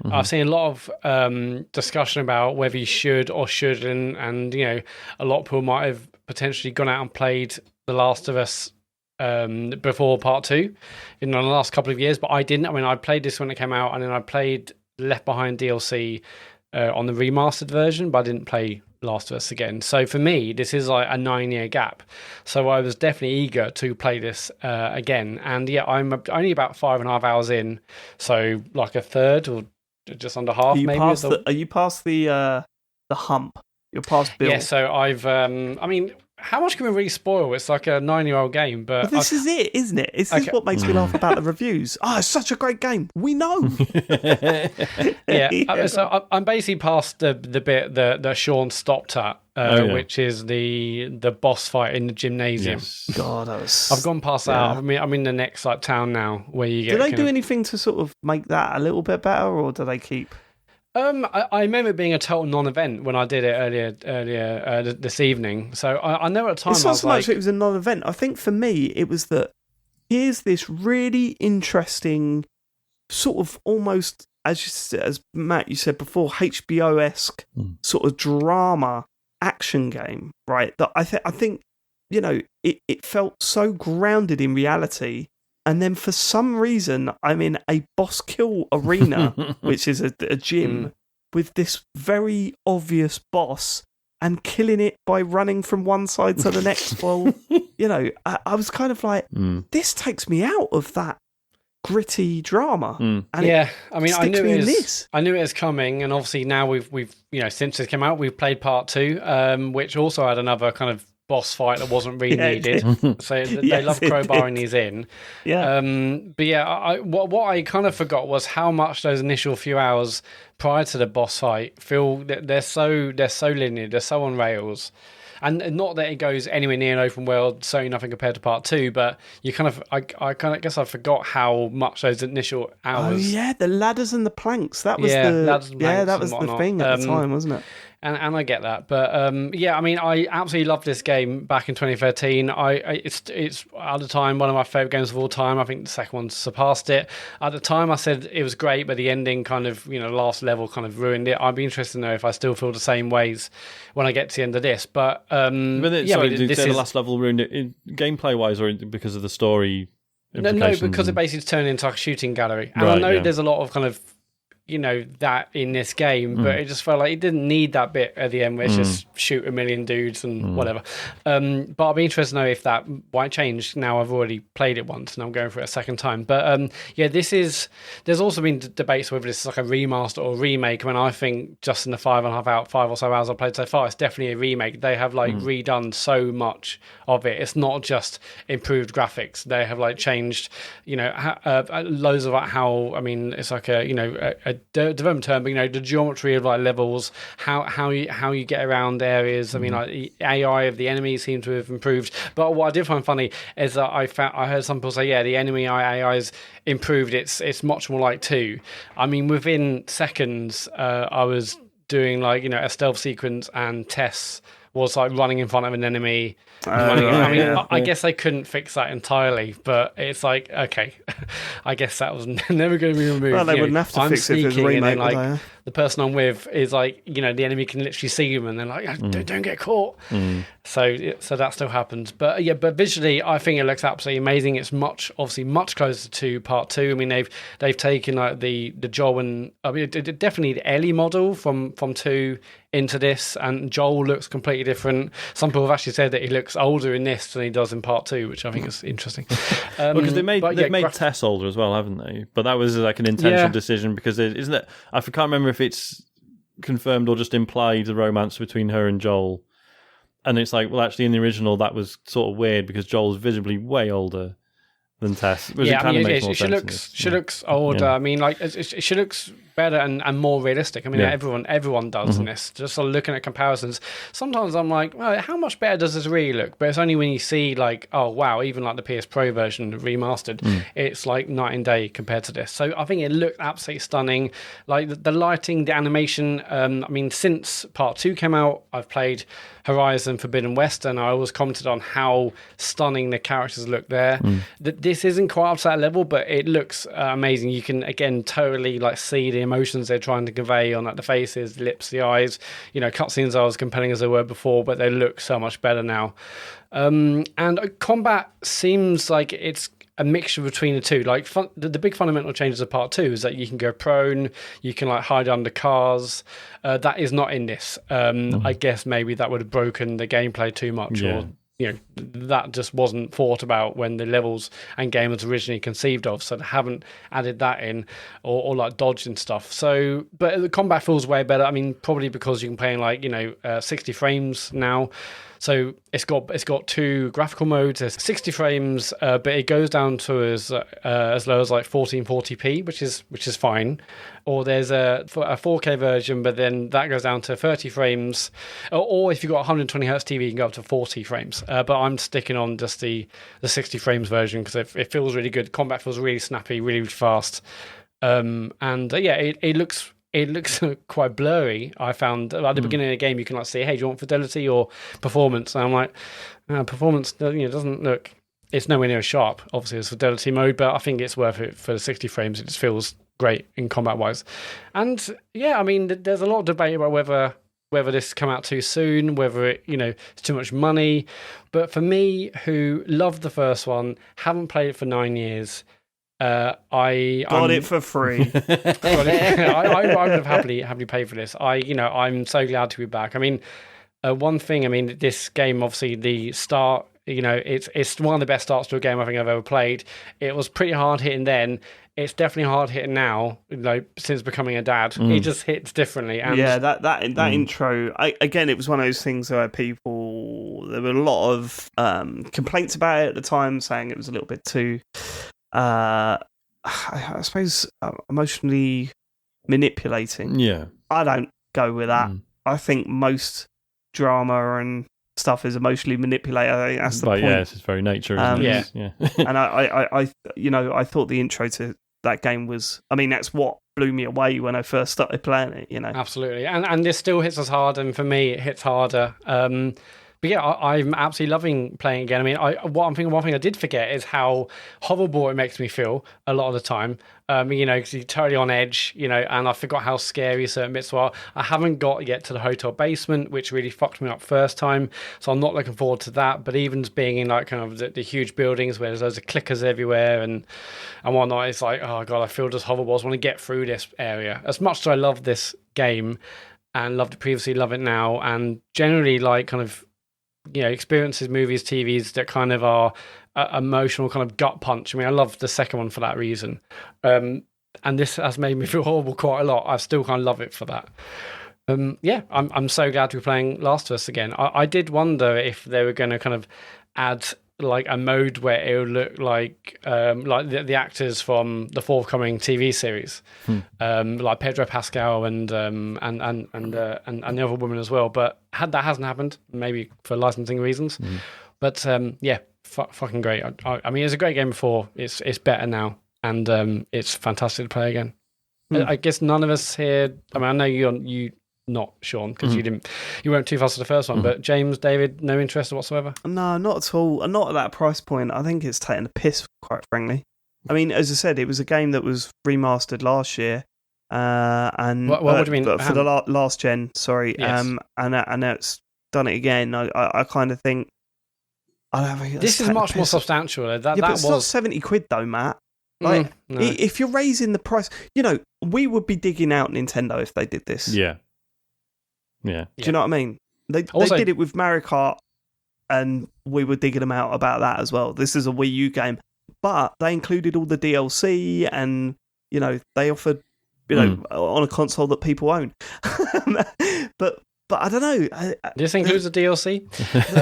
Mm-hmm. I've seen a lot of discussion about whether you should or shouldn't, and a lot of people might have potentially gone out and played The Last of Us before part 2 in the last couple of years, but I didn't. I mean, I played this when it came out, and then I played Left Behind DLC on the remastered version, but I didn't play Last of Us again. So for me, this is like a 9-year gap. So I was definitely eager to play this again. And I'm only about 5.5 hours in, so like a third or just under half. Are you past the hump? You're past Bill. Yeah. So I've. I mean, how much can we really spoil? It's like a 9-year-old game, but this is it, isn't it? This is what makes me laugh about the reviews. It's such a great game. We know. So I'm basically past the bit that Sean stopped at, which is the boss fight in the gymnasium. Yes. God, I've gone past that. I mean, I'm in the next town now where you get. Do they do anything to sort of make that a little bit better, or do they keep? I remember it being a total non-event when I did it earlier this evening. So I know at the time it's not so much it was a non-event. I think for me it was that here's this really interesting sort of almost as Matt you said before HBO-esque sort of drama action game, right? That I think it felt so grounded in reality. And then for some reason, I'm in a boss kill arena, which is a gym, with this very obvious boss and killing it by running from one side to the next. Well, I was kind of like, this takes me out of that gritty drama. And I mean, I knew it was coming, and obviously now we've since it came out, we've played part 2, which also had another kind of boss fight that wasn't really needed. So they love crowbarring these in. But what I kind of forgot was how much those initial few hours prior to the boss fight feel that they're so linear, they're so on rails. And not that it goes anywhere near an open world, certainly nothing compared to part 2, but you I guess I forgot how much those initial hours. Oh yeah, the ladders and the planks. That was the thing at the time, wasn't it? And I get that, but I mean, I absolutely loved this game back in 2013. It's at the time one of my favorite games of all time. I think the second one surpassed it. At the time, I said it was great, but the ending kind of, last level kind of ruined it. I'd be interested to know if I still feel the same ways when I get to the end of this. But the last level ruined it gameplay wise, or because of the story? No, because it basically turned into like a shooting gallery, and I know there's a lot of kind of that in this game, but it just felt like it didn't need that bit at the end where it's just shoot a million dudes and whatever. But I'll be interested to know if that might change now I've already played it once and I'm going for it a second time. But there's also been debates whether this is like a remaster or remake. I mean, I think just in the 5 or so hours I've played so far, it's definitely a remake. They have redone so much of it. It's not just improved graphics. They have changed, loads of how, I mean, it's like a development term, but the geometry of levels, how you get around areas. I mean, the AI of the enemies seem to have improved. But what I did find funny is that I heard some people say, the enemy AI's improved. It's much more like 2. I mean, within seconds, I was doing a stealth sequence, and Tess was running in front of an enemy. I guess they couldn't fix that entirely, but it's okay. I guess that was never going to be removed. Well, they wouldn't have to fix it if it was remake, and then, the person I'm with is the enemy can literally see him, and they're like, don't get caught. So that still happens. But but visually, I think it looks absolutely amazing. It's obviously much closer to part 2. I mean, they've taken the Joel and definitely the Ellie model from 2 into this, and Joel looks completely different. Some people have actually said that he looks older in this than he does in part 2, which I think is interesting. Because they've made Tess older as well, haven't they? But that was an intentional decision, because isn't it? I can't remember if it's confirmed or just implied the romance between her and Joel. And it's actually in the original that was sort of weird because Joel's visibly way older, than Tess. She looks older. I mean, like she looks better and more realistic. I mean, everyone does in this. Just sort of looking at comparisons, sometimes I'm like, well, how much better does this really look? But it's only when you see like, oh wow, even like the PS Pro version remastered, it's like night and day compared to this. So I think it looked absolutely stunning. Like the lighting, the animation. I mean, since Part 2 came out, I've played Horizon Forbidden West, and I always commented on how stunning the characters look there. This isn't quite up to that level, but it looks amazing. You can again totally like see the emotions they're trying to convey on like the faces, the lips, the eyes. You know, cutscenes are as compelling as they were before, but they look so much better now. And combat seems like it's a mixture between the two. Like the big fundamental changes of Part 2 is that you can go prone, you can like hide under cars. That is not in this. I guess maybe that would have broken the gameplay too much, or you know, that just wasn't thought about when the levels and game was originally conceived of, so they haven't added that in, or like dodge and stuff. So, but the combat feels way better. I mean, probably because you can play in like, you know, 60 frames now. So it's got two graphical modes. There's 60 frames, but it goes down to as low as like 1440p, which is fine. Or there's a 4K version, but then that goes down to 30 frames. Or if you've got 120 hertz TV, you can go up to 40 frames. But I'm sticking on just the 60 frames version because it feels really good. Combat feels really snappy, really, really fast. It looks quite blurry. I found at the beginning of the game, you can like say, hey, do you want fidelity or performance? And I'm like, performance, doesn't look, it's nowhere near as sharp, obviously, as fidelity mode, but I think it's worth it for the 60 frames. It just feels great in combat wise. And yeah, I mean, there's a lot of debate about whether this come out too soon, whether it, it's too much money. But for me, who loved the first one, haven't played it for 9 years, I got it for free. I would have happily paid for this. I'm so glad to be back. I mean, one thing. This game, obviously, the start. It's one of the best starts to a game I think I've ever played. It was pretty hard hitting then. It's definitely hard hitting now. Since becoming a dad, it just hits differently. And that intro. It was one of those things where there were a lot of complaints about it at the time, saying it was a little bit too. I suppose emotionally manipulating. Yeah, I don't go with that. I think most drama and stuff is emotionally manipulated. I think that's the point. Yeah, it's its very nature, isn't it? Yeah. And I thought the intro to that game was. I mean, that's what blew me away when I first started playing it. Absolutely, and this still hits us hard, and for me, it hits harder. But yeah, I'm absolutely loving playing again. I mean, one thing I did forget is how horrible it makes me feel a lot of the time. Because you're totally on edge, and I forgot how scary certain bits were. I haven't got yet to the hotel basement, which really fucked me up first time. So I'm not looking forward to that. But even just being in like kind of the huge buildings where there's loads of clickers everywhere and whatnot, it's like, oh God, I feel just horrible. I just want to get through this area. As much as I love this game and loved it previously, love it now, and generally like kind of, experiences, movies, TVs that kind of are emotional, kind of gut punch. I mean, I love the second one for that reason. And this has made me feel horrible quite a lot. I still kind of love it for that. I'm so glad to be playing Last of Us again. I did wonder if they were going to kind of add like a mode where it would look like the actors from the forthcoming TV series, like Pedro Pascal and the other woman as well. But that hasn't happened, maybe for licensing reasons. But fucking great. I mean, it's a great game before. It's better now, and it's fantastic to play again. I guess none of us here. I mean, I know you. Not Sean, because you weren't too fast for the first one, but James, David, no interest whatsoever? No, not at all. Not at that price point. I think it's taking a piss, quite frankly. I mean, as I said, it was a game that was remastered last year, and what do you mean for the last gen? Sorry, yes. And now it's done it again. I kind of think I don't think this is much more substantial. But it's not £70 though, Matt. Like, no. If you're raising the price, we would be digging out Nintendo if they did this. Yeah. Do you know what I mean? They did it with Mario Kart, and we were digging them out about that as well. This is a Wii U game, but they included all the DLC, and they offered, on a console that people own. But But I don't know. This includes the DLC.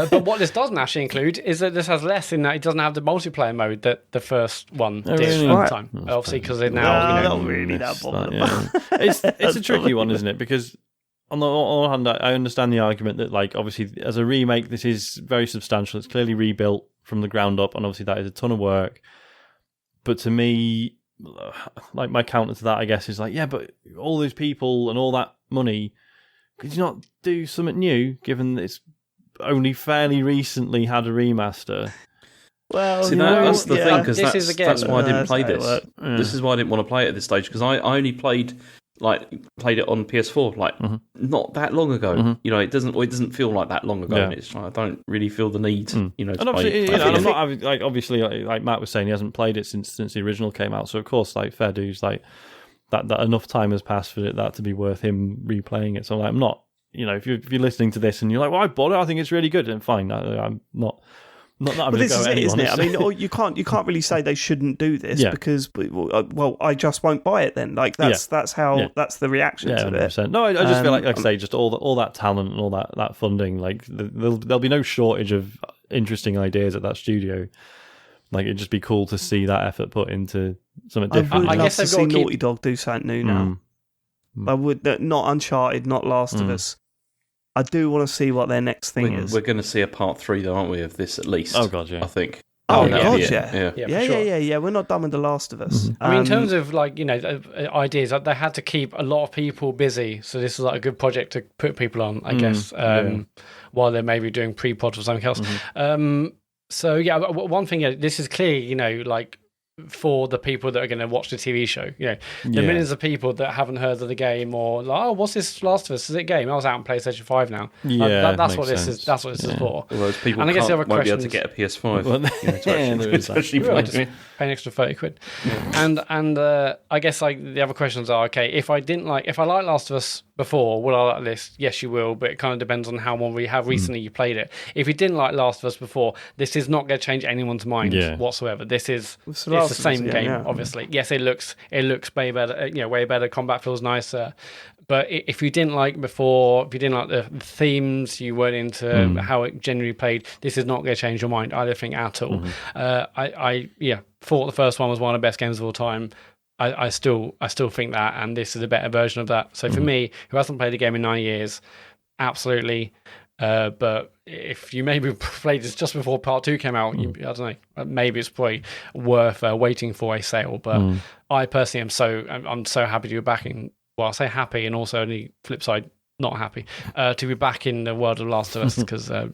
But what this doesn't actually include is that this has less in that it doesn't have the multiplayer mode that the first one did at the time. Obviously, because they're now not really that bothered. It's a tricky one, isn't it? Because on the one hand, I understand the argument that, like, obviously, as a remake, this is very substantial. It's clearly rebuilt from the ground up, and obviously that is a ton of work. But to me, like, my counter to that, I guess, is like, yeah, but all those people and all that money, could you not do something new, given that it's only fairly recently had a remaster? Well, see, that's the thing, because that's why I didn't play this. This is why I didn't want to play it at this stage, because I only played it on PS4 not that long ago. You know, it doesn't feel like that long ago. And it's like, I don't really feel the need, you know. And obviously, I'm not having, like, obviously, like Matt was saying, he hasn't played it since the original came out. So of course, like, fair dues, like that enough time has passed for that to be worth him replaying it. So, like, I'm not, you know, if you're listening to this and you're like, well, I bought it, I think it's really good, and fine. I'm not. Not that I'm going to go at anyone, isn't it? I mean, you can't really say they shouldn't do this because, well, I just won't buy it then. Like that's that's the reaction to 100%. it. No, I just feel like I say, just all that talent and all that funding. Like there'll be no shortage of interesting ideas at that studio. Like, it'd just be cool to see that effort put into something different. I guess I've got to see Naughty Dog do something new now. I would not Uncharted, not Last of Us. I do want to see what their next thing is. We're going to see a part 3, though, aren't we, of this at least? Oh, God, yeah. I think. Oh, God, yeah. Yeah. We're not done with The Last of Us. I mean, in terms of, like, you know, ideas, they had to keep a lot of people busy. So this was like a good project to put people on, I guess, while they're maybe doing pre-pod or something else. So, yeah, one thing, this is clearly, you know, like, for the people that are going to watch the TV show, you know, the millions of people that haven't heard of the game or like, oh, what's this Last of Us? Is it a game? I was out on PlayStation 5 now. That's what this is. That's what this is for. Well, those people and I guess the other won't be able to get a PS5. Well, pay an extra £30. And I guess, like, the other questions are, okay, if I like Last of Us before, will I like this? Yes, you will, but it kind of depends on how recently you played it. If you didn't like Last of Us before, this is not going to change anyone's mind whatsoever. This is it's the same game, obviously. Yes, it looks way better. You know, way better. Combat feels nicer. But if you didn't like before, if you didn't like the themes, you weren't into how it generally played, this is not going to change your mind, I don't think, at all. I thought the first one was one of the best games of all time. I still think that, and this is a better version of that. So for me, who hasn't played a game in 9 years, absolutely. But if you maybe played this just before Part 2 came out, I don't know, maybe it's probably worth waiting for a sale. But I personally I'm so happy to be back in. Well, I say happy, and also on the flip side, not happy to be back in the world of Last of Us because I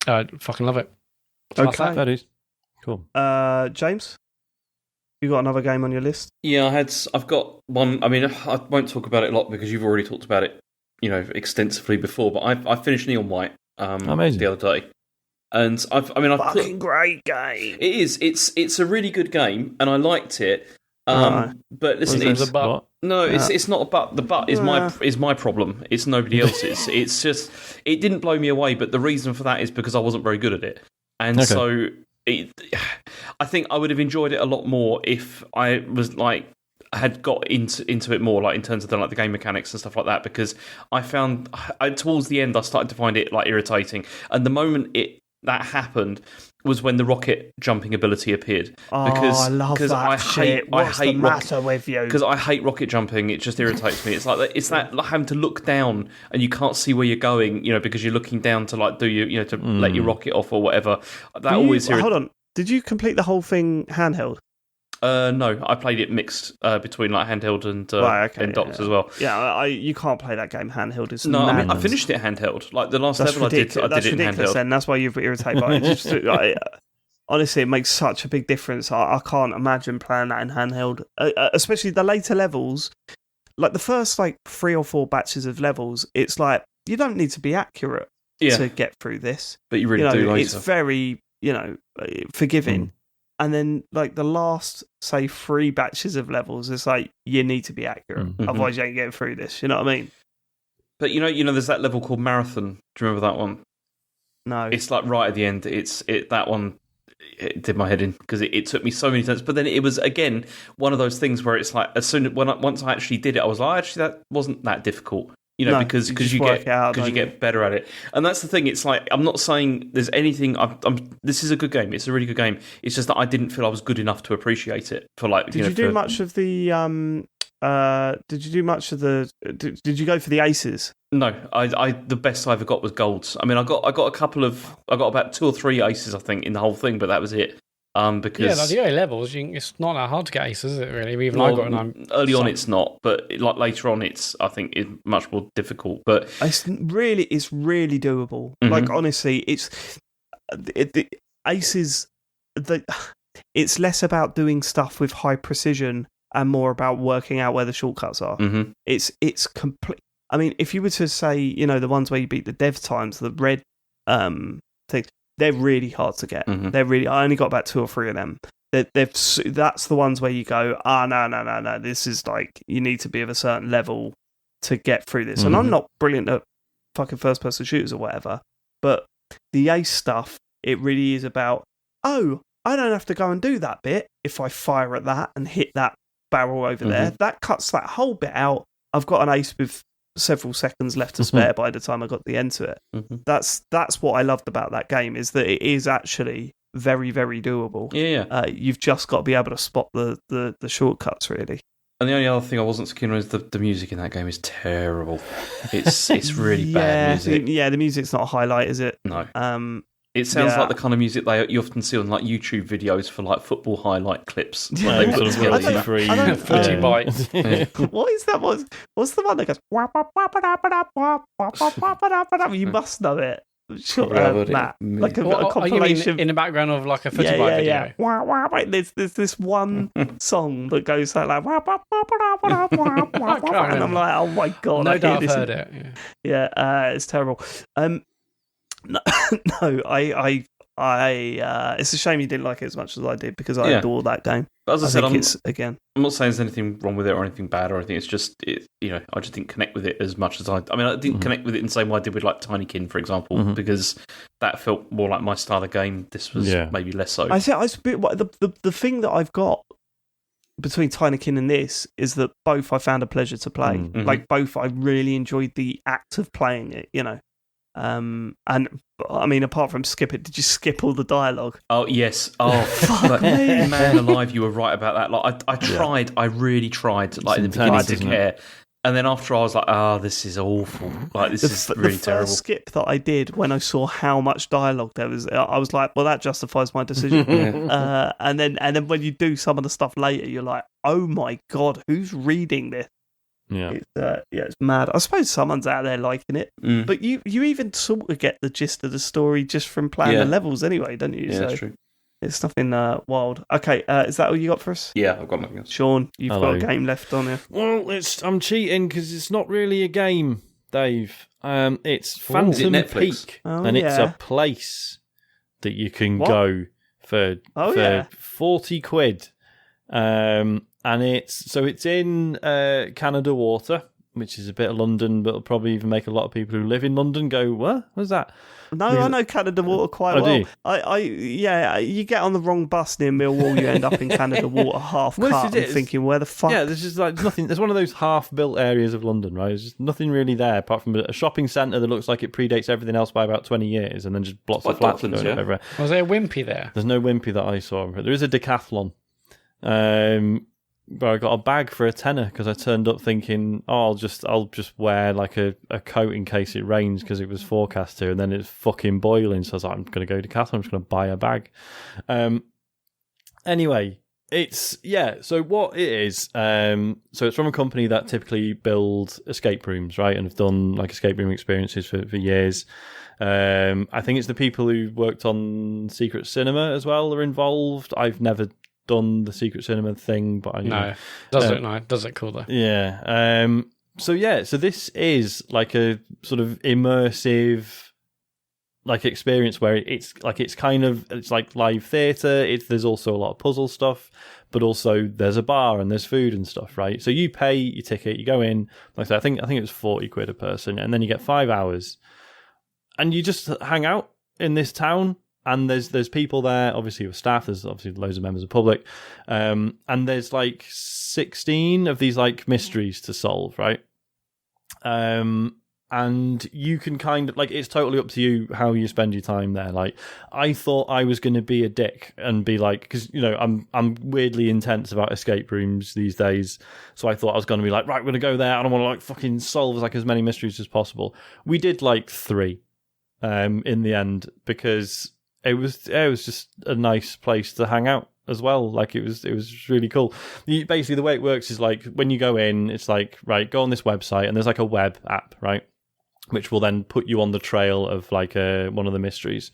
fucking love it. Okay, that is cool. James, you got another game on your list? Yeah, I've got one. I mean, I won't talk about it a lot because you've already talked about it, you know, extensively before. But I finished Neon White the other day, and fucking great game. It is. It's a really good game, and I liked it. But listen, it's a but. No, it's not a but. The but is my problem. It's nobody else's. It's just it didn't blow me away. But the reason for that is because I wasn't very good at it, and so I think I would have enjoyed it a lot more if I was like had got into it more, like in terms of the game mechanics and stuff like that. Because I found towards the end I started to find it like irritating, and the moment that happened was when the rocket jumping ability appeared. Because I love that shit. What's the matter with you? Because I hate rocket jumping. It just irritates me. It's that having to look down and you can't see where you're going, you know, because you're looking down to like do you know to let your rocket off or whatever. That always hold on. Did you complete the whole thing handheld? No, I played it mixed between like handheld and docks as well. Yeah, you can't play that game handheld. It's no, I mean I finished it handheld. Like the last level I did it handheld. Then that's why you're irritated by it. It's just, honestly, it makes such a big difference. I can't imagine playing that in handheld, especially the later levels. Like the first 3 or 4 batches of levels, it's like you don't need to be accurate to get through this, but you really do. Later. It's very forgiving. And then, the last, say, 3 batches of levels, it's like, you need to be accurate. Otherwise, you ain't getting through this. You know what I mean? But, you know, there's that level called Marathon. Do you remember that one? No. It's, right at the end. That one, it did my head in, because it took me so many times. But then it was, again, one of those things where it's like, once I actually did it, I was like, actually, that wasn't that difficult. because you get better at it. And that's the thing. It's like, I'm not saying there's anything. This is a good game. It's a really good game. It's just that I didn't feel I was good enough to appreciate it. Did you do much of the? Did you go for the aces? No, the best I ever got was golds. I mean, I got about 2 or 3 aces, I think, in the whole thing, but that was it. Because the early levels, it's not that hard to get aces, is it? Really, even I got them. Early on, it's not, but later on, I think it's much more difficult. But it's really doable. Mm-hmm. Like honestly, the aces. It's less about doing stuff with high precision and more about working out where the shortcuts are. Mm-hmm. It's complete. I mean, if you were to say, the ones where you beat the dev times, the red things. They're really hard to get. Mm-hmm. I only got about 2 or 3 of them. That's the ones where you go, no. This is like, you need to be of a certain level to get through this. Mm-hmm. And I'm not brilliant at fucking first-person shooters or whatever, but the ace stuff, it really is about, I don't have to go and do that bit if I fire at that and hit that barrel over there. That cuts that whole bit out. I've got an ace with several seconds left to spare by the time I got the end to it. Mm-hmm. That's what I loved about that game, is that it is actually very, very doable. Yeah. You've just got to be able to spot the shortcuts, really. And the only other thing I wasn't so keen on is the music in that game is terrible. It's really bad music. Yeah, the music's not a highlight, is it? No. It sounds like the kind of music you often see on like YouTube videos for like football highlight clips. Yeah, sort of royalty-free footy bites. What is that? What's the one that goes? You must know it. Sure, Matt. Like a compilation. You mean in the background of like a footy bite video? Yeah. There's this one song that goes like, and I'm like, oh my god! No doubt I've heard it. Yeah, it's terrible. No, it's a shame you didn't like it as much as I did, because I adore that game. But as I said, I'm not saying there's anything wrong with it or anything bad or anything. It's just, I just didn't connect with it as much as I didn't connect with it in the same way I did with like Tinykin, for example, because that felt more like my style of game. This was maybe less so. The thing that I've got between Tinykin and this is that both I found a pleasure to play. Mm-hmm. Like both, I really enjoyed the act of playing it, and I mean, apart from skip it, did you skip all the dialogue? Oh yes. Oh fuck, man alive! You were right about that. Like I tried, I really tried. Like in the beginning to care, and then after I was like, this is awful. Like this is really terrible. The first skip that I did when I saw how much dialogue there was, I was like, well, that justifies my decision. And then when you do some of the stuff later, you're like, oh my god, who's reading this? Yeah, it's mad. I suppose someone's out there liking it, but you even sort of get the gist of the story just from playing the levels anyway, don't you? Yeah, that's true. It's nothing wild. Okay, is that all you got for us? Yeah, I've got nothing else. Sean, you've got a game left on you. Well, I'm cheating because it's not really a game, Dave. It's Phantom Peak, and it's a place that you can go for 40 quid. And it's in Canada Water, which is a bit of London, but it'll probably even make a lot of people who live in London go, "What? What's that?" No, I know Canada Water quite well. You get on the wrong bus near Millwall, you end up in Canada Water half-cut and thinking, where the fuck? Yeah, there's just like nothing. There's one of those half-built areas of London, right? There's just nothing really there apart from a shopping centre that looks like it predates everything else by about 20 years, and then just blocks of flats going everywhere. Was there a Wimpy there? There's no Wimpy that I saw. There is a Decathlon. But I got a bag for £10 because I turned up thinking, I'll just wear like a coat in case it rains because it was forecast to, and then it's fucking boiling. So I was like, I'm going to go to Decathlon, I'm just going to buy a bag. Anyway, so what it is, so it's from a company that typically build escape rooms, right? And have done like escape room experiences for years. I think it's the people who worked on Secret Cinema as well are involved. I've never done the Secret Cinema thing, but does it cool though? Yeah. So this is like a sort of immersive like experience where it's like live theatre. There's also a lot of puzzle stuff, but also there's a bar and there's food and stuff, right? So you pay your ticket, you go in. Like I said, I think it was 40 quid a person, and then you get 5 hours, and you just hang out in this town. And there's people there, obviously with staff. There's obviously loads of members of the public, and there's like 16 of these like mysteries to solve, right? And you can kind of, like, it's totally up to you how you spend your time there. Like, I thought I was going to be a dick and be like, because, you know, I'm weirdly intense about escape rooms these days. So I thought I was going to be like, right, we're going to go there and I want to, like, fucking solve, like, as many mysteries as possible. We did, like, 3 in the end, because it was just a nice place to hang out as well. Like, it was really cool. Basically, the way it works is, like, when you go in, it's like, right, go on this website, and there's like a web app, right, which will then put you on the trail of like one of the mysteries,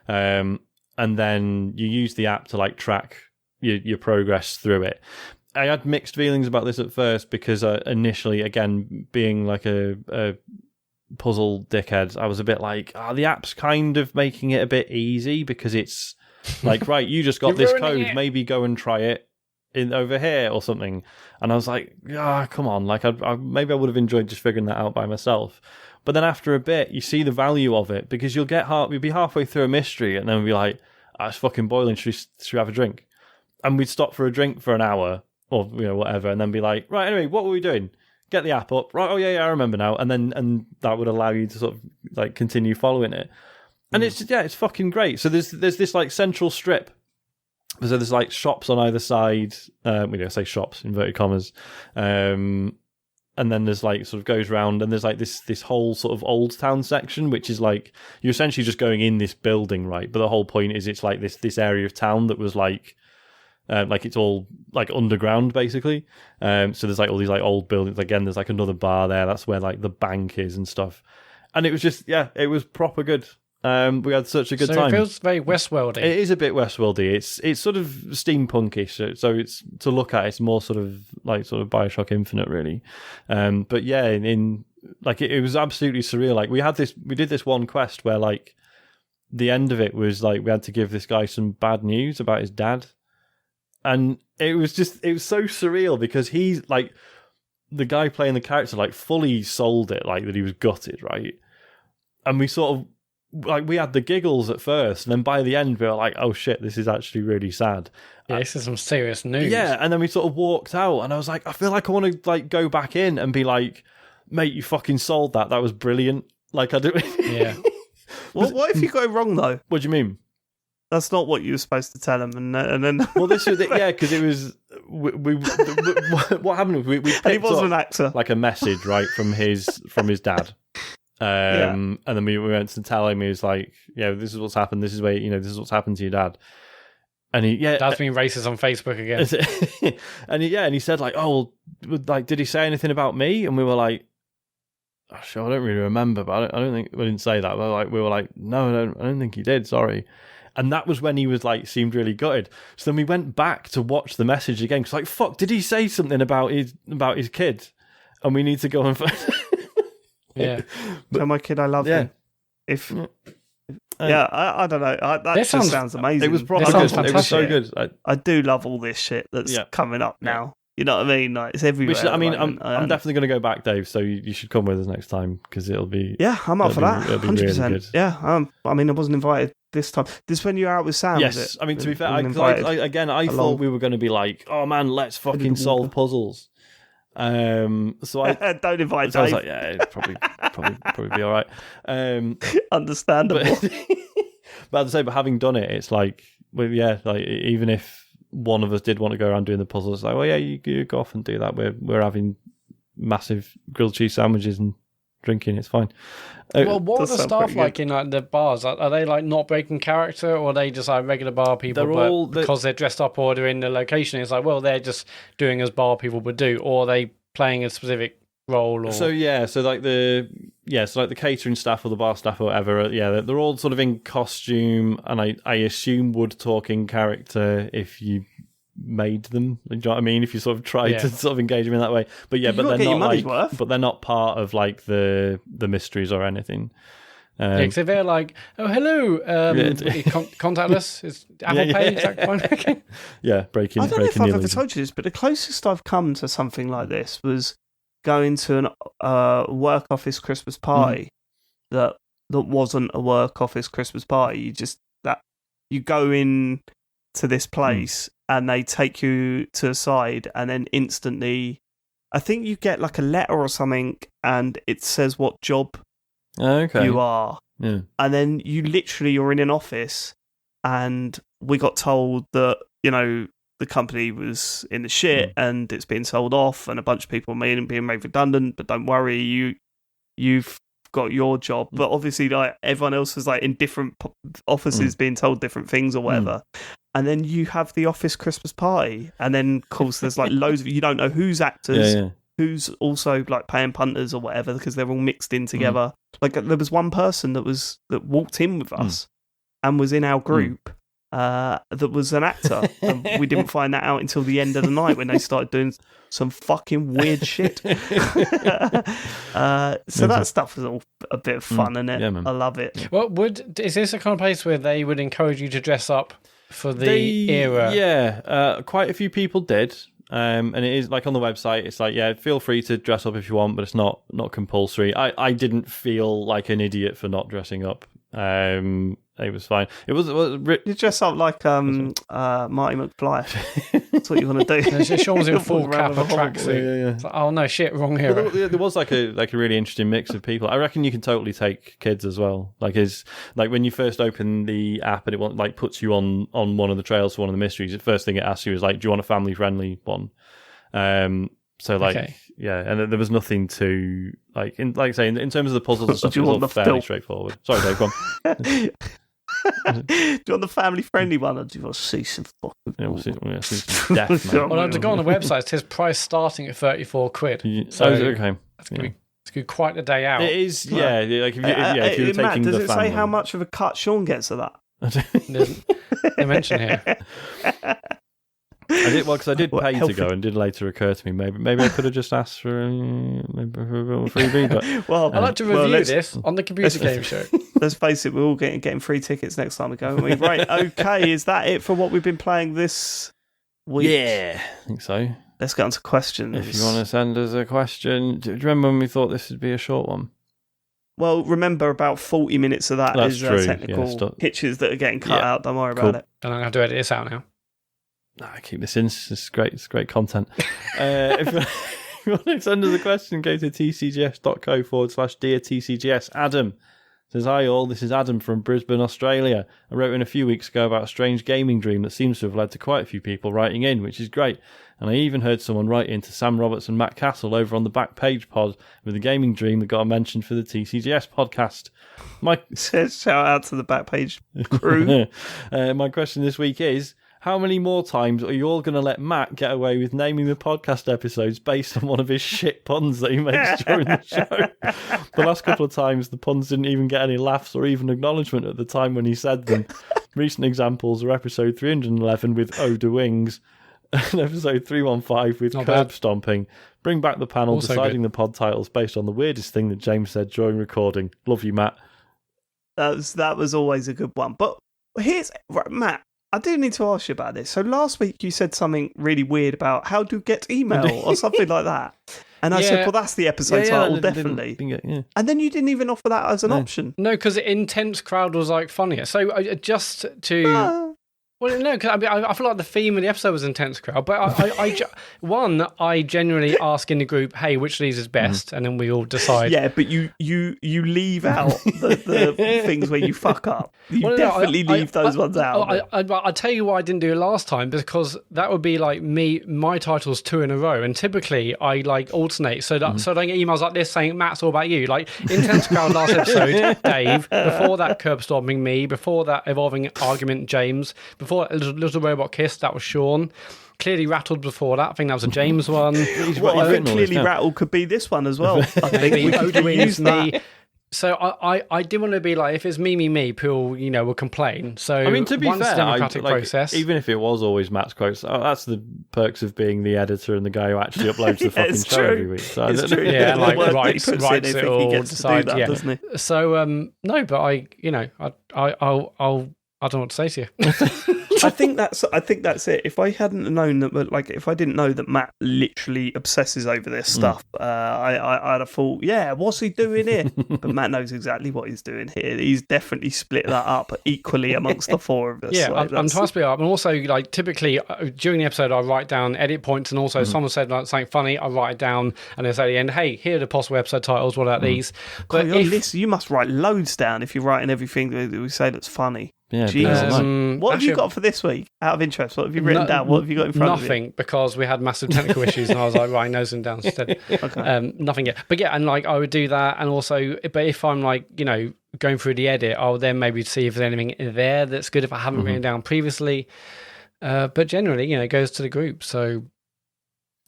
and then you use the app to like track your progress through it. I had mixed feelings about this at first because initially, again, being like a puzzle dickhead, I was a bit like, the app's kind of making it a bit easy, because it's like, right, you just got this code, maybe go and try it over here or something. And I was like, come on, like maybe I would have enjoyed just figuring that out by myself. But then after a bit, you see the value of it, because you'll be halfway through a mystery and then we'll be like, it's fucking boiling, should we have a drink? And we'd stop for a drink for an hour or, you know, whatever, and then be like, right, anyway, what were we doing? Get the app up, right? Oh yeah, I remember now. And that would allow you to sort of like continue following it. And it's fucking great. So there's this like central strip. So there's like shops on either side. Say shops, inverted commas. And then there's like sort of goes round, and there's like this whole sort of old town section, which is like you're essentially just going in this building, right? But the whole point is it's like this area of town that was like it's all like underground basically. So there's like all these like old buildings. Again, there's like another bar there. That's where like the bank is and stuff. And it was just it was proper good. We had such a good time. So it feels very Westworldy. It is a bit Westworldy. It's sort of steampunkish. So it's to look at. It's more sort of BioShock Infinite, really. But yeah, in like it was absolutely surreal. Like we did this one quest where like the end of it was like we had to give this guy some bad news about his dad, and it was so surreal because he's like the guy playing the character like fully sold it, like that he was gutted, right? And we sort of. Like we had the giggles at first, and then by the end we were like, "Oh shit, this is actually really sad." Yeah, this is some serious news. Yeah, and then we sort of walked out, and I was like, "I feel like I want to like go back in and be like, mate, you fucking sold that. That was brilliant." Like I do. Yeah. What if you go wrong though? What do you mean? That's not what you were supposed to tell him, and then. Well, this was because it was what happened. We picked he was an actor, like a message right from his dad. And then we went to tell him, he was like, this is what's happened, this is where this is what's happened to your dad. And Dad's being racist on Facebook again. and he said like, oh, like, did he say anything about me? And we were like, I don't really remember about it. I don't think we didn't say that. But we were like, no, I don't think he did, sorry. And that was when he was like, seemed really gutted. So then we went back to watch the message again, because like, fuck, did he say something about his kid? And we need to go and find. Yeah, tell my kid I love him. I don't know. That sounds amazing. It was proper good. It was so good. I do love all this shit that's coming up now. You know what I mean? Like, it's everywhere. I'm definitely going to go back, Dave. So you should come with us next time, because it'll be. Yeah, I'm up for that. 100%. Really good. Yeah. I wasn't invited this time. This is when you were out with Sam. Yes. Was it? I mean, to be fair, I thought we were going to be like, oh man, let's fucking solve puzzles. So I don't invite Dave. So I was like, yeah, it'd probably be all right. Understandable. But having done it, it's like, even if one of us did want to go around doing the puzzles, it's like, well, yeah, you go off and do that. We're having massive grilled cheese sandwiches and drinking. It's fine. Well, what are the staff like in like the bars? Are they like not breaking character, or are they just like regular bar people? Because they're dressed up or they're in the location, it's like, well, they're just doing as bar people would do, or are they playing a specific role? Or... So like the catering staff or the bar staff or whatever, they're all sort of in costume, and I assume would talk in character if you made them. Do you know what I mean? If you sort of tried to sort of engage them in that way, but they're not part of like the mysteries or anything. So they're like, oh hello, contact us. Is Apple Pay? Is that fine? Okay. Yeah, breaking. I don't know if I've ever told you this, but the closest I've come to something like this was going to a work office Christmas party that wasn't a work office Christmas party. You go in to this place and they take you to the side, and then instantly I think you get like a letter or something, and it says what job you are. Yeah. And then you're in an office, and we got told that, the company was in the shit and it's being sold off, and a bunch of people being made redundant, but don't worry, you've got your job. But obviously, like, everyone else was like in different offices being told different things or whatever. And then you have the office Christmas party, and then of course there's like loads of, you don't know who's actors, who's also like playing punters or whatever, because they're all mixed in together. Like, there was one person that walked in with us and was in our group that was an actor, and we didn't find that out until the end of the night when they started doing some fucking weird shit. So that stuff was all a bit of fun, isn't it? Yeah, man. I love it. Well, is this the kind of place where they would encourage you to dress up for the era? Yeah, quite a few people did. And it is like on the website, it's like, feel free to dress up if you want, but it's not compulsory. I didn't feel like an idiot for not dressing up. It was fine. It was you dress up like Marty McFly. That's what you want to do. Sean was in full cap and tracksuit. Yeah. It's like, oh no, shit, wrong hero. There was like a really interesting mix of people. I reckon you can totally take kids as well. Like when you first open the app and it puts you on one of the trails for one of the mysteries, the first thing it asks you is like, do you want a family friendly one? So and there was nothing to in terms of the puzzles and stuff, it was all fairly straightforward. Sorry, Dave, go on. Do you want the family friendly one, or do you want to see some fucking some death, man? Well, to go on the website, it says price starting at £34. So okay. That's going to be quite a day out. It is, yeah. Like if you were taking Matt, does the it family. say how much of a cut Sean gets of that? They mention here. I did because I did pay to go, and did later occur to me maybe I could have just asked for a freebie. But I'd like to review this on the computer game show. Let's face it, we're all getting free tickets next time we go, aren't we? Right, okay, is that it for what we've been playing this week? Yeah, I think so. Let's get on to questions. If you want to send us a question, do you remember when we thought this would be a short one? Well, remember, about 40 minutes of that is technical hitches that are getting cut out. Don't worry about it. And I'm going to have to edit this out now. No, I keep this in. It's great. It's great content. If you want to send us a question, go to tcgs.co/dear TCGS. Adam says, hi all, this is Adam from Brisbane, Australia. I wrote in a few weeks ago about a strange gaming dream that seems to have led to quite a few people writing in, which is great. And I even heard someone write in to Sam Roberts and Matt Castle over on the Back Page pod with a gaming dream that got a mention for the TCGS podcast. Shout out to the Back Page crew. My question this week is, how many more times are you all going to let Matt get away with naming the podcast episodes based on one of his shit puns that he makes during the show? The last couple of times, the puns didn't even get any laughs or even acknowledgement at the time when he said them. Recent examples are episode 311 with Oda Wings and episode 315 with Curb Stomping. Bring back the panel also deciding the pod titles based on the weirdest thing that James said during recording. Love you, Matt. That was always a good one. But Matt, I do need to ask you about this. So last week you said something really weird about how to get email or something like that. And I said, well, that's the episode title, definitely. And then you didn't even offer that as an option. No, because Intense Crowd was like funnier. So just to... Well, no, because I feel like the theme of the episode was Intense Crowd, but I generally ask in the group, hey, which of these is best, and then we all decide. Yeah, but you leave out the things where you fuck up. You definitely leave those ones out. I'll tell you why I didn't do it last time, because that would be like my titles 2 in a row, and typically I like alternate, so I don't get emails like this saying, Matt's all about you. Like Intense Crowd last episode, Dave, before that Curb Stomping me, before that Evolving Argument James, before Little Robot Kiss, that was Sean. Clearly Rattled before that, I think that was a James one. I think Clearly Rattled could be this one as well. I think we could use that. So I did want to be like, if it's me, people will complain. So I mean, to be fair, democratic process. Even if it was always Matt's quotes, that's the perks of being the editor and the guy who actually uploads the fucking show every week. So it's true. Yeah, like writes it all, decides. Yeah, doesn't he? So no, but I don't know what to say to you. I think that's it. If I hadn't known that, like, if I didn't know that Matt literally obsesses over this stuff, I'd have thought, yeah, what's he doing here? But Matt knows exactly what he's doing here. He's definitely split that up equally amongst the four of us. Yeah, like, I'm trying to split it up, and also, like, typically during the episode, I write down edit points, and also someone said like something funny, I write it down, and then say at the end, hey, here are the possible episode titles. What about these? But you must write loads down if you're writing everything that we say that's funny. Yeah, Jesus. What have you got for this week? Out of interest, what have you written down? What have you got in front of you? Nothing, because we had massive technical issues, and I was like, writing those down instead. Okay. Nothing yet. But yeah, and like I would do that, and also, but if I'm like, you know, going through the edit, I'll then maybe see if there's anything there that's good if I haven't written down previously. But generally, you know, it goes to the group. So,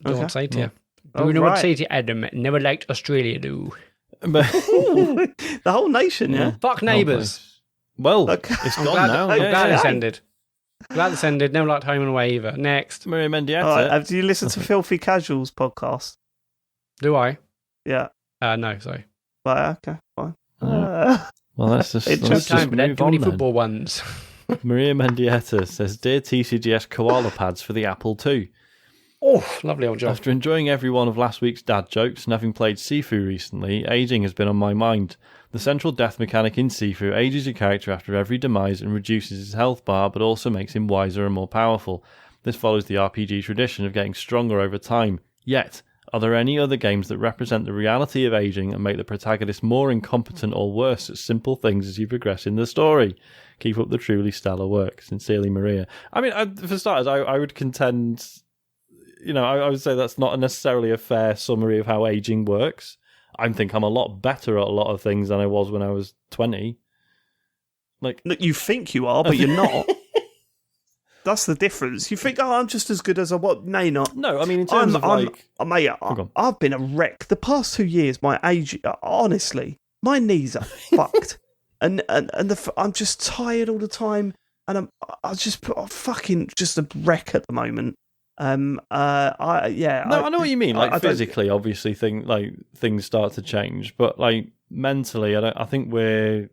don't want to say to you. Do you know what to say to you, Adam? Never liked Australia, do. The whole nation, yeah. Fuck neighbours. Well, it's gone now. I'm glad it's ended. Glad it's ended. Never liked Home and Away either. Next. Maria Mendieta. Have you listened to Filthy Casuals podcast? Do I? Yeah. No, sorry. Right, okay, fine. Well, let's just move on then. Football ones. Maria Mendieta says, Dear TCGS koala pads for the Apple II. Oh, lovely old job. After enjoying every one of last week's dad jokes and having played Sifu recently, aging has been on my mind. The central death mechanic in Sifu ages your character after every demise and reduces his health bar, but also makes him wiser and more powerful. This follows the RPG tradition of getting stronger over time. Yet, are there any other games that represent the reality of aging and make the protagonist more incompetent or worse at simple things as you progress in the story? Keep up the truly stellar work. Sincerely, Maria. I mean, for starters, I would contend, you know, I would say that's not necessarily a fair summary of how aging works. I think I'm a lot better at a lot of things than I was when I was 20. Like, you think you are, but you're not. That's the difference. You think, I'm just as good as I was. No, you're not. No, I mean, in terms of like... Mate, I've been a wreck. The past 2 years, my age, honestly, my knees are fucked. And I'm just tired all the time. And I'm just fucking just a wreck at the moment. I know what you mean. Like, physically, obviously, things start to change, but like mentally, I think we're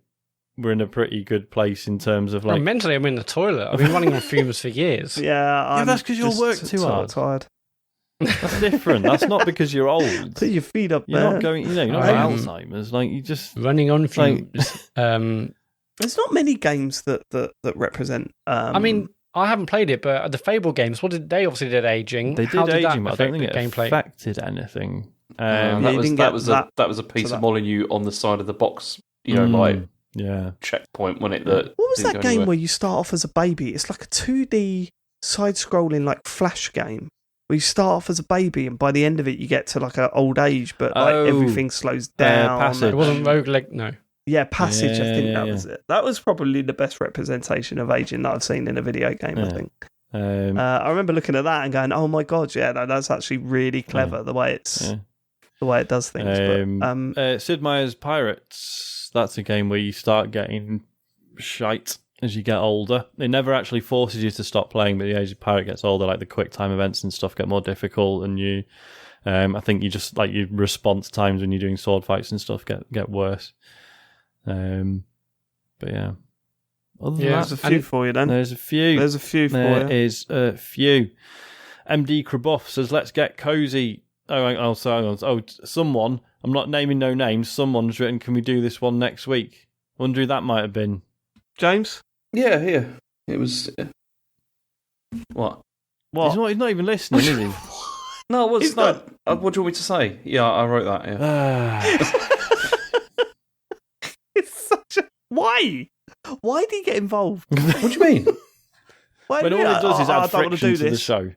in a pretty good place in terms of like. No, mentally, I'm in the toilet. I've been running on fumes for years. Yeah, that's because you'll work too hard. Tired. That's different. That's not because you're old. Put your feet up. You're not going. You know, you're not Alzheimer's. Like, you just running on fumes. There's not many games that represent. I mean, I haven't played it, but the Fable games, they obviously did aging. They did aging, but I don't think it affected anything. That was a piece of Molyneux on the side of the box, you know, checkpoint when it. What was that game where you start off as a baby? It's like a 2D side-scrolling like Flash game where you start off as a baby, and by the end of it, you get to like an old age, but like everything slows down. Passage. It wasn't roguelike, no. Yeah, Passage, I think that was it. That was probably the best representation of aging that I've seen in a video game, I think. I remember looking at that and going, oh my God, that's actually really clever, the way it does things. Sid Meier's Pirates, that's a game where you start getting shite as you get older. It never actually forces you to stop playing, but the age of pirate gets older, like the quick time events and stuff get more difficult, and you... I think you just, like, your response times when you're doing sword fights and stuff get worse. But yeah. There's a few for you then. There's a few for you. There is a few. MD Krabuff says, let's get cozy. Someone, I'm not naming no names, someone's written, can we do this one next week? Wonder who that might have been. James? Yeah. It was... What? He's not even listening, is he? No, what do you want me to say? Yeah, I wrote that, yeah. It's such a... Why? Why did he get involved? What do you mean? When all it does is add friction to the show.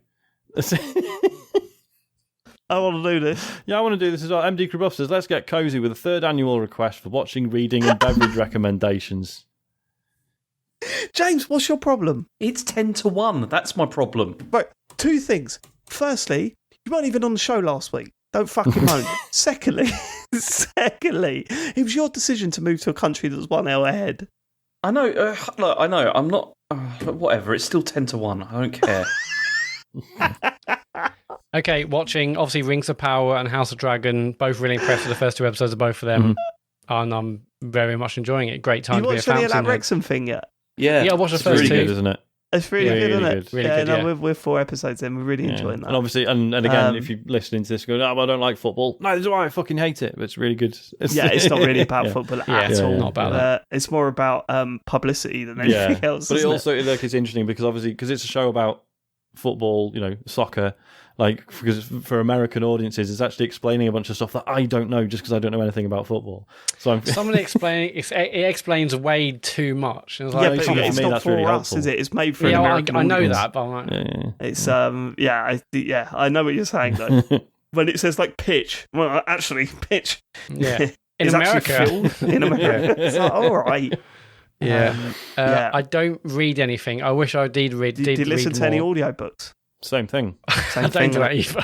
I want to do this. Yeah, I want to do this as well. MD Krabuff says, let's get cozy with a third annual request for watching, reading and beverage recommendations. James, what's your problem? It's 10-1. That's my problem. Right, two things. Firstly, you weren't even on the show last week. Don't fucking moan. Secondly, it was your decision to move to a country that was 1 hour ahead. I know. Look, I know. I'm not... whatever. It's still 10-1. I don't care. Okay, watching, obviously, Rings of Power and House of Dragon. Both really impressed with the first 2 episodes of both of them. And I'm very much enjoying it. Great time to be a fountainhead. You watched any of that Wrexham thing yet? Yeah. Yeah, I watched the first really 2. Good, isn't it? It's really good, isn't it? Really good, yeah. We're 4 episodes in. We're really enjoying that. And obviously, and again, if you're listening to this, go, I don't like football. No, that's why I fucking hate it. But it's really good. It's not really about football at all. Not about that. It's more about publicity than anything else. But it also it's interesting because it's a show about football, soccer. Like, because for American audiences, it's actually explaining a bunch of stuff that I don't know just because I don't know anything about football. So somebody it explains way too much. It's like, but it's not for us, helpful. Is it? It's made for an American audience. I know that, but I'm like, it's I know what you're saying though. When it says like pitch, well, actually pitch, in America, in America, it's like, all right. I don't read anything. I wish I did read. Did you listen to any audiobooks? Same thing. I don't do that either.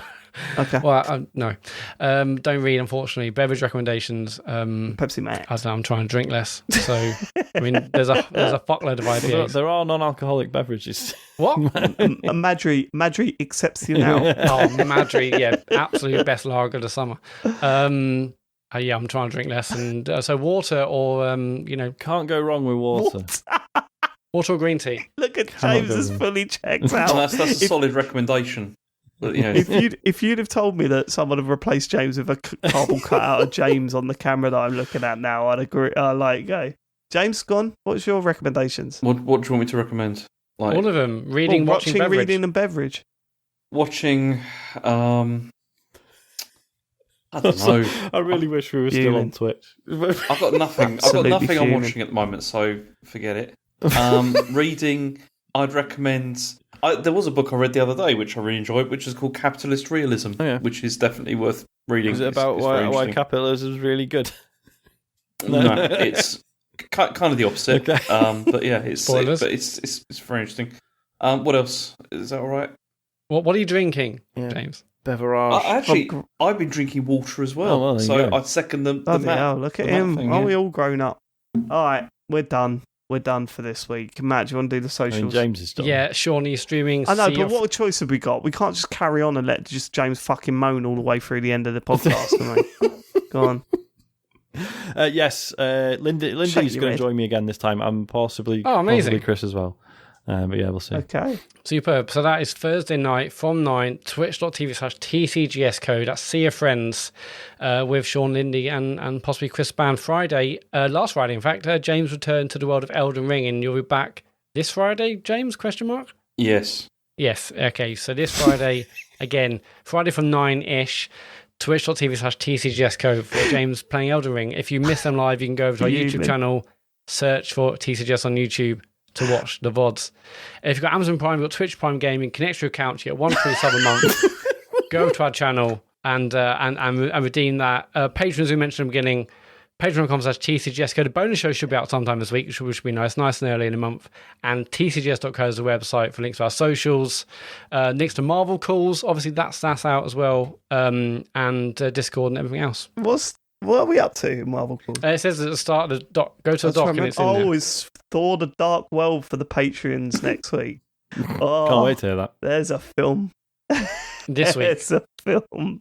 Okay. Well, no. Don't read, unfortunately. Beverage recommendations. Pepsi Max. I don't know, I'm trying to drink less. So, I mean, there's a fuckload of IPAs. There are non-alcoholic beverages. What? Madri Exceptional. Oh, Madri, yeah. Absolute best lager of the summer. I'm trying to drink less. And so water or, Can't go wrong with water. Water or green tea? Look at James is fully checked out. That's a solid recommendation. But, if you'd have told me that someone had replaced James with a cardboard cutout of James on the camera that I'm looking at now, I'd agree. Go. James, gone. What's your recommendations? What do you want me to recommend? Like, all of them. Reading, watching, beverage. Reading and beverage. Watching. I don't know. I really wish we were still on Twitch. I've got nothing. I'm watching at the moment, so forget it. Reading, I'd recommend. There was a book I read the other day which I really enjoyed, which is called Capitalist Realism, which is definitely worth reading. Is it about why capitalism is really good? No, it's kind of the opposite. Okay. But yeah, it's very interesting. What else? Is that all right? What are you drinking, James? Beverage. I've been drinking water as well. I'd second the Matt. Look at him. Are we all grown up? All right, we're done. We're done for this week. Matt, do you want to do the socials? James is done. Yeah, Shawnee streaming. I know, but what choice have we got? We can't just carry on and let just James fucking moan all the way through the end of the podcast, can we? Go on. Yes, Lindy's going to join me again this time. I'm possibly Chris as well. But yeah, we'll see. Okay. Superb. So that is Thursday night from 9, twitch.tv/TCGS code. That's See Your Friends with Sean, Lindy, and possibly Chris Band. Friday, last Friday, in fact, James returned to the world of Elden Ring, and you'll be back this Friday, James? ? Yes. Yes. Okay. So this Friday, again, Friday from 9-ish, twitch.tv/TCGS code for James playing Elden Ring. If you miss them live, you can go over to our YouTube channel, search for TCGS on YouTube to watch the VODs. If you've got Amazon Prime, you've got Twitch Prime Gaming, connect to your account, you get 1 free sub a month. Go over to our channel and redeem that. Patreon, as we mentioned at the beginning, patreon.com/TCGS code. The bonus show should be out sometime this week, which should be nice and early in the month. And tcgs.co is the website for links to our socials, links to Marvel calls. Obviously, that's out as well, and Discord and everything else. What are we up to, Marvel calls? It says at the start of the doc. Go to the doc and it's in there. It's Thor: The Dark World for the Patreons next week. Can't wait to hear that. There's a film. This week. It's a film.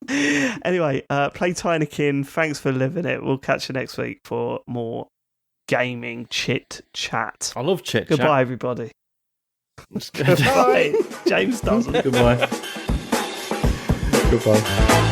Anyway, play Tinykin. Thanks for living it. We'll catch you next week for more gaming chit chat. I love chit chat. Goodbye, everybody. Goodbye. James doesn't. Goodbye. Goodbye.